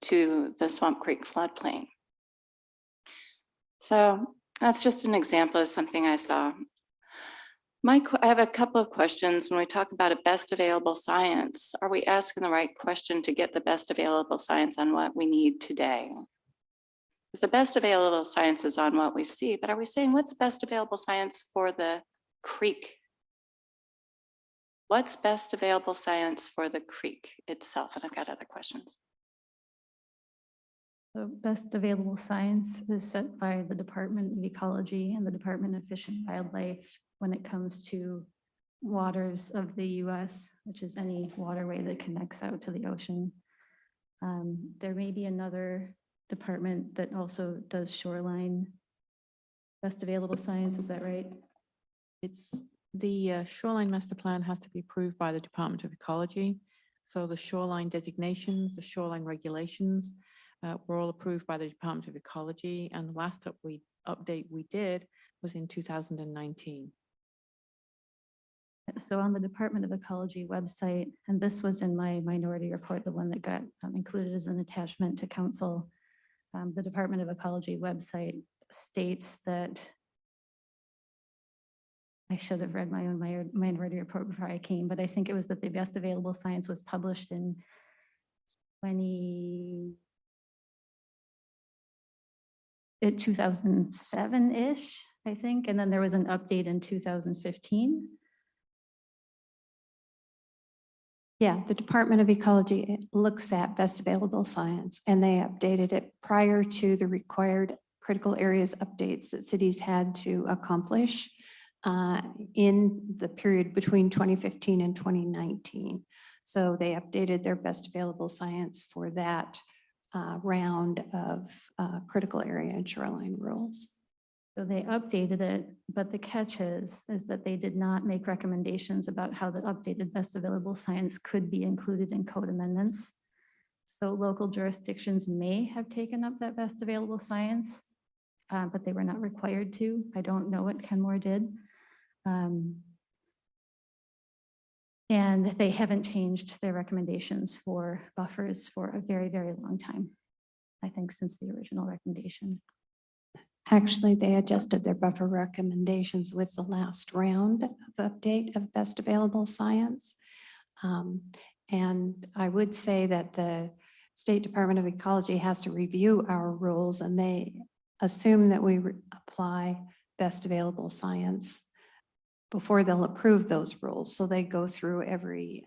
to the Swamp Creek floodplain. So that's just an example of something I saw. I have a couple of questions. When we talk about a best available science, are we asking the right question to get the best available science on what we need today? Because the best available science is on what we see, but are we saying what's best available science for the creek? What's best available science for the creek itself? And I've got other questions. The best available science is set by the Department of Ecology and the Department of Fish and Wildlife when it comes to waters of the US, which is any waterway that connects out to the ocean. There may be another department that also does shoreline best available science, is that right? It's the shoreline master plan has to be approved by the Department of Ecology. So the shoreline designations, the shoreline regulations, were all approved by the Department of Ecology, and the last update we did was in 2019. So on the Department of Ecology website, and this was in my minority report, the one that got included as an attachment to council, the Department of Ecology website states that, I should have read my own minority report before I came, but I think it was that the best available science was published in 2007-ish, I think, and then there was an update in 2015. Yeah, the Department of Ecology looks at best available science, and they updated it prior to the required critical areas updates that cities had to accomplish in the period between 2015 and 2019. So they updated their best available science for that round of critical area and shoreline rules. So they updated it, but the catch is that they did not make recommendations about how the updated best available science could be included in code amendments. So local jurisdictions may have taken up that best available science, but they were not required to. I don't know what Kenmore did. And they haven't changed their recommendations for buffers for a very, very long time. I think since the original recommendation. Actually, they adjusted their buffer recommendations with the last round of update of best available science. And I would say that the State Department of Ecology has to review our rules, and they assume that we apply best available science before they'll approve those rules. So they go through every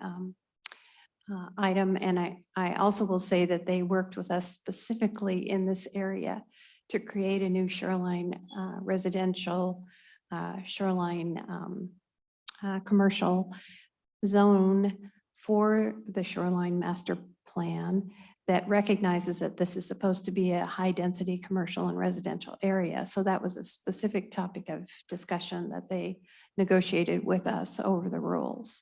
item. And I also will say that they worked with us specifically in this area to create a new shoreline residential shoreline commercial zone for the shoreline master plan that recognizes that this is supposed to be a high density commercial and residential area. So that was a specific topic of discussion that they negotiated with us over the rules.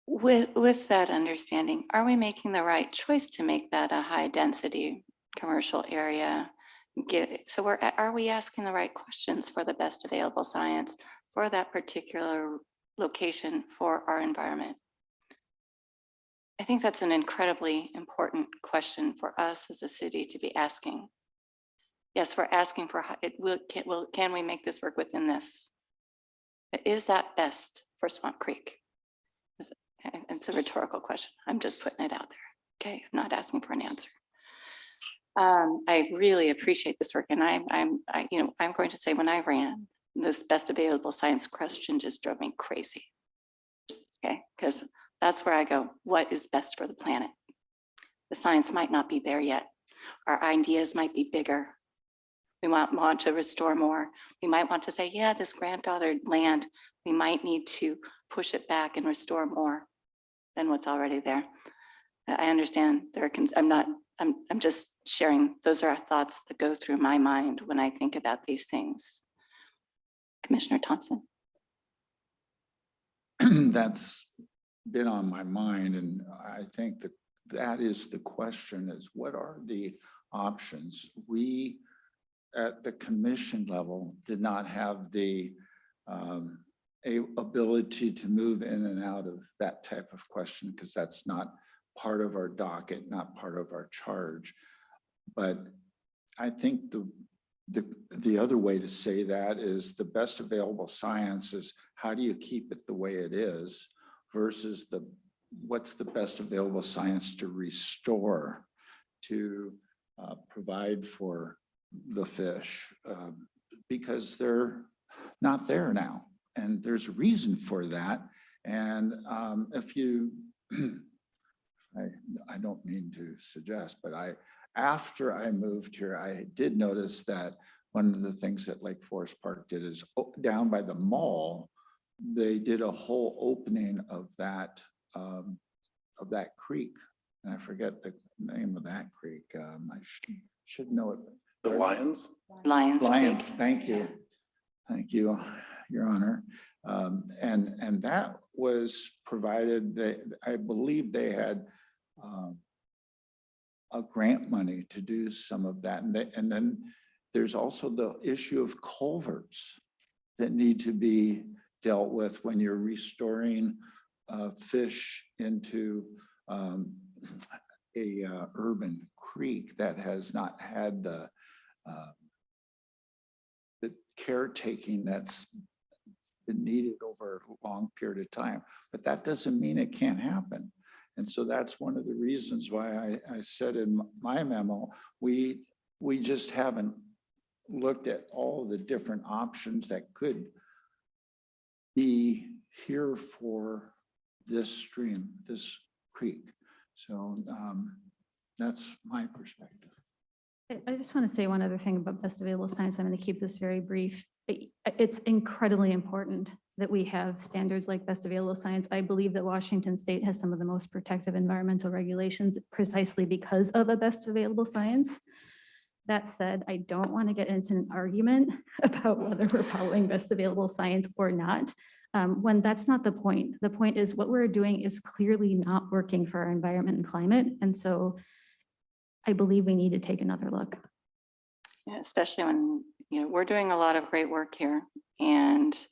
With that understanding, are we making the right choice to make that a high density commercial area? So are we asking the right questions for the best available science for that particular location for our environment? I think that's an incredibly important question for us as a city to be asking. Yes, we're asking for, can we make this work within this? Is that best for Swamp Creek? It's a rhetorical question. I'm just putting it out there. Okay, I'm not asking for an answer. I really appreciate this work, and I'm going to say when I ran, this best available science question just drove me crazy. Okay, because that's where I go, what is best for the planet? The science might not be there yet. Our ideas might be bigger. We might want to restore more. We might want to say, yeah, this grandfathered land, we might need to push it back and restore more than what's already there. I understand there are, I'm just sharing, those are thoughts that go through my mind when I think about these things. Commissioner Thompson. That's been on my mind, and I think that is the question, is what are the options? We at the commission level did not have the ability to move in and out of that type of question, because that's not part of our docket, not part of our charge. But I think the other way to say that is the best available science is how do you keep it the way it is versus what's the best available science to restore, to provide for the fish, because they're not there now. And there's a reason for that. And if you, I don't mean to suggest, but after I moved here, I did notice that one of the things that Lake Forest Park did is down by the mall, they did a whole opening of that creek. And I forget the name of that creek. I should know it. The Lions? Lions. Thank you. Thank you, Your Honor. And that was provided, I believe they had a grant money to do some of that. And then there's also the issue of culverts that need to be dealt with when you're restoring fish into a urban creek that has not had the caretaking that's been needed over a long period of time. But that doesn't mean it can't happen. And so that's one of the reasons why I said in my memo, we just haven't looked at all the different options that could be here for this stream, this creek. So that's my perspective. I just want to say one other thing about best available science. I'm going to keep this very brief. It's incredibly important that we have standards like best available science. I believe that Washington State has some of the most protective environmental regulations precisely because of a best available science. That said, I don't want to get into an argument about whether we're following best available science or not, when that's not the point. The point is what we're doing is clearly not working for our environment and climate. And so I believe we need to take another look. Yeah, especially when, we're doing a lot of great work here, and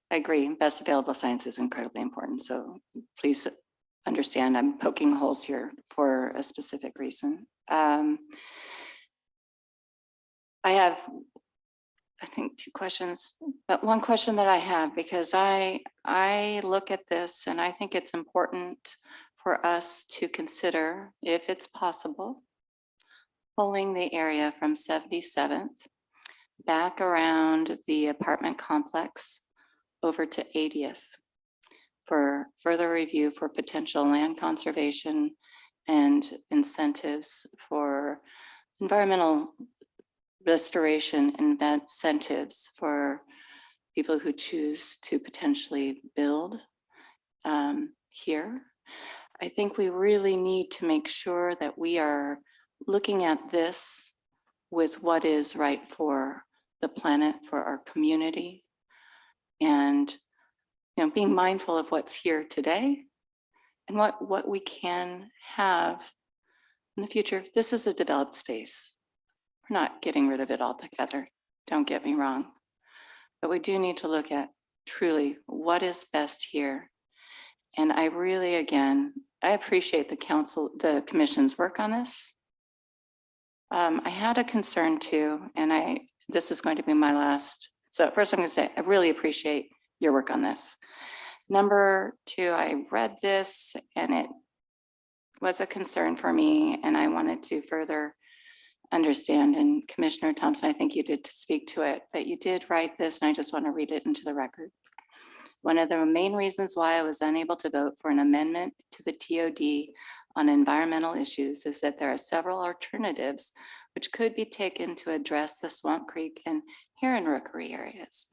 I agree, best available science is incredibly important. So please understand I'm poking holes here for a specific reason. I have, I think, two questions, but one question that I have, because I look at this and I think it's important for us to consider, if it's possible, pulling the area from 77th back around the apartment complex over to 80th for further review for potential land conservation and incentives for environmental restoration incentives for people who choose to potentially build here. I think we really need to make sure that we are looking at this with what is right for the planet, for our community, and being mindful of what's here today and what we can have in the future. This is a developed space. We're not getting rid of it altogether, don't get me wrong, but we do need to look at truly what is best here. And I really, again, I appreciate the commission's work on this. I had a concern too, and this is going to be my last. So first I'm going to say, I really appreciate your work on this. Number two, I read this and it was a concern for me, and I wanted to further understand. And Commissioner Thompson, I think you did speak to it, but you did write this, and I just want to read it into the record. One of the main reasons why I was unable to vote for an amendment to the TOD on environmental issues is that there are several alternatives which could be taken to address the Swamp Creek and Heron Rookery areas.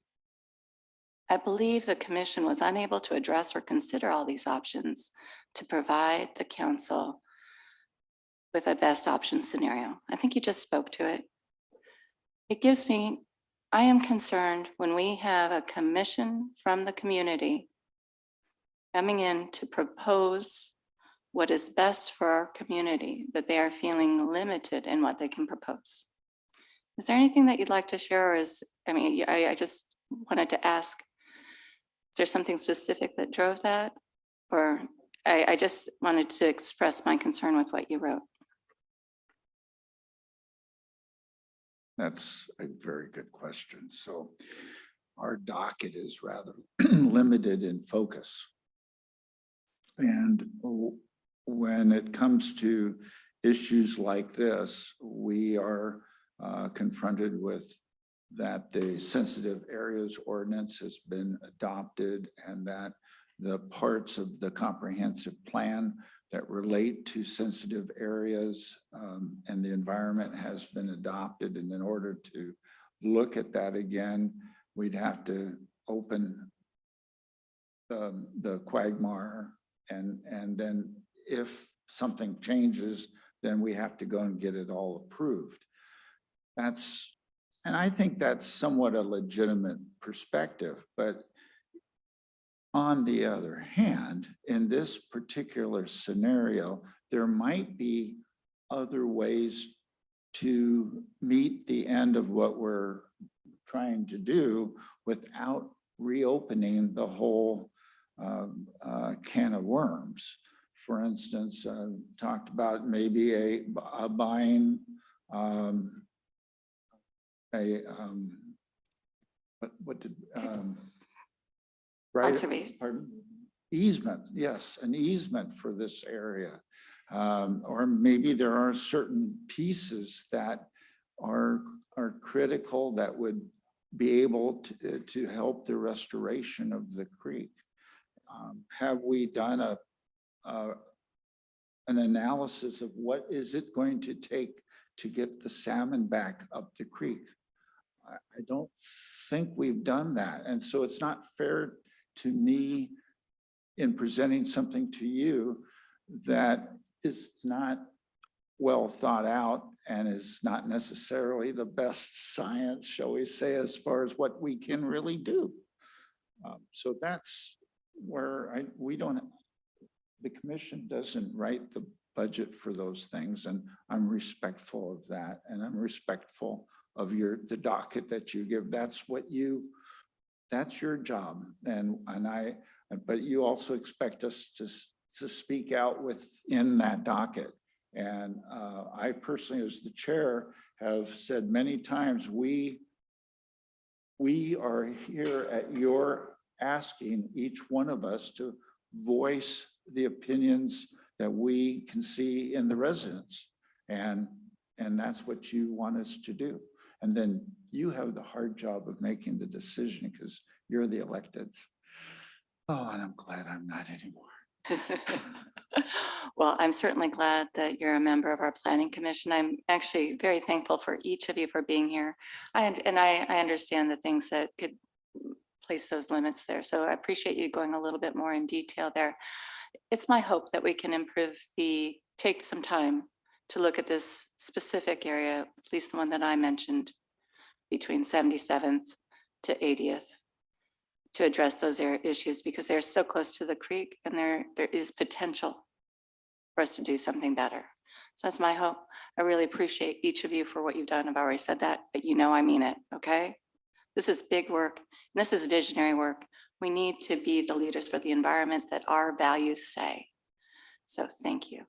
I believe the commission was unable to address or consider all these options to provide the council with a best option scenario. I think you just spoke to it. I am concerned when we have a commission from the community coming in to propose what is best for our community, that they are feeling limited in what they can propose. Is there anything that you'd like to share? Or I just wanted to ask, is there something specific that drove that? Or I just wanted to express my concern with what you wrote. That's a very good question. So our docket is rather limited in focus. And when it comes to issues like this, we are confronted with that the sensitive areas ordinance has been adopted, and that the parts of the comprehensive plan that relate to sensitive areas and the environment has been adopted. And in order to look at that again, we'd have to open the quagmire, and then if something changes, then we have to go and get it all approved. And I think that's somewhat a legitimate perspective, but on the other hand, in this particular scenario, there might be other ways to meet the end of what we're trying to do without reopening the whole can of worms. For instance, talked about maybe buying Conservation. Pardon? easement, yes, an easement for this area. Or maybe there are certain pieces that are critical that would be able to help the restoration of the creek. Have we done an analysis of what is it going to take to get the salmon back up the creek? I don't think we've done that. And so it's not fair to me in presenting something to you that is not well thought out and is not necessarily the best science, shall we say, as far as what we can really do. So that's where the commission doesn't write the budget for those things, and I'm respectful of that, and I'm respectful of the docket that you give. That's your job, but you also expect us to speak out within that docket. And I personally, as the chair, have said many times, we are here at your asking each one of us to voice the opinions that we can see in the residents. And that's what you want us to do. And then you have the hard job of making the decision because you're the electeds. Oh, and I'm glad I'm not anymore. Well, I'm certainly glad that you're a member of our planning commission. I'm actually very thankful for each of you for being here. I understand the things that could place those limits there. So I appreciate you going a little bit more in detail there. It's my hope that we can take some time to look at this specific area, at least the one that I mentioned, between 77th to 80th, to address those issues, because they're so close to the creek and there is potential for us to do something better. So that's my hope. I really appreciate each of you for what you've done. I've already said that, but you know I mean it, okay? This is big work, and this is visionary work. We need to be the leaders for the environment that our values say. So thank you.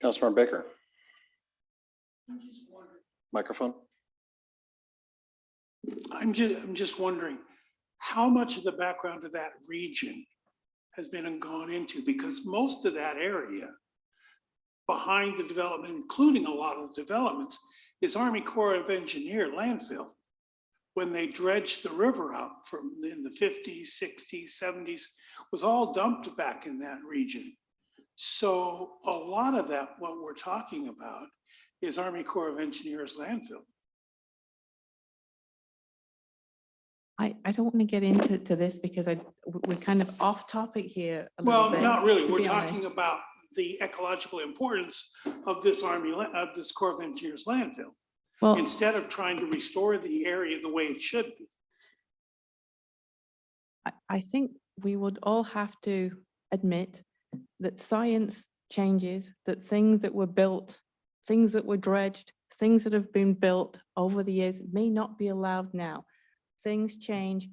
Councilmember Baker. Microphone. I'm just wondering how much of the background of that region has been gone into, because most of that area behind the development, including a lot of the developments, is Army Corps of Engineer landfill. When they dredged the river out from in the 50s, 60s, 70s, was all dumped back in that region. So a lot of that, what we're talking about, is Army Corps of Engineers landfill. I don't want to get into this because we're kind of off topic here a little Well, bit, not really. to We're be honest. talking about the ecological importance of this this Corps of Engineers landfill. Well, instead of trying to restore the area the way it should be. I think we would all have to admit that science changes, that things that were built, things that were dredged, things that have been built over the years may not be allowed now. Things change.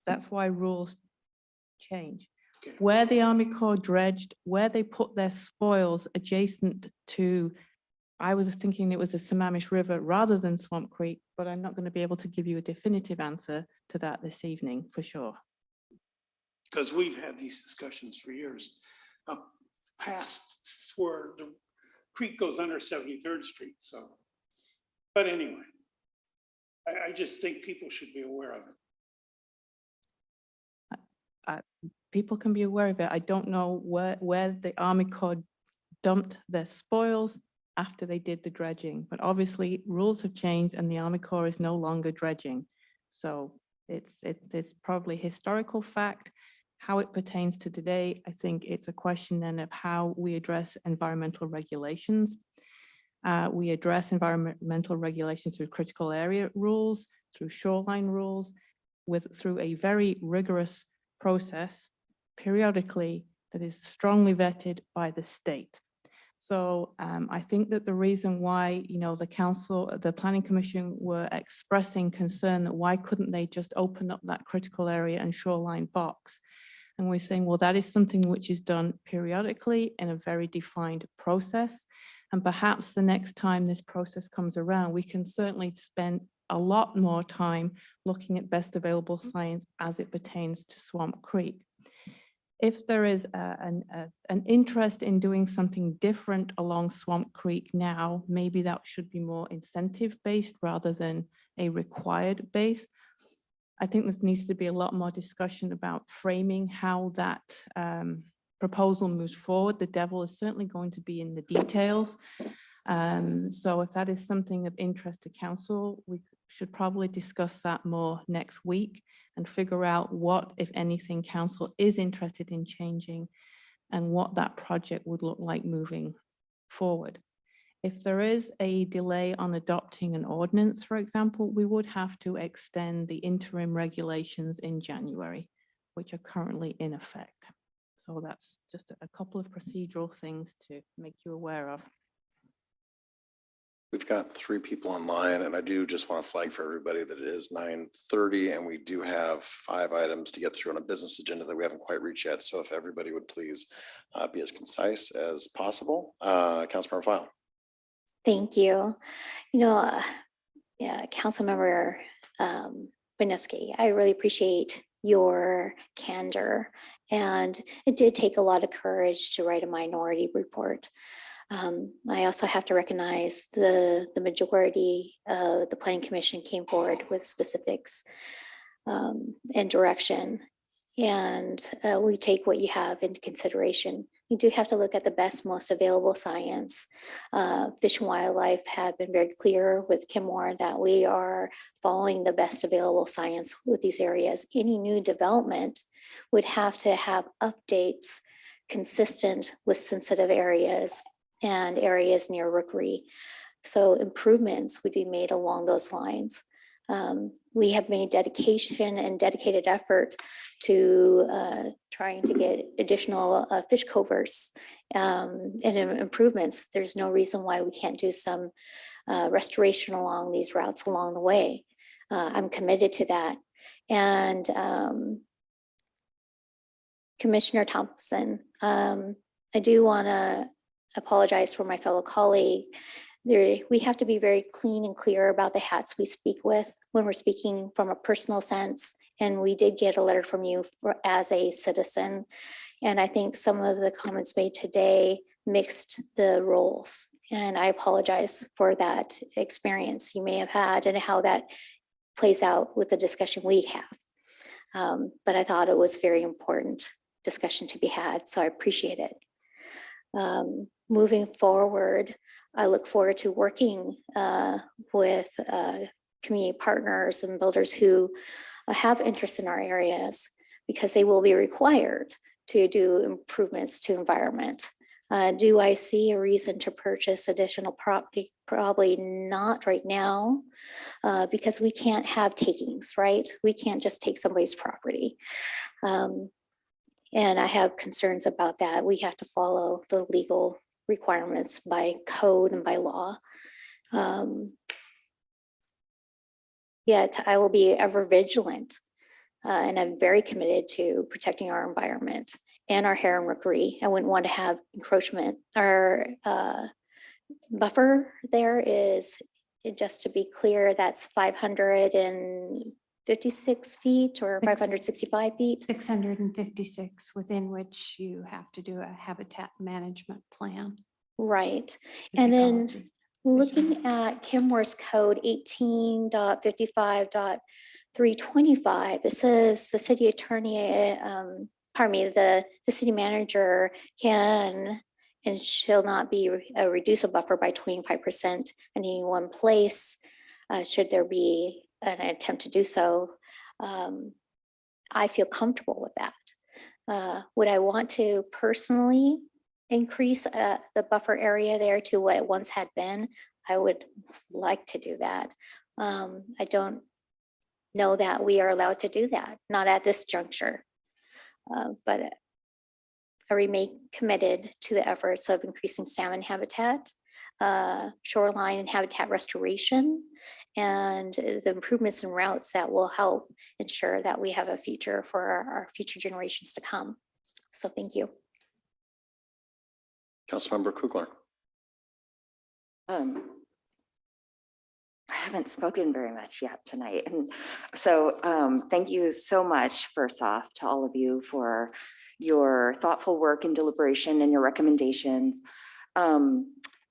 That's why rules change. Okay. Where the Army Corps dredged, where they put their spoils adjacent to, I was thinking it was the Sammamish River rather than Swamp Creek, but I'm not going to be able to give you a definitive answer to that this evening for sure. Because we've had these discussions for years. Past where the creek goes under 73rd Street. So, but anyway, I just think people should be aware of it. People can be aware of it. I don't know where the Army Corps dumped their spoils after they did the dredging, but obviously rules have changed and the Army Corps is no longer dredging. So it's probably historical fact. How it pertains to today, I think it's a question then of how we address environmental regulations. We address environmental regulations through critical area rules, through shoreline rules, through a very rigorous process periodically that is strongly vetted by the state. So I think that the reason why, the council, the planning commission were expressing concern that why couldn't they just open up that critical area and shoreline box? And we're saying, well, that is something which is done periodically in a very defined process. And perhaps the next time this process comes around, we can certainly spend a lot more time looking at best available science as it pertains to Swamp Creek. If there is an interest in doing something different along Swamp Creek now, maybe that should be more incentive-based rather than a required base. I think there needs to be a lot more discussion about framing how that proposal moves forward. The devil is certainly going to be in the details. So if that is something of interest to council, we should probably discuss that more next week and figure out what, if anything, council is interested in changing and what that project would look like moving forward. If there is a delay on adopting an ordinance, for example, we would have to extend the interim regulations in January, which are currently in effect. So that's just a couple of procedural things to make you aware of. We've got 3 people online, and I do just want to flag for everybody that it is 9:30, and we do have 5 items to get through on a business agenda that we haven't quite reached yet. So if everybody would please be as concise as possible. Councilmember File. Thank you. You know, yeah, Councilmember Winooski, I really appreciate your candor, and it did take a lot of courage to write a minority report. I also have to recognize the majority of the Planning Commission came forward with specifics and direction, and we take what you have into consideration. You do have to look at the best, most available science. Fish and Wildlife have been very clear with Kenmore that we are following the best available science with these areas. Any new development would have to have updates consistent with sensitive areas and areas near Rookery. So improvements would be made along those lines. We have made dedication and dedicated effort to trying to get additional fish coverts and improvements. There's no reason why we can't do some restoration along these routes along the way. I'm committed to that. And Commissioner Thompson, I do want to apologize for my fellow colleague. We have to be very clean and clear about the hats we speak with when we're speaking from a personal sense. And we did get a letter from you as a citizen. And I think some of the comments made today mixed the roles. And I apologize for that experience you may have had and how that plays out with the discussion we have. But I thought it was very important discussion to be had, so I appreciate it. Moving forward, I look forward to working with community partners and builders who have interest in our areas, because they will be required to do improvements to environment. Do I see a reason to purchase additional property? Probably not right now, because we can't have takings, right? We can't just take somebody's property. And I have concerns about that. We have to follow the legal requirements by code and by law. Yet I will be ever vigilant, and I'm very committed to protecting our environment and our heron rookery. I wouldn't want to have encroachment. Our buffer there is, just to be clear, that's 556 feet or 565 feet? 656, within which you have to do a habitat management plan. Right. And then looking at Kenmore's code 18.55.325, it says the city attorney, pardon me, the city manager can and shall not be reduce a buffer by 25% in any one place, should there be an attempt to do so. I feel comfortable with that. Would I want to personally increase the buffer area there to what it once had been? I would like to do that. I don't know that we are allowed to do that, not at this juncture. But I remain committed to the efforts of increasing salmon habitat, shoreline and habitat restoration, and the improvements in routes that will help ensure that we have a future for our future generations to come. So thank you. Councilmember Kugler. I haven't spoken very much yet tonight. And so thank you so much, first off, to all of you for your thoughtful work and deliberation and your recommendations.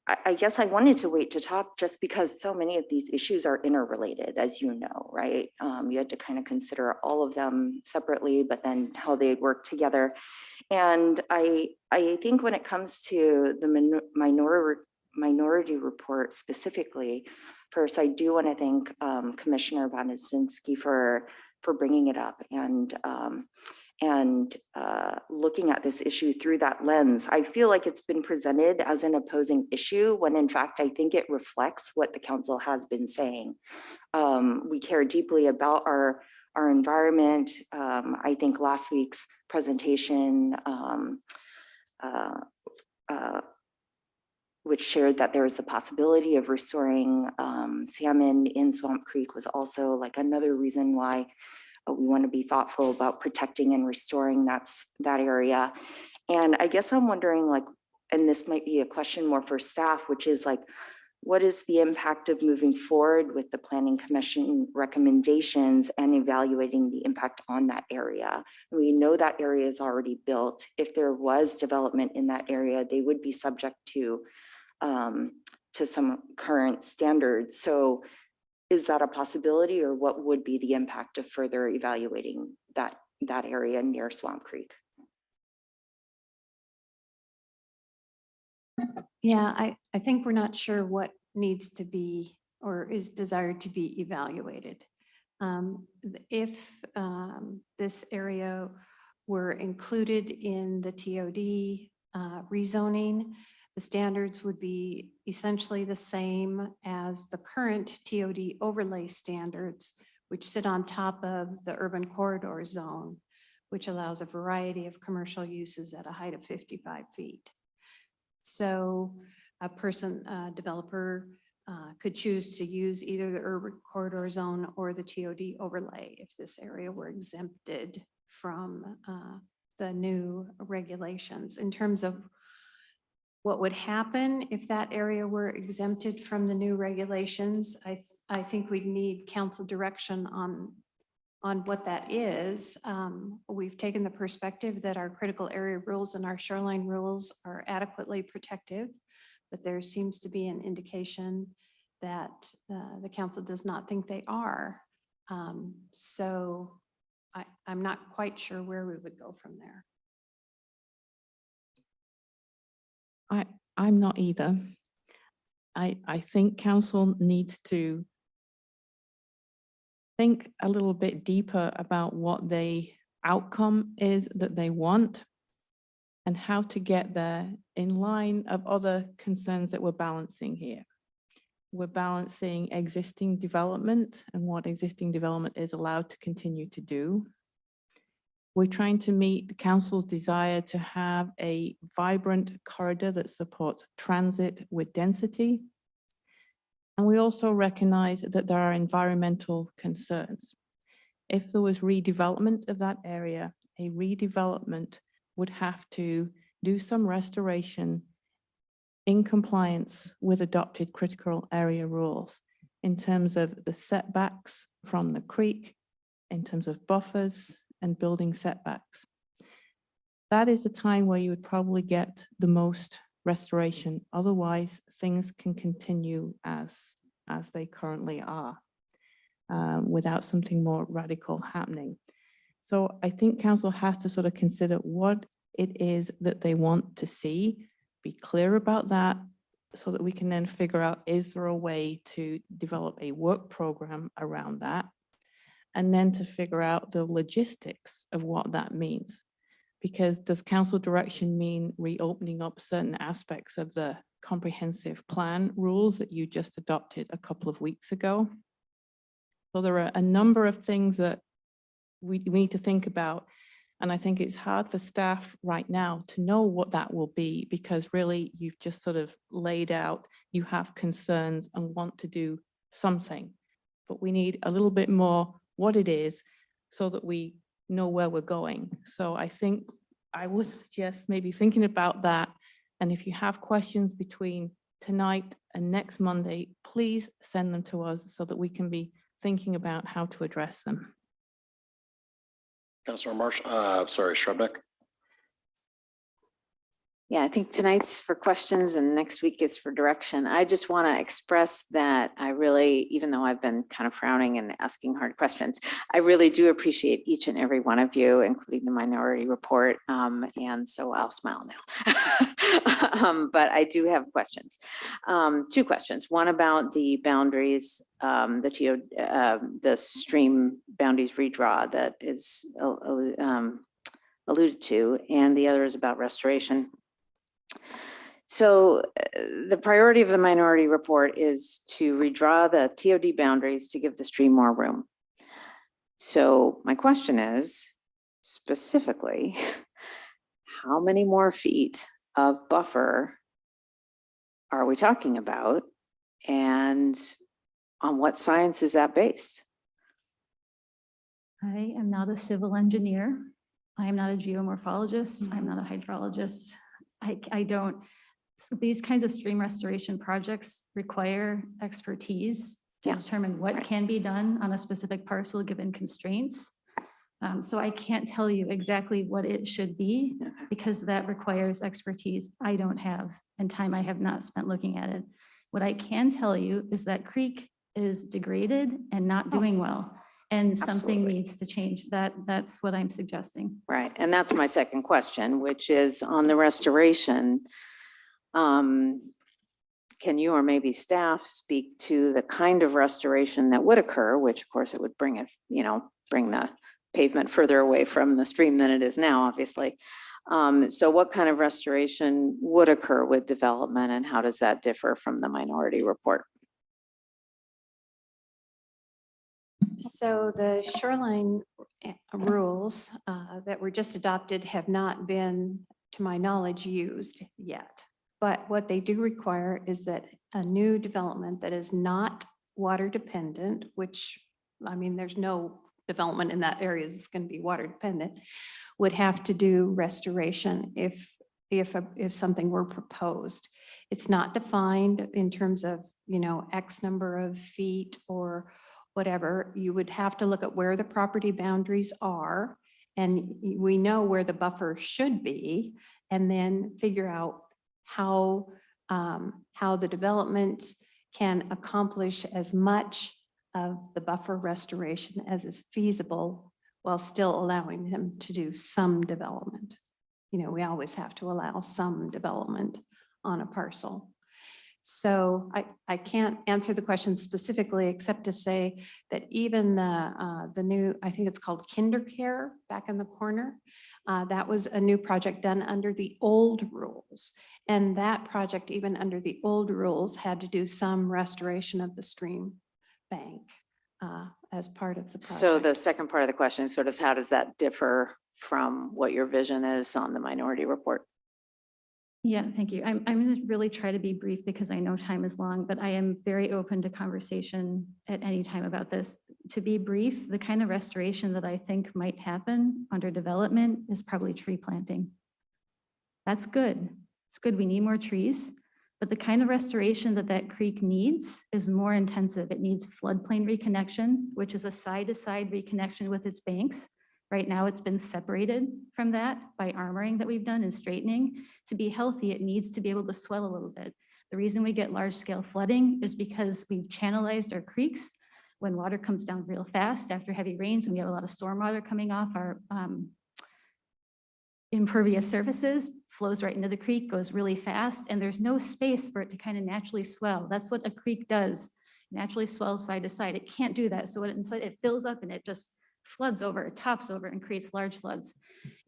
I guess I wanted to wait to talk just because so many of these issues are interrelated, as you know, right? You had to kind of consider all of them separately, but then how they work together. And I think when it comes to the minority report specifically, first, I do want to thank Commissioner Bonazinski for bringing it up and looking at this issue through that lens. I feel like it's been presented as an opposing issue when in fact, I think it reflects what the council has been saying. We care deeply about our environment. I think last week's presentation, which shared that there was the possibility of restoring salmon in Swamp Creek, was also like another reason why we want to be thoughtful about protecting and restoring that area. And I guess I'm wondering, like, and this might be a question more for staff, which is like, what is the impact of moving forward with the Planning Commission recommendations and evaluating the impact on that area? We know that area is already built. If there was development in that area, they would be subject to some current standards. So is that a possibility, or what would be the impact of further evaluating that area near Swamp Creek? Yeah, I think we're not sure what needs to be or is desired to be evaluated. If this area were included in the TOD rezoning, the standards would be essentially the same as the current TOD overlay standards, which sit on top of the urban corridor zone, which allows a variety of commercial uses at a height of 55 feet. So a developer could choose to use either the urban corridor zone or the TOD overlay if this area were exempted from the new regulations. In terms of what would happen if that area were exempted from the new regulations, I think we'd need council direction on what that is. We've taken the perspective that our critical area rules and our shoreline rules are adequately protective, but there seems to be an indication that the council does not think they are. So I'm not quite sure where we would go from there. I'm not either. I think council needs to think a little bit deeper about what the outcome is that they want and how to get there in line of other concerns that we're balancing here. We're balancing existing development and what existing development is allowed to continue to do. We're trying to meet the council's desire to have a vibrant corridor that supports transit with density. And we also recognize that there are environmental concerns. If there was redevelopment of that area, a redevelopment would have to do some restoration in compliance with adopted critical area rules in terms of the setbacks from the creek, in terms of buffers and building setbacks. That is the time where you would probably get the most restoration. Otherwise, things can continue as they currently are without something more radical happening. So I think council has to sort of consider what it is that they want to see, be clear about that, so that we can then figure out, is there a way to develop a work program around that? And then to figure out the logistics of what that means. Because does council direction mean reopening up certain aspects of the comprehensive plan rules that you just adopted a couple of weeks ago? So there are a number of things that we need to think about. And I think it's hard for staff right now to know what that will be, because really you've just sort of laid out, you have concerns and want to do something. But we need a little bit more what it is so that we know where we're going. So I think I would suggest maybe thinking about that. And if you have questions between tonight and next Monday, please send them to us so that we can be thinking about how to address them. Councilor Marshall, sorry, Shrubnik. Yeah, I think tonight's for questions and next week is for direction. I just want to express that I really, even though I've been kind of frowning and asking hard questions, I really do appreciate each and every one of you, including the Minority Report. And so I'll smile now. But I do have questions. Two questions. One about the boundaries, the stream boundaries redraw that is alluded to, and the other is about restoration. So the priority of the Minority Report is to redraw the TOD boundaries to give the stream more room. So my question is, specifically, how many more feet of buffer are we talking about? And on what science is that based? I am not a civil engineer. I am not a geomorphologist. I'm not a hydrologist. I don't, so these kinds of stream restoration projects require expertise to determine what can be done on a specific parcel given constraints. So I can't tell you exactly what it should be because that requires expertise I don't have and time I have not spent looking at it. What I can tell you is that creek is degraded and not doing well. And something needs to change. That's what I'm suggesting. Right, and that's my second question, which is on the restoration. Can you or maybe staff speak to the kind of restoration that would occur, which of course it would bring it, bring the pavement further away from the stream than it is now, obviously. So what kind of restoration would occur with development and how does that differ from the Minority Report? So the shoreline rules that were just adopted have not been, to my knowledge, used yet. But what they do require is that a new development that is not water dependent, which, I mean, there's no development in that area is going to be water dependent, would have to do restoration if something were proposed. It's not defined in terms of, X number of feet or whatever. You would have to look at where the property boundaries are, and we know where the buffer should be, and then figure out how the development can accomplish as much of the buffer restoration as is feasible while still allowing them to do some development. We always have to allow some development on a parcel. So I can't answer the question specifically, except to say that even the new, I think it's called KinderCare back in the corner, that was a new project done under the old rules. And that project, even under the old rules, had to do some restoration of the stream bank as part of the project. So the second part of the question is sort of how does that differ from what your vision is on the Minority Report? Yeah, thank you. I'm going to really try to be brief because I know time is long, but I am very open to conversation at any time about this. To be brief, the kind of restoration that I think might happen under development is probably tree planting. That's good. It's good. We need more trees, but the kind of restoration that creek needs is more intensive. It needs floodplain reconnection, which is a side-to-side reconnection with its banks. Right now, it's been separated from that by armoring that we've done and straightening. To be healthy, it needs to be able to swell a little bit. The reason we get large-scale flooding is because we've channelized our creeks. When water comes down real fast after heavy rains, and we have a lot of stormwater coming off our impervious surfaces, flows right into the creek, goes really fast, and there's no space for it to kind of naturally swell. That's what a creek does, naturally swells side to side. It can't do that. So it fills up and it just floods over, it tops over and creates large floods.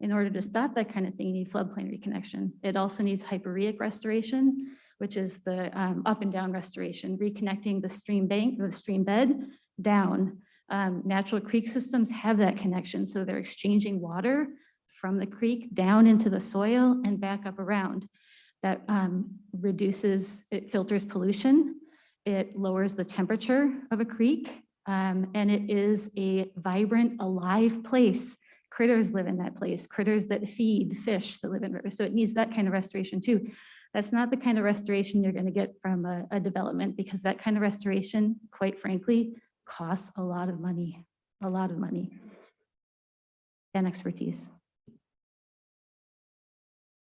In order to stop that kind of thing, you need floodplain reconnection. It also needs hyporheic restoration, which is the up and down restoration, reconnecting the stream bank, the stream bed down. Natural creek systems have that connection. So they're exchanging water from the creek down into the soil and back up around. That reduces, it filters pollution. It lowers the temperature of a creek. And it is a vibrant, alive place. Critters live in that place, critters that feed fish that live in rivers. So it needs that kind of restoration too. That's not the kind of restoration you're going to get from a development, because that kind of restoration, quite frankly, costs a lot of money and expertise.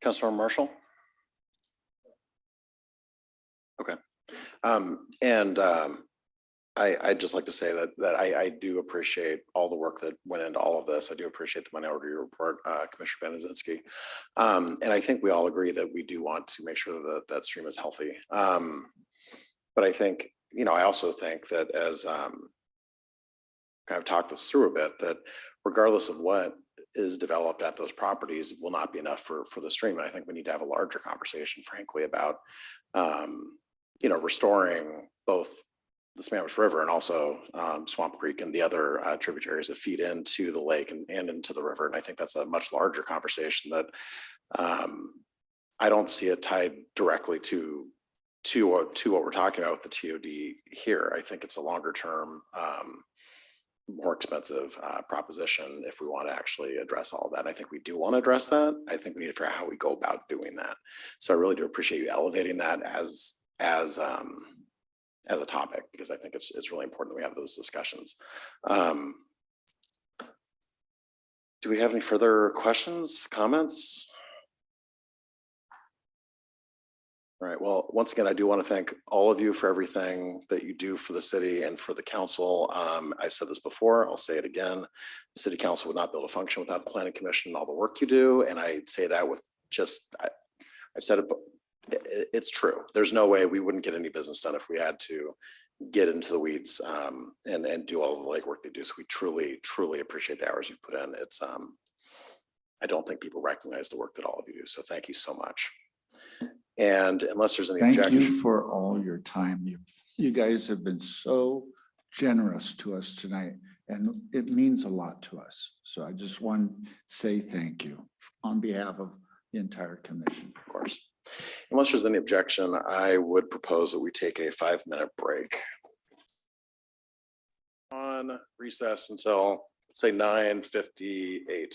Councilor Marshall? I'd just like to say that I do appreciate all the work that went into all of this. I do appreciate the minority report, Commissioner Benezinski. And I think we all agree that we do want to make sure that that stream is healthy. But I think, I also think that as kind of talked this through a bit, that regardless of what is developed at those properties will not be enough for the stream. And I think we need to have a larger conversation, frankly, about, restoring both the Spanish River and also Swamp Creek and the other tributaries that feed into the lake and into the river. And I think that's a much larger conversation that I don't see it tied directly to what we're talking about with the TOD here. I think it's a longer term, more expensive proposition if we want to actually address all of that. I think we do want to address that. I think we need to figure out how we go about doing that. So I really do appreciate you elevating that as a topic, because I think it's really important that we have those discussions. Do we have any further questions, comments? All right, well, once again, I do want to thank all of you for everything that you do for the city and for the council. I've said this before, I'll say it again. The city council would not be able to function without the planning commission and all the work you do. And I say that with I've said it, it's true. There's no way we wouldn't get any business done if we had to get into the weeds and do all the legwork they do. So we truly, truly appreciate the hours you put in. It's I don't think people recognize the work that all of you do. So thank you so much. And unless there's any Thank objection. you for all your time. You guys have been so generous to us tonight, and it means a lot to us. So I just want to say thank you on behalf of the entire commission. Of course. Unless there's any objection, I would propose that we take a 5-minute break. On recess until, say, 9:58.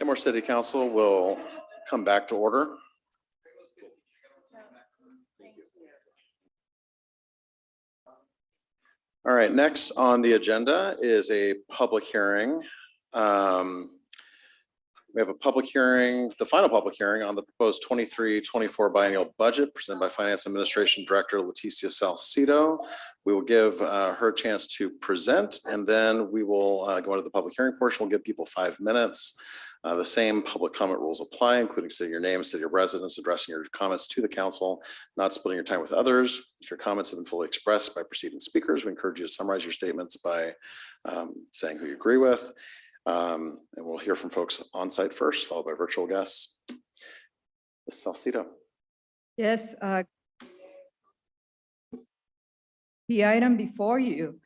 Kenmore City Council will come back to order. All right, next on the agenda is a public hearing. We have a public hearing, the final public hearing on the proposed 23-24 biennial budget presented by Finance Administration Director Leticia Salcido. We will give her a chance to present, and then we will go into the public hearing portion. We'll give people 5 minutes. The same public comment rules apply, including stating your name, city of residence, addressing your comments to the council, not splitting your time with others. If your comments have been fully expressed by preceding speakers, we encourage you to summarize your statements by saying who you agree with. And we'll hear from folks on site first, followed by virtual guests. Ms. Salcido. Yes. The item before you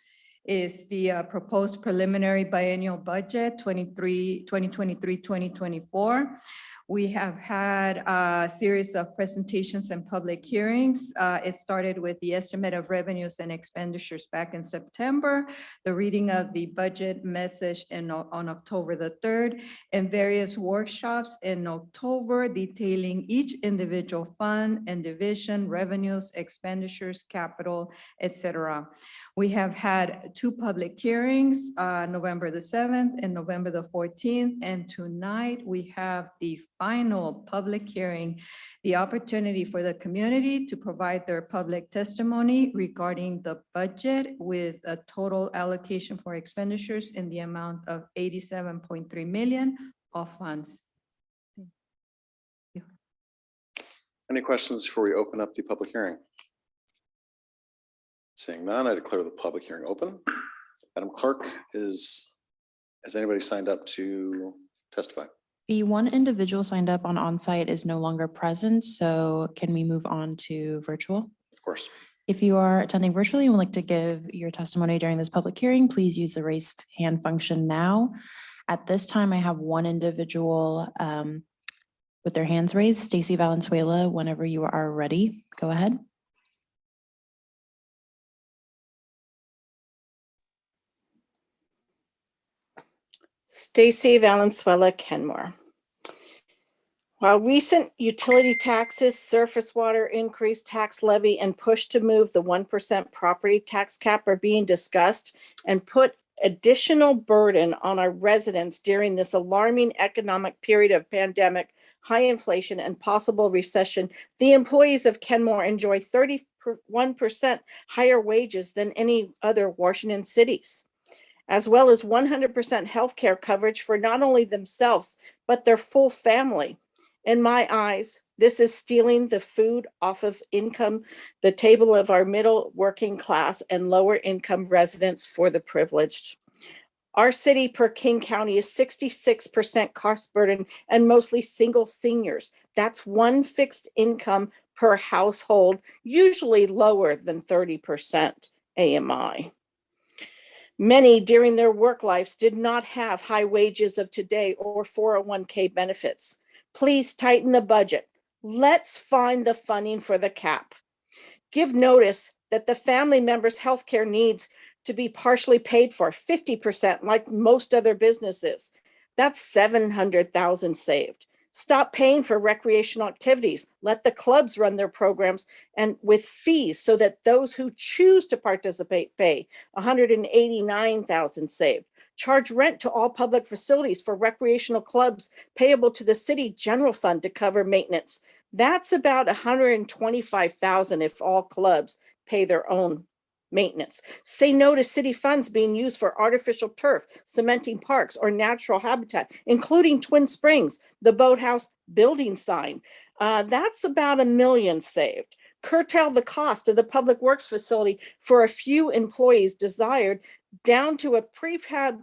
is the proposed preliminary biennial budget 2023-2024. We have had a series of presentations and public hearings. It started with the estimate of revenues and expenditures back in September, the reading of the budget message on October the 3rd, and various workshops in October detailing each individual fund and division, revenues, expenditures, capital, etc. We have had 2 public hearings, November the 7th and November the 14th, and tonight we have the final public hearing, the opportunity for the community to provide their public testimony regarding the budget with a total allocation for expenditures in the amount of 87.3 million of funds. Any questions before we open up the public hearing? Seeing none, I declare the public hearing open. Madam Clerk, has anybody signed up to testify? The one individual signed up on onsite is no longer present, so can we move on to virtual? Of course. If you are attending virtually and would like to give your testimony during this public hearing, please use the raise hand function now. At this time, I have one individual with their hands raised. Stacy Valenzuela, whenever you are ready, go ahead. Stacy Valenzuela, Kenmore. While recent utility taxes, surface water increase, tax levy, and push to move the 1% property tax cap are being discussed and put additional burden on our residents during this alarming economic period of pandemic, high inflation, and possible recession, the employees of Kenmore enjoy 31% higher wages than any other Washington cities, as well as 100% healthcare coverage for not only themselves, but their full family. In my eyes, this is stealing the food off of income, the table of our middle working class and lower income residents for the privileged. Our city per King County is 66% cost burden and mostly single seniors. That's one fixed income per household, usually lower than 30% AMI. Many during their work lives did not have high wages of today or 401k benefits. Please tighten the budget. Let's find the funding for the cap. Give notice that the family member's healthcare needs to be partially paid for 50% like most other businesses. That's 700,000 saved. Stop paying for recreational activities. Let the clubs run their programs and with fees so that those who choose to participate pay. 189,000 saved. Charge rent to all public facilities for recreational clubs payable to the city general fund to cover maintenance. That's about 125,000 if all clubs pay their own maintenance. Say no to city funds being used for artificial turf, cementing parks, or natural habitat, including Twin Springs, the boathouse building sign. That's about $1 million saved. Curtail the cost of the public works facility for a few employees desired down to a prefab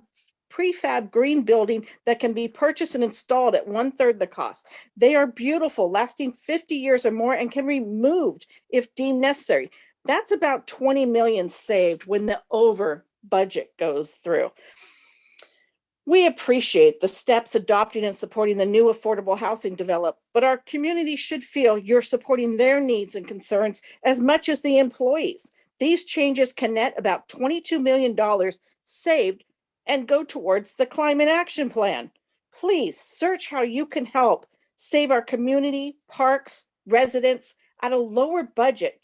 green building that can be purchased and installed at 1/3 the cost. They are beautiful, lasting 50 years or more, and can be moved if deemed necessary. That's about 20 million saved when the over budget goes through. We appreciate the steps adopting and supporting the new affordable housing developed, but our community should feel you're supporting their needs and concerns as much as the employees. These changes can net about $22 million saved and go towards the climate action plan. Please search how you can help save our community, parks, residents at a lower budget.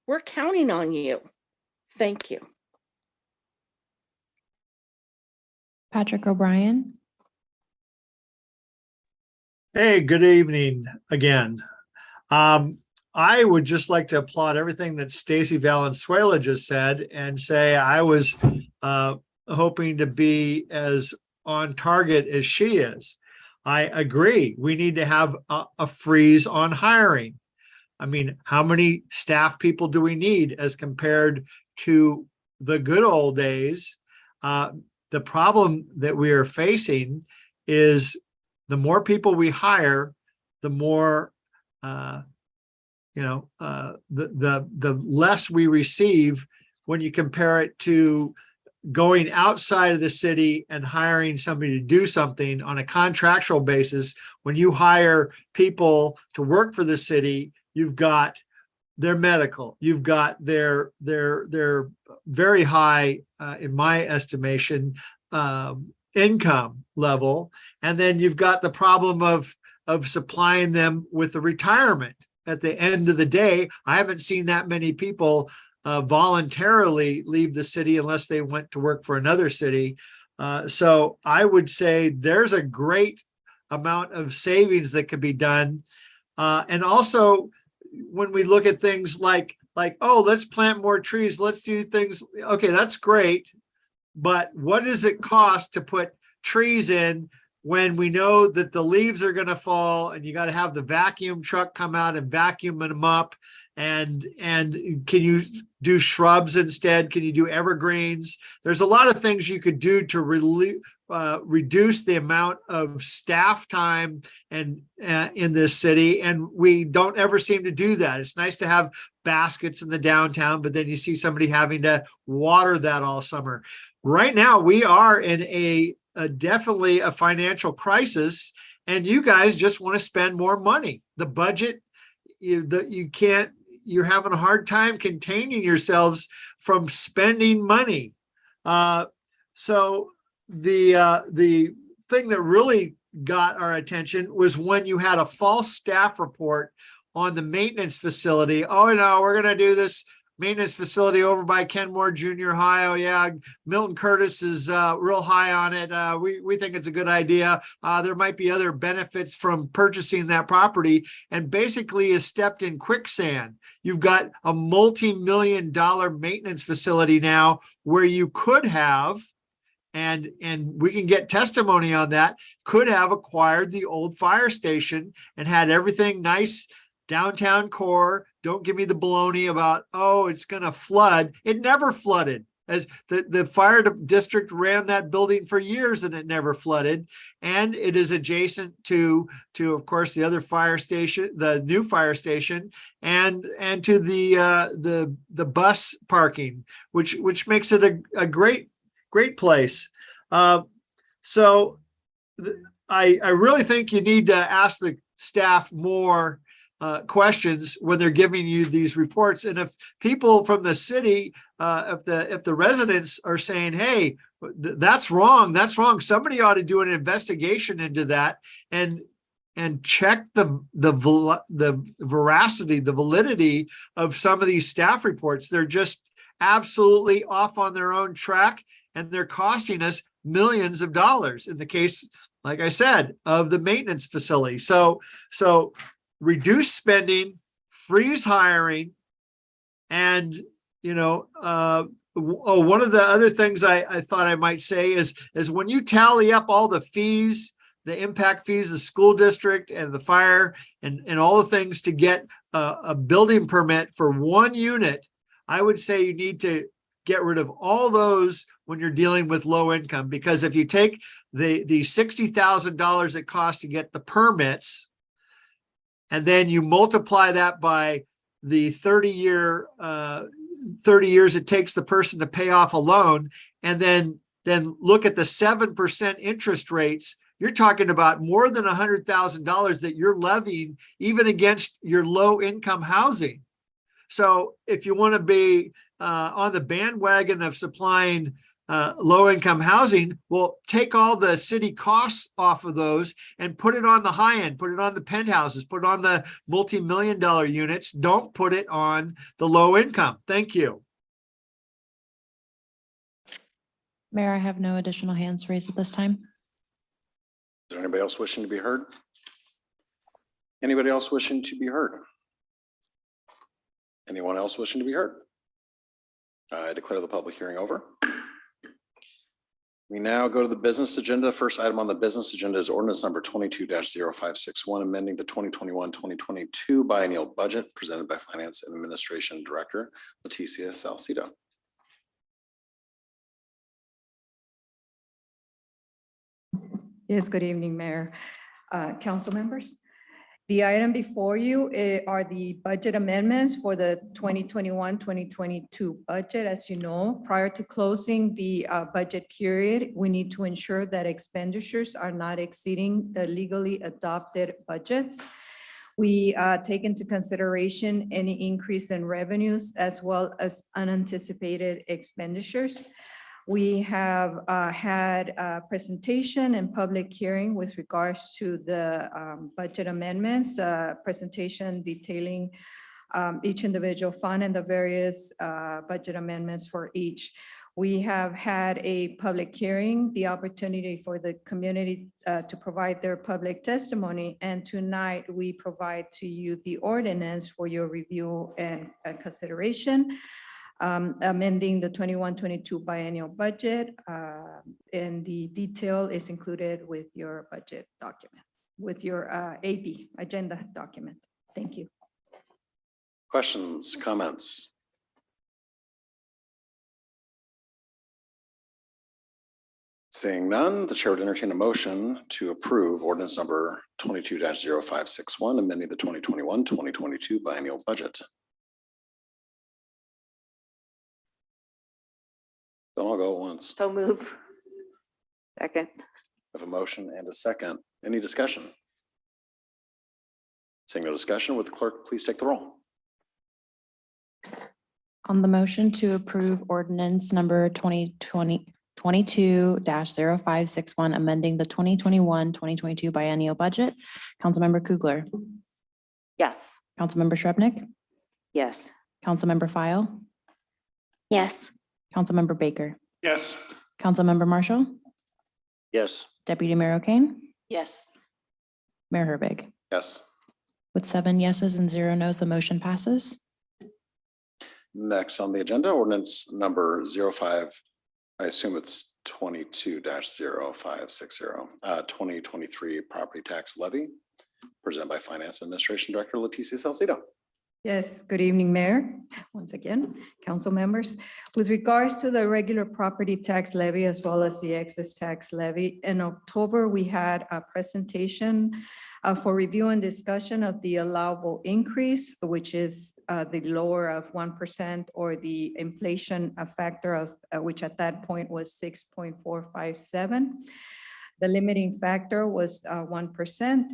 We're counting on you. Thank you. Patrick O'Brien. Hey, good evening again. I would just like to applaud everything that Stacey Valenzuela just said and say I was hoping to be as on target as she is. I agree. We need to have a freeze on hiring. I mean, how many staff people do we need as compared to the good old days? The problem that we are facing is the more people we hire, the more the less we receive when you compare it to going outside of the city and hiring somebody to do something on a contractual basis. When you hire people to work for the city, you've got their medical, you've got their very high, in my estimation, income level, and then you've got the problem of supplying them with the retirement. At the end of the day, I haven't seen that many people voluntarily leave the city unless they went to work for another city. So I would say there's a great amount of savings that could be done. And also, when we look at things like, oh, let's plant more trees, let's do things. Okay, that's great. But what does it cost to put trees in when we know that the leaves are going to fall and you got to have the vacuum truck come out and vacuum them up? And can you do shrubs instead? Can you do evergreens? There's a lot of things you could do to reduce the amount of staff time and in this city, and we don't ever seem to do that. It's nice to have baskets in the downtown, but then you see somebody having to water that all summer. Right now, we are in a definitely a financial crisis, and you guys just want to spend more money. The budget, you're having a hard time containing yourselves from spending money. So the thing that really got our attention was when you had a false staff report on the maintenance facility. Oh, no, we're going to do this maintenance facility over by Kenmore Junior High. Oh, yeah, Milton Curtis is real high on it. We think it's a good idea. There might be other benefits from purchasing that property, and basically is stepped in quicksand. You've got a multi-million-dollar maintenance facility now where you could have, and we can get testimony on that, could have acquired the old fire station and had everything nice, downtown core. Don't give me the baloney about, oh, it's going to flood. It never flooded. As the fire district ran that building for years and it never flooded. And it is adjacent to of course, the other fire station, the new fire station, and to the bus parking, which makes it a great place. So I really think you need to ask the staff more questions when they're giving you these reports. And if people from the city, if the residents are saying, hey, that's wrong, somebody ought to do an investigation into that and check the veracity, the validity of some of these staff reports. They're just absolutely off on their own track, and they're costing us millions of dollars in the case, like I said, of the maintenance facility. So reduce spending, freeze hiring, and one of the other things I thought I might say is when you tally up all the fees, the impact fees, the school district and the fire and all the things to get a building permit for one unit, I would say you need to get rid of all those when you're dealing with low income, because if you take the $60,000 it costs to get the permits, and then you multiply that by the 30 years it takes the person to pay off a loan, and then look at the 7% interest rates, you're talking about more than $100,000 that you're levying even against your low income housing. So if you want to be on the bandwagon of supplying low-income housing, well, take all the city costs off of those and put it on the high end, put it on the penthouses, put it on the multi-million-dollar units. Don't put it on the low income. Thank you. Mayor, I have no additional hands raised at this time. Is there anybody else wishing to be heard? Anybody else wishing to be heard? Anyone else wishing to be heard? I declare the public hearing over. We now go to the business agenda. First item on the business agenda is ordinance number 22-0561, amending the 2021-2022 biennial budget presented by Finance and Administration Director Leticia Salcido. Yes, good evening, Mayor, council members. The item before you are the budget amendments for the 2021-2022 budget. As you know, prior to closing the budget period, we need to ensure that expenditures are not exceeding the legally adopted budgets. We take into consideration any increase in revenues as well as unanticipated expenditures. We have had a presentation and public hearing with regards to the budget amendments, presentation detailing each individual fund and the various budget amendments for each. We have had a public hearing, the opportunity for the community to provide their public testimony, and tonight we provide to you the ordinance for your review and consideration. Amending the 21-22 biennial budget, and the detail is included with your budget document, with your AB agenda document. Thank you. Questions, comments? Seeing none, the chair would entertain a motion to approve ordinance number 22-0561, amending the 2021-2022 biennial budget. Don't all go at once. So move. Second. I have a motion and a second. Any discussion? Seeing no discussion, would the clerk please take the roll? On the motion to approve ordinance number 22-0561, amending the 2021-2022 biennial budget, Councilmember Kugler, Yes. Councilmember Shrubnik, Yes. Councilmember File, Yes. Councilmember Baker, Yes. Councilmember Marshall, Yes. Deputy Mayor O'Kane, Yes. Mayor Herbig. Yes. With 7 yeses and 0 nos, the motion passes. Next on the agenda, ordinance number 05, I assume it's 22-0560, 2023 property tax levy, presented by Finance Administration Director Leticia Salcido. Yes, good evening, Mayor. Once again, council members. With regards to the regular property tax levy as well as the excess tax levy, in October, we had a presentation for review and discussion of the allowable increase, which is the lower of 1% or the inflation factor of which at that point was 6.457. The limiting factor was 1%.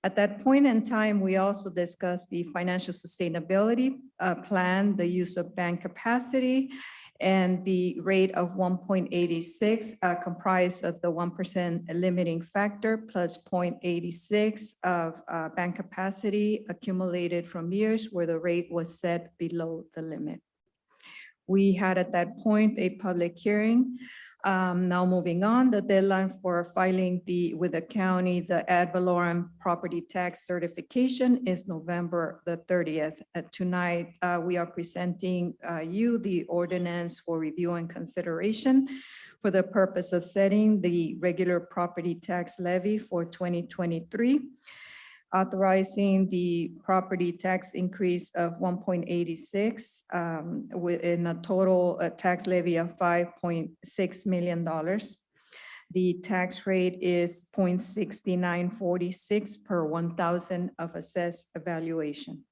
At that point in time, we also discussed the financial sustainability plan, the use of bank capacity, and the rate of 1.86 comprised of the 1% limiting factor plus 0.86 of bank capacity accumulated from years where the rate was set below the limit. We had at that point a public hearing. Now moving on, the deadline for filing with the county, the ad valorem property tax certification is November the 30th. Tonight, we are presenting you the ordinance for review and consideration for the purpose of setting the regular property tax levy for 2023. Authorizing the property tax increase of 1.86 within a total tax levy of $5.6 million. The tax rate is 0.6946 per 1,000 of assessed evaluation.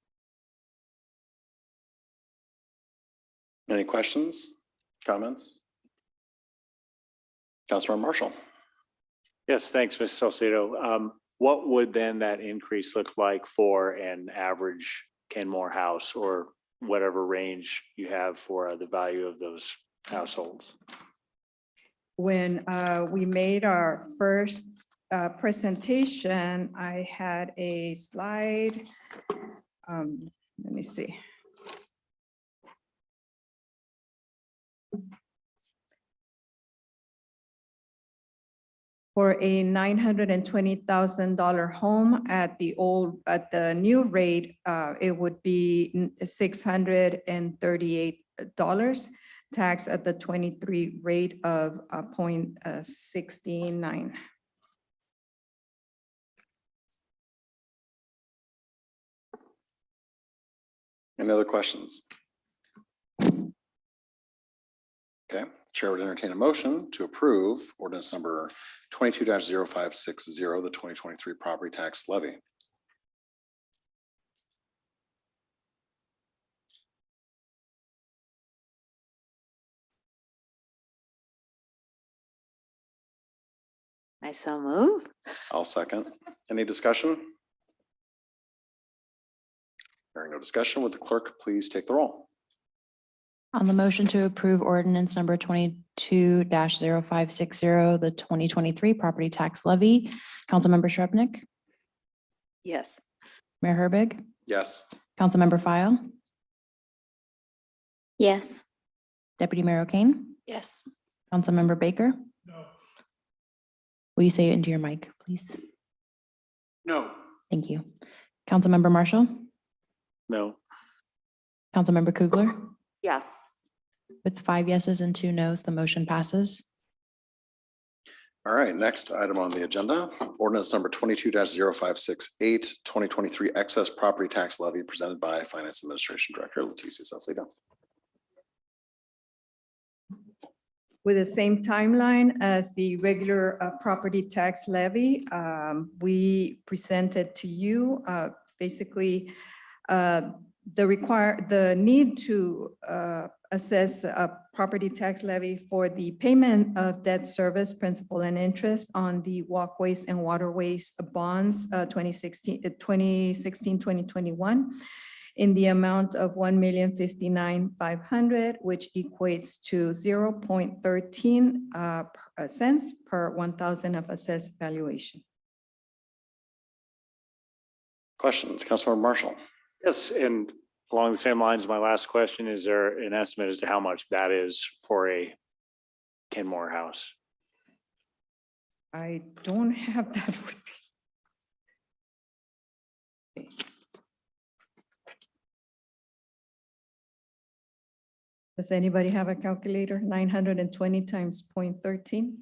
Any questions, comments? Councilmember Marshall. Yes, thanks, Ms. Salcido. What would then that increase look like for an average Kenmore house or whatever range you have for the value of those households? when we made our first presentation, I had a slide. Let me see. For a $920,000 home at the new rate, it would be $638, tax at the 23 rate of 0.69. Any other questions? Okay, Chair would entertain a motion to approve ordinance number 22-0560, the 2023 property tax levy. I so move. I'll second. Any discussion? Hearing no discussion, would the clerk please take the roll? On the motion to approve ordinance number 22-0560, the 2023 property tax levy, Councilmember Shrubnik, Yes. Mayor Herbig, Yes. Councilmember File, Yes. Deputy Mayor O'Kane, Yes. Councilmember Baker. No. Will you say it into your mic, please? No. Thank you. Councilmember Marshall, No. Councilmember Kugler. Yes. With 5 yeses and 2 nos, the motion passes. All right, next item on the agenda, ordinance number 22-0568, 2023 excess property tax levy, presented by Finance Administration Director Leticia Saucedo. With the same timeline as the regular property tax levy, we presented to you basically the need to assess a property tax levy for the payment of debt service, principal and interest on the walkways and waterways bonds 2016-2021 in the amount of $1,059,500, which equates to 0.13 cents per 1,000 of assessed valuation. Questions, Councilmember Marshall? Yes, and along the same lines, my last question, is there an estimate as to how much that is for a Kenmore house? I don't have that with me. Does anybody have a calculator? 920 times 0.13?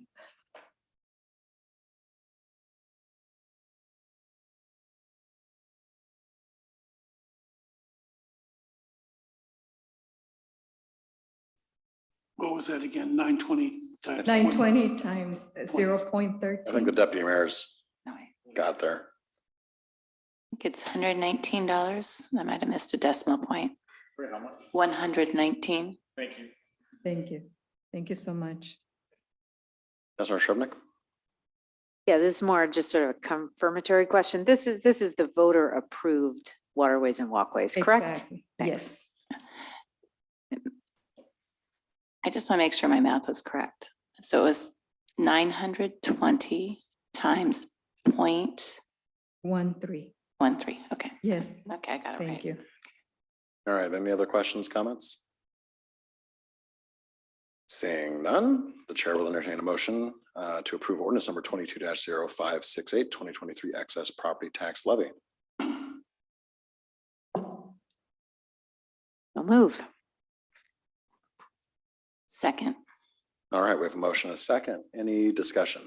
What was that again? 920 times? 920 times 0.13. I think the deputy mayor's got there. I think it's $119. I might have missed a decimal point. For how much? 119. Thank you. Thank you. Thank you so much. Councilmember Shrubnik? Yeah, this is more just sort of a confirmatory question. This is the voter approved waterways and walkways, correct? Exactly. Thanks. Yes. I just want to make sure my math was correct. So it was 920 times 0.13. 0.13. Okay. Yes. Okay, I got it right. Thank you. All right, any other questions, comments? Seeing none, the chair will entertain a motion to approve ordinance number 22-0568, 2023 excess property tax levy. I'll move. Second. All right, we have a motion and a second. Any discussion?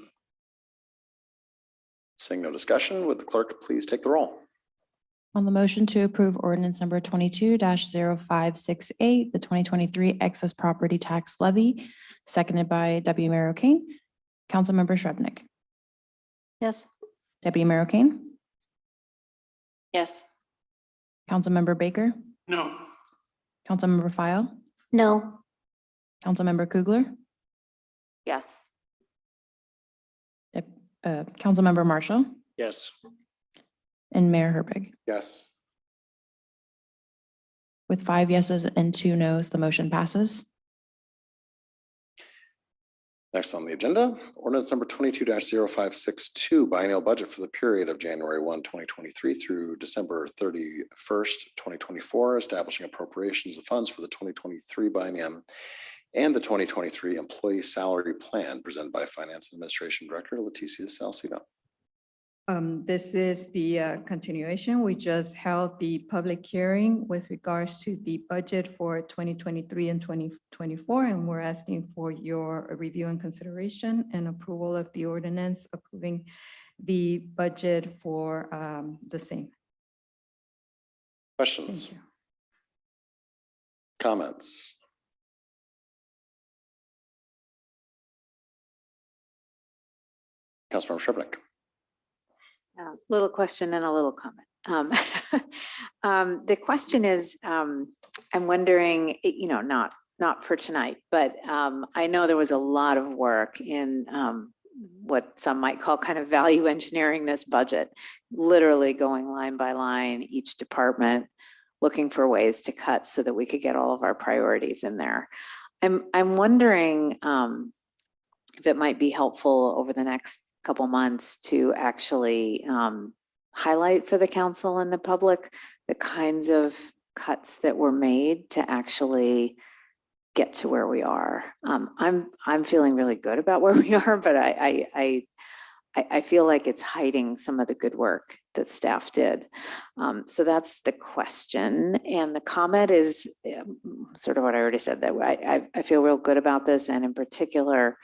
Seeing no discussion, would the clerk please take the roll? On the motion to approve ordinance number 22-0568, the 2023 excess property tax levy, seconded by Deputy Mayor O'Kane, Councilmember Shrubnik. Yes. Deputy Mayor O'Kane, Yes. Councilmember Baker, No. Councilmember File, No. Councilmember Kugler, Yes. Councilmember Marshall, Yes. and Mayor Herbig. Yes. With 5 yeses and 2 nos, the motion passes. Next on the agenda, ordinance number 22-0562, biennial budget for the period of January 1, 2023 through December 31st, 2024, establishing appropriations of funds for the 2023 biennium and the 2023 employee salary plan, presented by Finance and Administration Director Leticia Salcido. This is the continuation. We just held the public hearing with regards to the budget for 2023 and 2024, and we're asking for your review and consideration and approval of the ordinance approving the budget for the same. Questions? Comments? Councilmember Shribnick. Little question and a little comment. The question is, I'm wondering, not for tonight, but I know there was a lot of work in what some might call kind of value engineering this budget, literally going line by line, each department, looking for ways to cut so that we could get all of our priorities in there. I'm wondering if it might be helpful over the next couple months to actually highlight for the council and the public the kinds of cuts that were made to actually get to where we are. I'm feeling really good about where we are, but I feel like it's hiding some of the good work that staff did. So that's the question. And the comment is sort of what I already said, that I feel real good about this, and in particular,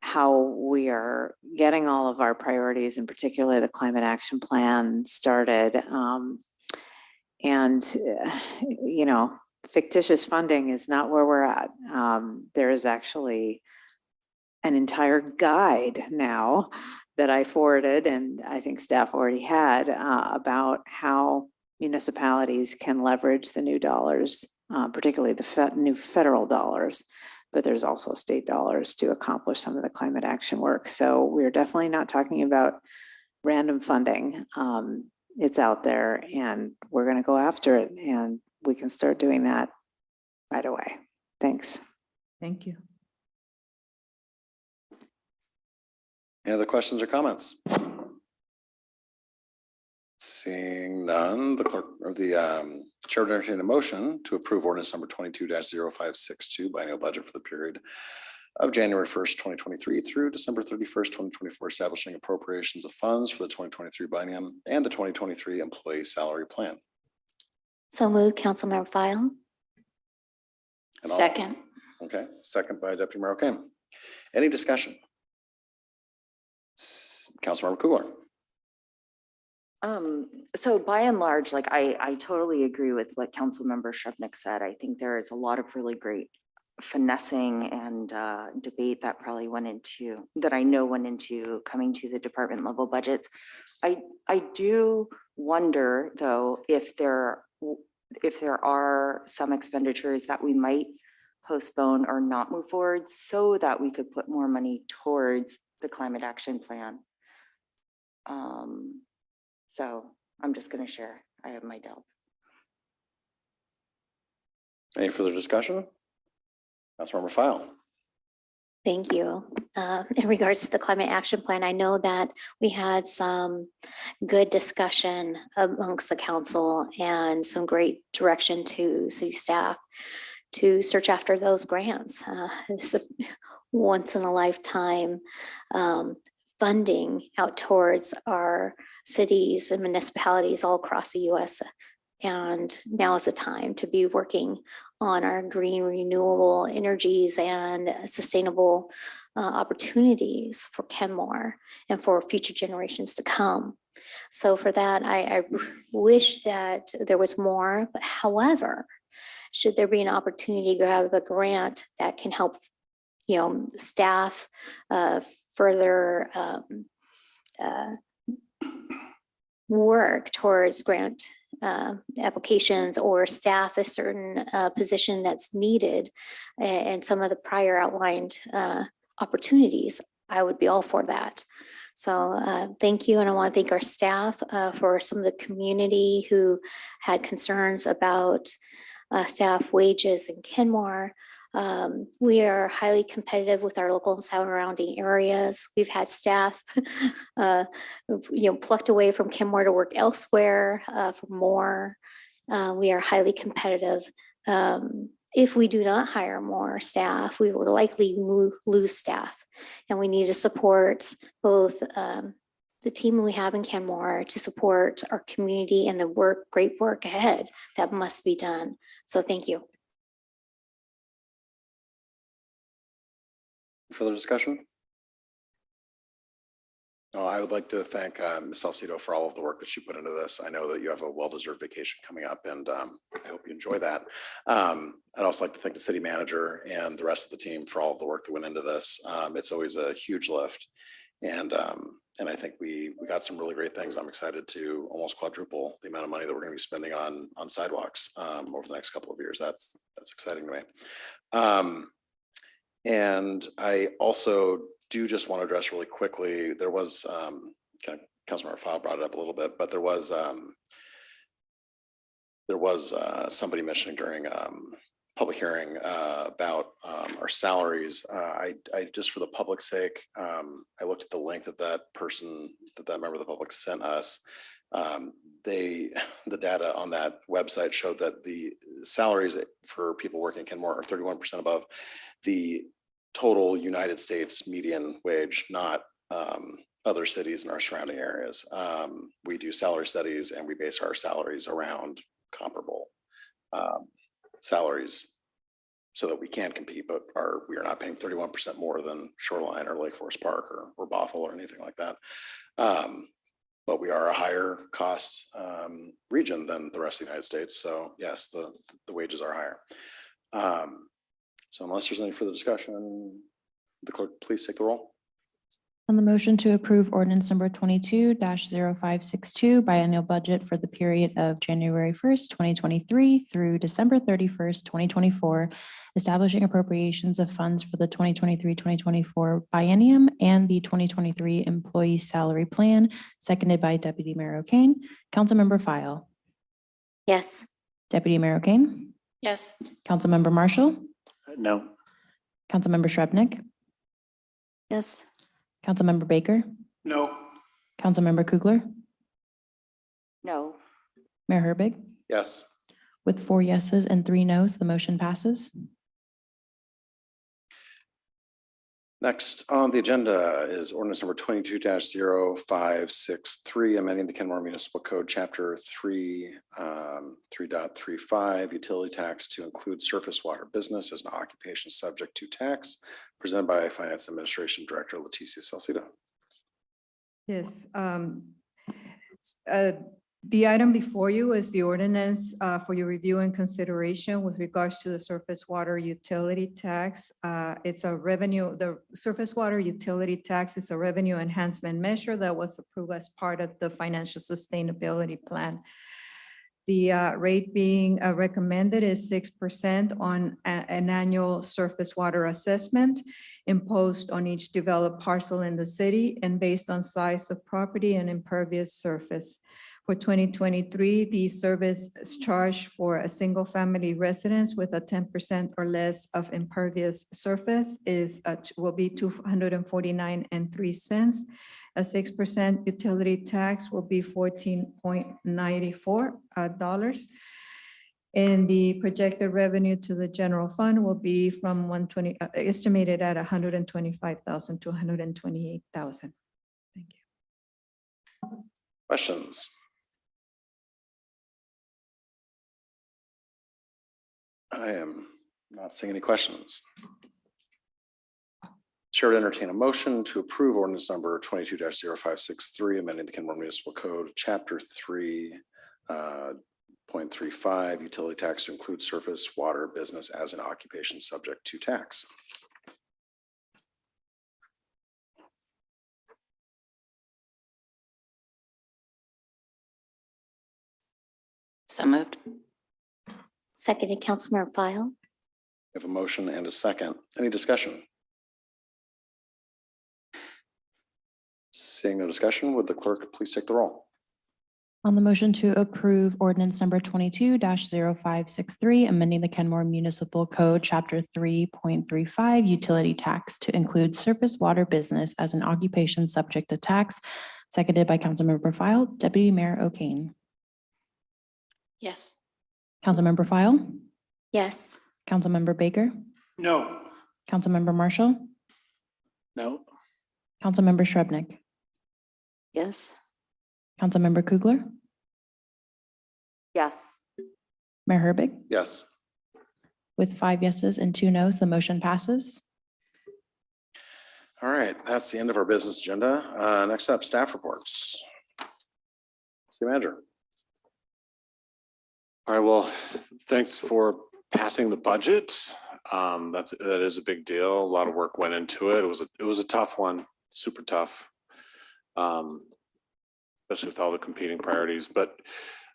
how we are getting all of our priorities, in particular the climate action plan, started. Fictitious funding is not where we're at. There is actually an entire guide now that I forwarded, and I think staff already had, about how municipalities can leverage the new dollars, particularly the new federal dollars, but there's also state dollars to accomplish some of the climate action work. So we're definitely not talking about random funding. It's out there and we're going to go after it, and we can start doing that right away. Thanks. Thank you. Any other questions or comments? Seeing none, the clerk or the chair would entertain a motion to approve ordinance number 22-0562, biennial budget for the period of January 1st, 2023 through December 31st, 2024, establishing appropriations of funds for the 2023 biennium and the 2023 employee salary plan. So moved, Councilmember File. Second. Okay, second by Deputy Mayor O'Kane. Any discussion? Councilmember Kugler. So by and large, like I totally agree with what Councilmember Shribnick said. I think there is a lot of really great finessing and debate that probably went into, that I know went into coming to the department level budgets. I do wonder though, if there are some expenditures that we might postpone or not move forward so that we could put more money towards the climate action plan. So I'm just going to share. I have my doubts. Any further discussion? Councilmember File. Thank you. In regards to the climate action plan, I know that we had some good discussion amongst the council and some great direction to city staff to search after those grants. This is a once in a lifetime funding out towards our cities and municipalities all across the US. And now is the time to be working on our green renewable energies and sustainable opportunities for Kenmore and for future generations to come. So for that, I wish that there was more, but however, should there be an opportunity to grab a grant that can help, staff further work towards grant applications or staff a certain position that's needed and some of the prior outlined opportunities, I would be all for that. So thank you. And I want to thank our staff for some of the community who had concerns about staff wages in Kenmore. We are highly competitive with our local and surrounding areas. We've had staff, plucked away from Kenmore to work elsewhere for more. We are highly competitive. If we do not hire more staff, we will likely lose staff. And we need to support both the team we have in Kenmore to support our community and the great work ahead that must be done. So thank you. Further discussion? No, I would like to thank Ms. Salcido for all of the work that she put into this. I know that you have a well-deserved vacation coming up, and I hope you enjoy that. I'd also like to thank the city manager and the rest of the team for all of the work that went into this. It's always a huge lift, and I think we got some really great things. I'm excited to almost quadruple the amount of money that we're going to be spending on sidewalks over the next couple of years. That's exciting to me. And I also do just want to address really quickly, there was, Councilmember File brought it up a little bit, but there was somebody mentioning during public hearing about our salaries. I just, for the public's sake, I looked at the link that member of the public sent us. The data on that website showed that the salaries for people working in Kenmore are 31% above the total United States median wage, not other cities in our surrounding areas. We do salary studies and we base our salaries around comparable salaries so that we can compete, but we are not paying 31% more than Shoreline or Lake Forest Park or Bothell or anything like that. But we are a higher cost region than the rest of the United States. So yes, the wages are higher. So unless there's any further discussion, the clerk, please take the roll. On the motion to approve ordinance number 22-0562 biennial budget for the period of January 1st, 2023 through December 31st, 2024, establishing appropriations of funds for the 2023-2024 biennium and the 2023 employee salary plan, seconded by Deputy Mayor O'Kane. Councilmember File. Yes. Deputy Mayor O'Kane. Yes. Councilmember Marshall. No. Councilmember Shrubnik. Yes. Councilmember Baker. No. Councilmember Kugler. No. Mayor Herbig. Yes. With 4 yeses and 3 nos, the motion passes. Next on the agenda is ordinance number 22-0563, amending the Kenmore Municipal Code, Chapter 3.35, utility tax to include surface water business as an occupation subject to tax, presented by Finance Administration Director Leticia Salcido. Yes. The item before you is the ordinance for your review and consideration with regards to the surface water utility tax. It's a revenue, the surface water utility tax is a revenue enhancement measure that was approved as part of the financial sustainability plan. The rate being recommended is 6% on an annual surface water assessment imposed on each developed parcel in the city and based on size of property and impervious surface. For 2023, the service is charged for a single family residence with a 10% or less of impervious surface will be $249.03. A 6% utility tax will be $14.94. And the projected revenue to the general fund will be from estimated at $125,000 to $128,000. Thank you. Questions? I am not seeing any questions. Chair would entertain a motion to approve ordinance number 22-0563, amending the Kenmore Municipal Code, Chapter 3.35, utility tax to include surface water business as an occupation subject to tax. So moved. Seconded, Councilmember File. We have a motion and a second. Any discussion? Seeing no discussion, would the clerk please take the roll? On the motion to approve ordinance number 22-0563, amending the Kenmore Municipal Code, Chapter 3.35, utility tax to include surface water business as an occupation subject to tax, seconded by Councilmember File. Deputy Mayor O'Kane. Yes. Councilmember File. Yes. Councilmember Baker. No. Councilmember Marshall. No. Councilmember Shrubnik. Yes. Councilmember Kugler. Yes. Mayor Herbig. Yes. With 5 yeses and 2 nos, the motion passes. All right, that's the end of our business agenda. Next up, staff reports. City Manager. All right, well, thanks for passing the budget. That is a big deal. A lot of work went into it. It was a tough one, super tough. Especially with all the competing priorities, but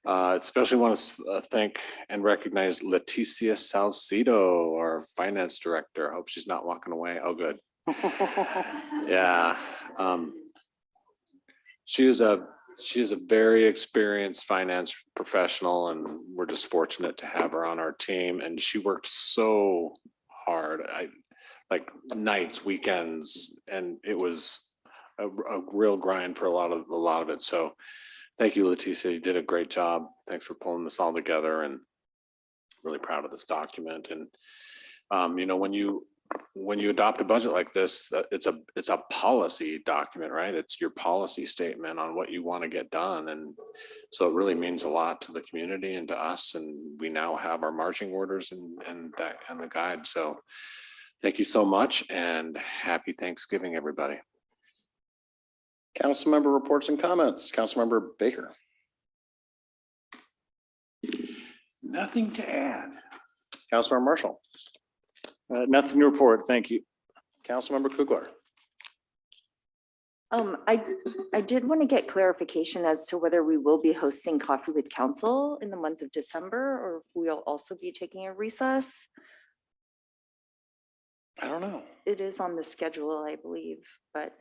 especially want to thank and recognize Leticia Salcido, our finance director. I hope she's not walking away. Oh, good. Yeah. She is a very experienced finance professional, and we're just fortunate to have her on our team. And she worked so hard, like nights, weekends, and it was a real grind for a lot of it. So thank you, Leticia. You did a great job. Thanks for pulling this all together, and really proud of this document. And you know, when you adopt a budget like this, it's a policy document, right? It's your policy statement on what you want to get done. And so it really means a lot to the community and to us. And we now have our marching orders and the guide. So thank you so much, and happy Thanksgiving, everybody. Council member reports and comments. Councilmember Baker. Nothing to add. Councilmember Marshall. Nothing to report. Thank you. Councilmember Kugler. I did want to get clarification as to whether we will be hosting Coffee with Council in the month of December, or we'll also be taking a recess. I don't know. It is on the schedule, I believe, but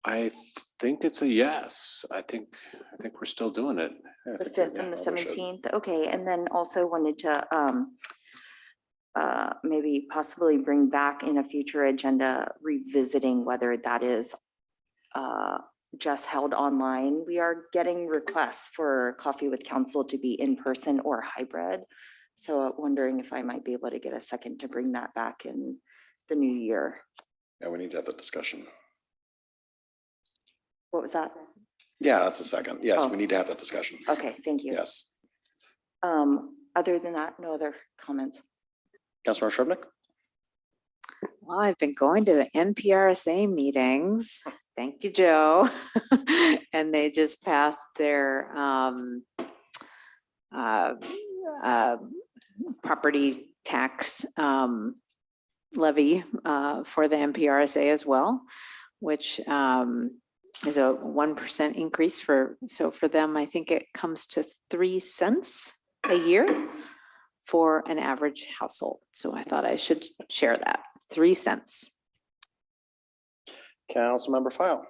I think it's a yes. I think we're still doing it. the 5th and the 17th. Okay, and then also wanted to maybe possibly bring back in a future agenda, revisiting whether that is just held online. We are getting requests for Coffee with Council to be in person or hybrid. So wondering if I might be able to get a second to bring that back in the new year. Yeah, we need to have that discussion. What was that? Yeah, that's a second. Yes, Oh. we need to have that discussion. Okay, thank you. Yes. Other than that, no other comments. Councilmember Shrubnik. Well, I've been going to the NPRSA meetings. Thank you, Joe. And they just passed their property tax levy for the NPRSA as well, which is a 1% increase for them. I think it comes to 3 cents a year for an average household. So I thought I should share that. 3 cents. Councilmember File.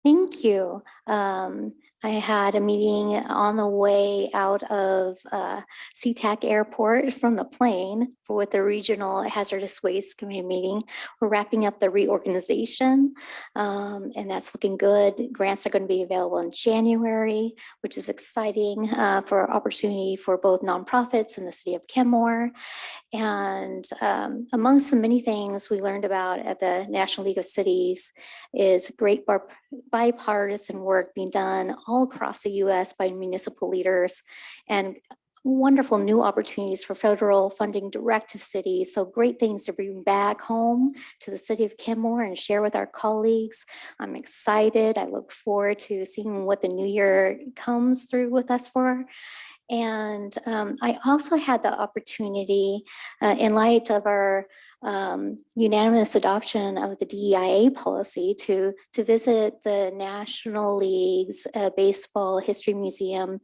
Thank you. I had a meeting on the way out of SeaTac Airport from the plane with the Regional Hazardous Waste Committee meeting. We're wrapping up the reorganization, and that's looking good. Grants are going to be available in January, which is exciting for opportunity for both nonprofits in the city of Kenmore. And amongst the many things we learned about at the National League of Cities is great bipartisan work being done all across the US by municipal leaders, and wonderful new opportunities for federal funding direct to cities. So great things to bring back home to the city of Kenmore and share with our colleagues. I'm excited. I look forward to seeing what the new year comes through with us for. And I also had the opportunity, in light of our unanimous adoption of the DEIA policy, to visit the National League's Baseball History Museum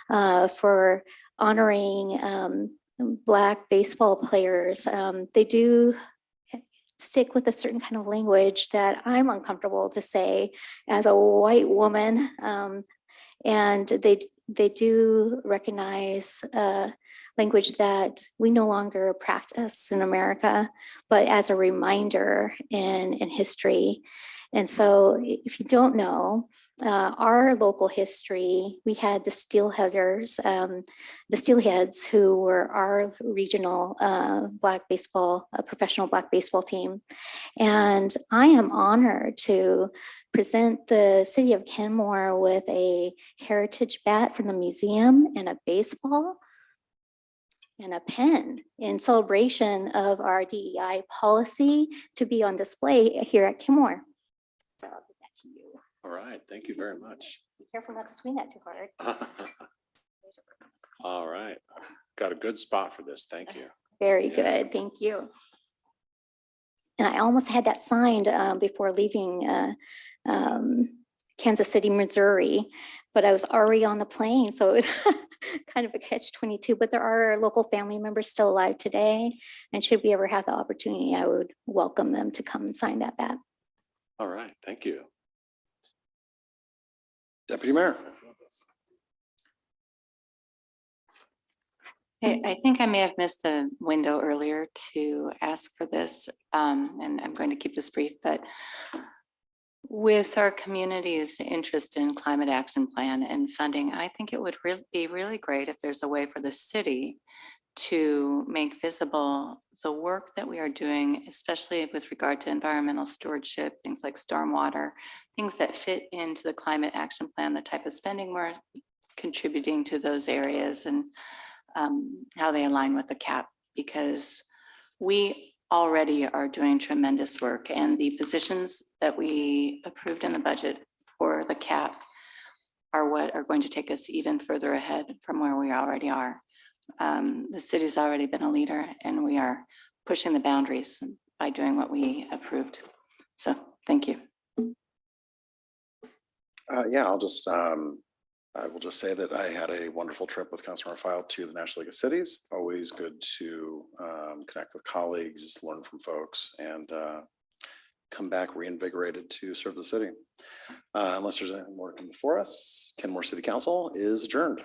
for honoring Black baseball players. They do stick with a certain kind of language that I'm uncomfortable to say as a white woman. And they do recognize language that we no longer practice in America, but as a reminder in history. And so if you don't know, our local history, we had the Steelheaders, the Steelheads, who were our regional professional Black baseball team. And I am honored to present the city of Kenmore with a heritage bat from the museum and a baseball and a pen in celebration of our DEI policy to be on display here at Kenmore. So I'll give that to you. All right, thank you very much. Be careful not to swing that too hard. All right, got a good spot for this. Thank you. Very good, thank you. And I almost had that signed before leaving Kansas City, Missouri, but I was already on the plane, so it kind of a catch-22. But there are local family members still alive today, and should we ever have the opportunity, I would welcome them to come and sign that bat. All right, thank you. Deputy Mayor. I think I may have missed a window earlier to ask for this, and I'm going to keep this brief, but with our community's interest in climate action plan and funding, I think it would be really great if there's a way for the city to make visible the work that we are doing, especially with regard to environmental stewardship, things like stormwater, things that fit into the climate action plan, the type of spending we're contributing to those areas, and how they align with the CAP, because we already are doing tremendous work, and the positions that we approved in the budget for the CAP are what are going to take us even further ahead from where we already are. The city's already been a leader, and we are pushing the boundaries by doing what we approved. So thank you. Yeah, I will just say that I had a wonderful trip with Councilmember File to the National League of Cities. Always good to connect with colleagues, learn from folks, and come back reinvigorated to serve the city. Unless there's anything more to come before us, Kenmore City Council is adjourned.